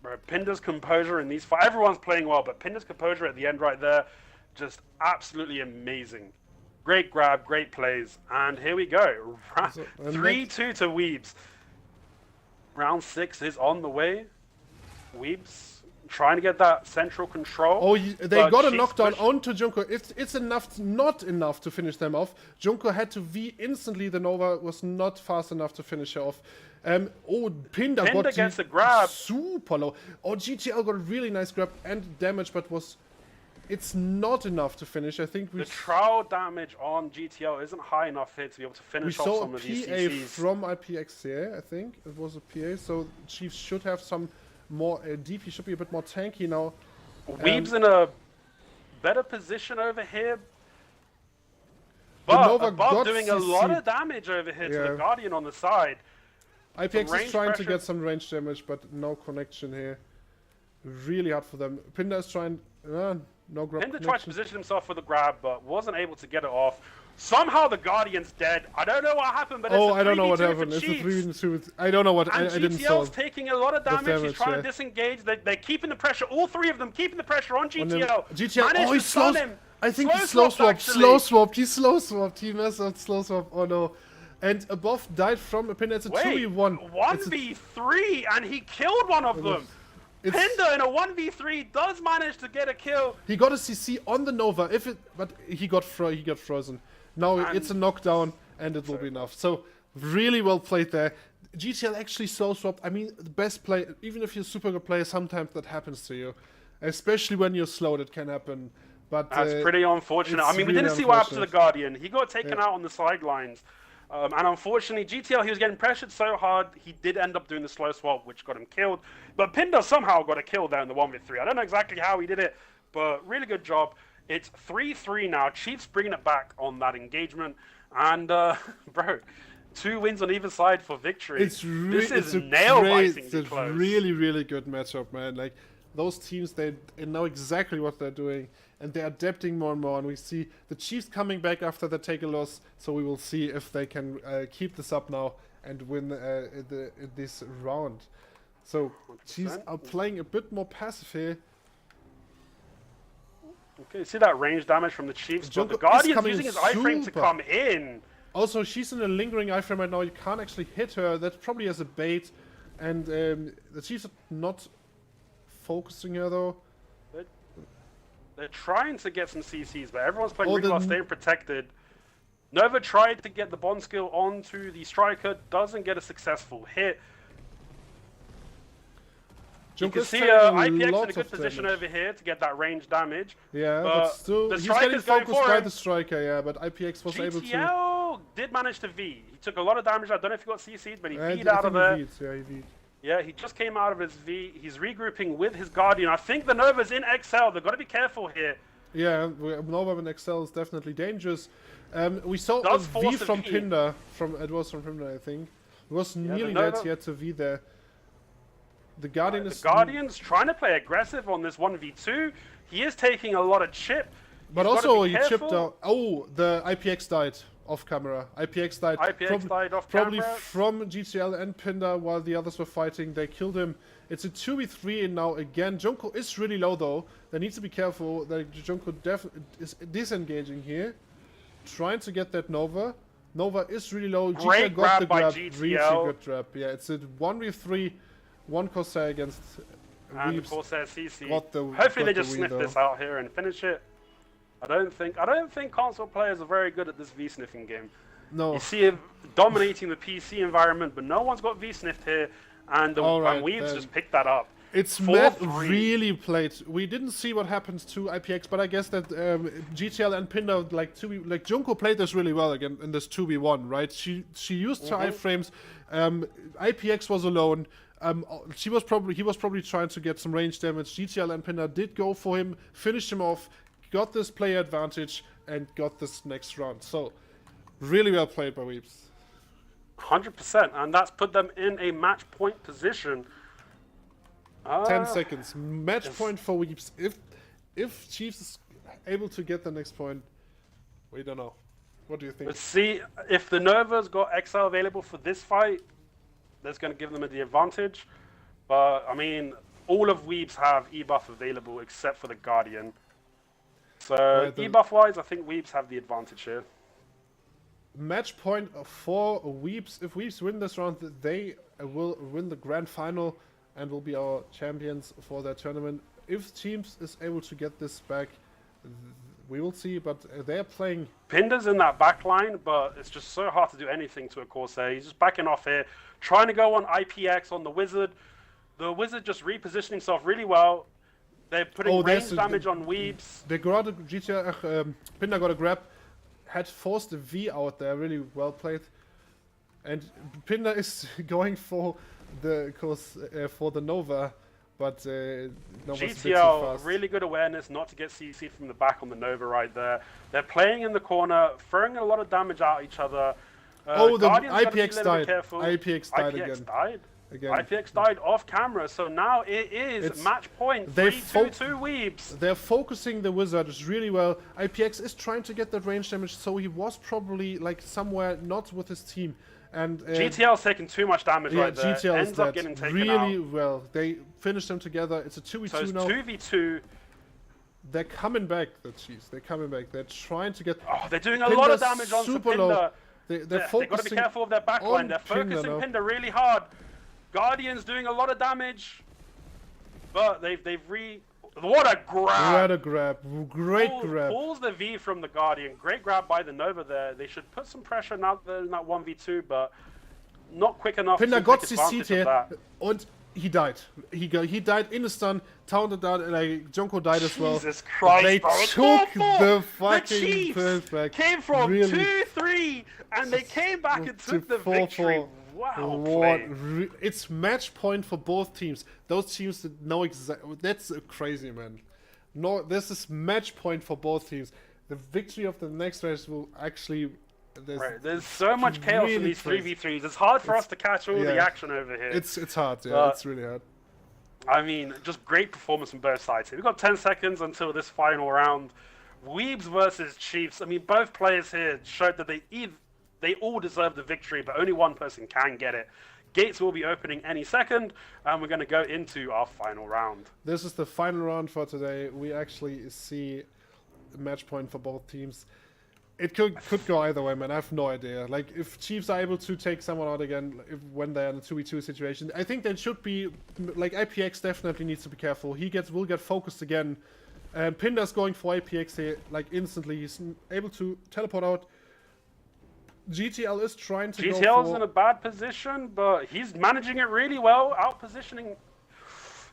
Bro, Pinder's composure in these fights. Everyone's playing well, but Pinder's composure at the end right there, just absolutely amazing. Great grab, great plays, and here we go. 3-2 to Fweebs. Round 6 is on the way. Fweebs trying to get that central control. Oh, they got a knockdown onto Junko. It's enough, not enough to finish them off. Junko had to V instantly. The Nova was not fast enough to finish her off. Pinder gets the grab. Super low. Oh, GTL got a really nice grab and damage, but it's not enough to finish. I think the trial damage on GTL isn't high enough here to be able to finish off some of these CCs. We saw a PA from IPX here, I think. It was a PA, so Chiefs should have some more DP, should be a bit more tanky now. Fweebs in a better position over here. But above doing a lot of damage over here to the Guardian on the side. IPX is trying to get some range damage, but no connection here. Really hard for them. Pinder is trying... no grab. Pinder tried to position himself for the grab, but wasn't able to get it off. Somehow the Guardian's dead. I don't know what happened, but I don't know what happened. It's a 3-2. I don't know what. I didn't saw. GTL's taking a lot of damage. He's trying to disengage. They're keeping the pressure. All three of them keeping the pressure on GTL. GTL. Oh, he slows. I think he Slow slow swapped, swapped, he slow swapped, he messed up slow swap, oh no. And above died from a Pinder, it's a Wait, 2v1. 1v3 and he killed one of them. Pinder in a 1v3 does manage to get a kill. He got a CC on the Nova, but he got frozen. Now it's a knockdown and it will be enough. So really well played there. GTL actually slow swapped. I mean, the best play, even if you're a super good player, sometimes that happens to you. Especially when you're slow, that can happen. But that's pretty unfortunate. I mean, we didn't see what happened to the Guardian. He got taken out on the sidelines. And unfortunately, GTL, he was getting pressured so hard, he did end up doing the slow swap, which got him killed. But Pinder somehow got a kill there in the 1v3. I don't know exactly how he did it, but really good job. It's 3-3 now. Chiefs bringing it back on that engagement. And, bro, 2 wins on either side for victory. This is nail-bitingly close. It's a really, really good matchup, man. Like, those teams, they know exactly what they're doing. And they're adapting more and more, and we see the Chiefs coming back after they take a loss, so we will see if they can keep this up now and win this round. So, 100%. Chiefs are playing a bit more passive here. Okay, see that range damage from the Chiefs, but the Guardian's using his iframe to come in. Also, she's in a lingering iframe right now, you can't actually hit her, that's probably as a bait, and the Chiefs are not focusing her though. They're trying to get some CCs, but everyone's playing really well, staying protected. Nova tried to get the bond skill onto the striker, doesn't get a successful hit. You can see IPX in a good position over here to get that range damage. Yeah, but still, he's getting focused by the striker, yeah, but IPX was able to... GTL did manage to V. He took a lot of damage, I don't know if he got CC'd, but he V'd out of there. Yeah, he V'd. Yeah, he just came out of his V. He's regrouping with his Guardian. I think the Nova's in XL. They've got to be careful here. Yeah, Nova in XL is definitely dangerous. We saw a V from Pinder. It was from Pinder, I think. It was nearly that he had to V there. The Guardian is... The Guardian's trying to play aggressive on this 1v2. He is taking a lot of chip. But also, he chipped out... Oh, the IPX died. Off camera. IPX died. Died off probably camera. From GTL and Pinder while the others were fighting. They killed him. It's a 2v3 now again. Junko is really low though. They need to be careful. Junko is disengaging here. Trying to get that Nova. Nova is really low. Great GTL got the grab. GTL. Really good grab. Yeah, it's a 1v3. One Corsair against and of Corsair CC. Hopefully they just sniff this out here and finish it. I don't think console players are very good at this V-sniffing game. No. You see him dominating the PC environment, but no one's got V-sniffed here, and Fweebs just picked that up. It's Matt really played. We didn't see what happened to IPX, but I guess that GTL and Pinder, like Junko played this really well again in this 2v1, right? She used her iframes. IPX was alone. He was probably trying to get some range damage. GTL and Pinder did go for him, finished him off. Got this player advantage and got this next round. So, really well played by Fweebs. 100%, and that's put them in a match point position. 10 seconds. Match point for Fweebs. If Chiefs is able to get the next point, we don't know. What do you think? Let's see if the Nova's got XL available for this fight. That's going to give them the advantage. But, I mean, all of Fweebs have E-buff available except for the Guardian. So, E-buff-wise, I think Fweebs have the advantage here. Match point for Fweebs. If Fweebs win this round, they will win the grand final and will be our champions for that tournament. If Chiefs is able to get this back, we will see, but they're playing... Pinder's in that back line, but it's just so hard to do anything to a Corsair. He's just backing off here, trying to go on IPX on the Wizard. The Wizard just repositioning himself really well. They're putting range damage on Fweebs. They got a Pinder got a grab, had forced a V out there, really well played. And Pinder is going for the Nova, but Nova's GTL, really good awareness not to get CC from the back on the Nova right there. They're playing in the corner, throwing a lot of damage at each other. The IPX died. IPX died again. IPX died off camera, so now it is match point 3-2 Fweebs. They're focusing the Wizards really well. IPX is trying to get that range damage, so he was probably like somewhere not with his team. And GTL's taking too much damage right there. GTL ends up getting taken really out. well. They finished them together. It's a 2v2 so it's now. 2v2. they're coming back, the Chiefs. They're coming back. They're trying to get... Oh, they're doing a lot of damage on super Pinder. low. They've got to be careful of their backline. They're focusing Pinder really hard. Guardian's doing a lot of damage. But what a grab! What a grab. Great grab. Pulls the V from the Guardian. Great grab by the Nova there. They should put some pressure now that they're in that 1v2, but not quick enough Pinder to got take his advantage seat of here, that. and he died. He died in the stun, taunted out, and Junko died as well. Jesus Christ, they took the fucking Chiefs first back. came from really. 2-3, and they came back and took the victory. Wow, play. It's match point for both teams. Those teams that know exactly. That's crazy, man. No, this is match point for both teams. The victory of the next race will actually. There's so much chaos really in these crazy. 3v3s. It's hard for us to catch all the action over here. It's hard, yeah. It's really hard. I mean, just great performance from both sides here. We've got 10 seconds until this final round. Fweebs versus Chiefs. I mean, both players here showed that they all deserve the victory, but only one person can get it. Gates will be opening any second, and we're going to go into our final round. This is the final round for today. We actually see a match point for both teams. It could go either way, man. I have no idea. Like, if Chiefs are able to take someone out again when they're in a 2v2 situation, I think they should be... Like, IPX definitely needs to be careful. Will get focused again. And Pinder's going for IPX here, like, instantly. He's able to teleport out. GTL is trying to go GTL's in a bad position, but he's managing it really well, out-positioning,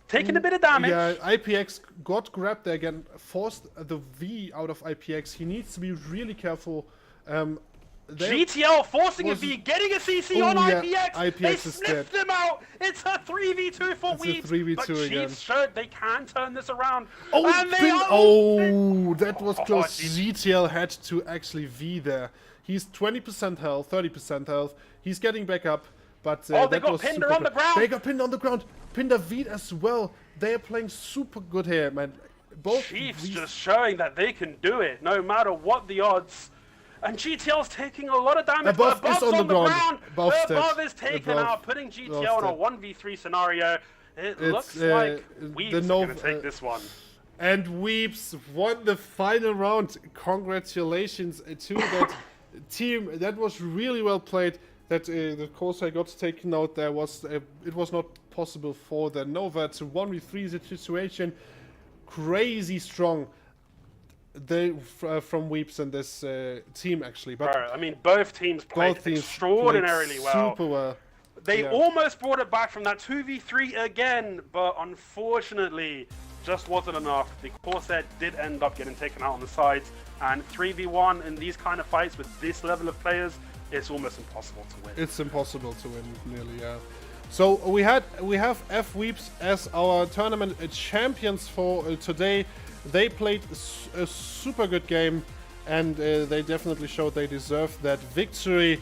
taking a bit of damage. Yeah, IPX got grabbed there again, forced the V out of IPX. He needs to be really careful. GTL forcing a V, getting a CC on IPX. IPX they is sniffed dead. them out. It's a 3v2 for Fweebs. It's a 3v2 but again. Chiefs showed they can turn this around. Oh, and they that was close. GTL had to actually V there. He's 20% health, 30% health. He's getting back up, but they got Pinder on the ground. They got Pinder on the ground. Pinder V'd as well. They are playing super good here, man. Both Chiefs just showing that they can do it, no matter what the odds. And GTL's taking a lot of damage. Above is on the ground. Above is taken out, putting GTL in a 1v3 scenario. It looks like Fweebs is going to take this one. And Fweebs won the final round. Congratulations to that team. That was really well played. That the course I got taken out there was it was not possible for the Nova to 1v3 situation. Crazy strong. From Fweebs and this team actually, but I mean both teams played extraordinarily well. Super well. They almost brought it back from that 2v3 again, but unfortunately just wasn't enough. The Corsair did end up getting taken out on the sides, and 3v1 in these kind of fights with this level of players, it's almost impossible to win. It's impossible to win, nearly, yeah. So we have Fweebs as our tournament champions for today. They played a super good game, and they definitely showed they deserved that victory.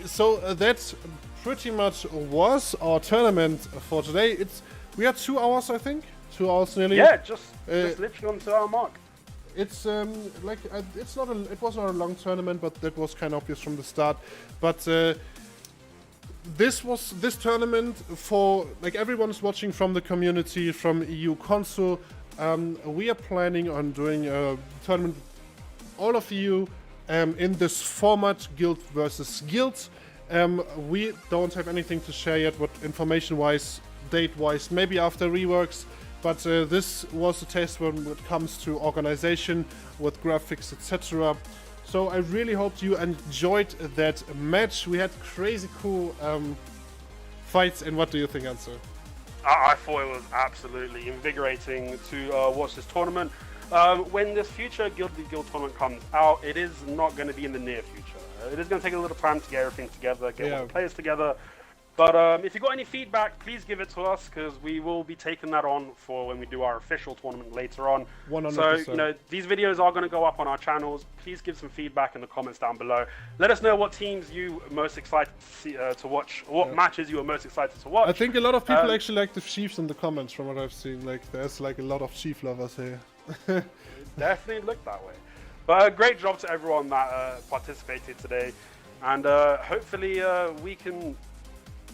So that pretty much was our tournament for today. We had 2 hours, I think. 2 hours nearly. Yeah, just literally on to our mark. It's it was not a long tournament, but that was kind of obvious from the start. But this tournament for like everyone is watching from the community, from EU console. We are planning on doing a tournament, all of you, in this format, guild versus guild. We don't have anything to share yet, what information-wise, date-wise, maybe after reworks. But this was a test when it comes to organization, with graphics, etc. So I really hope you enjoyed that match. We had crazy cool fights. And what do you think, Ansel? I thought it was absolutely invigorating to watch this tournament. When this future Guild v Guild tournament comes out, it is not going to be in the near future. It is going to take a little time to get everything together, get all the players together. But if you've got any feedback, please give it to us, because we will be taking that on for when we do our official tournament later on. 100%. So, these videos are going to go up on our channels. Please give some feedback in the comments down below. Let us know what teams you are most excited to see, to watch, or what matches you are most excited to watch. I think a lot of people actually like the Chiefs in the comments, from what I've seen. Like, there's like a lot of Chief lovers here. It definitely looked that way. But great job to everyone that participated today. And hopefully we can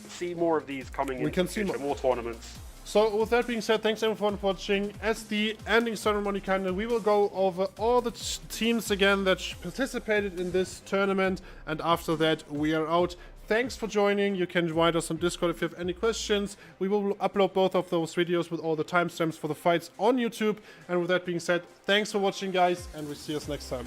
see more of these coming in the future, more tournaments. So with that being said, thanks everyone for watching. As the ending ceremony kinda, we will go over all the teams again that participated in this tournament, and after that we are out. Thanks for joining. You can join us on Discord if you have any questions. We will upload both of those videos with all the timestamps for the fights on YouTube. And with that being said, thanks for watching guys, and we'll see us next time.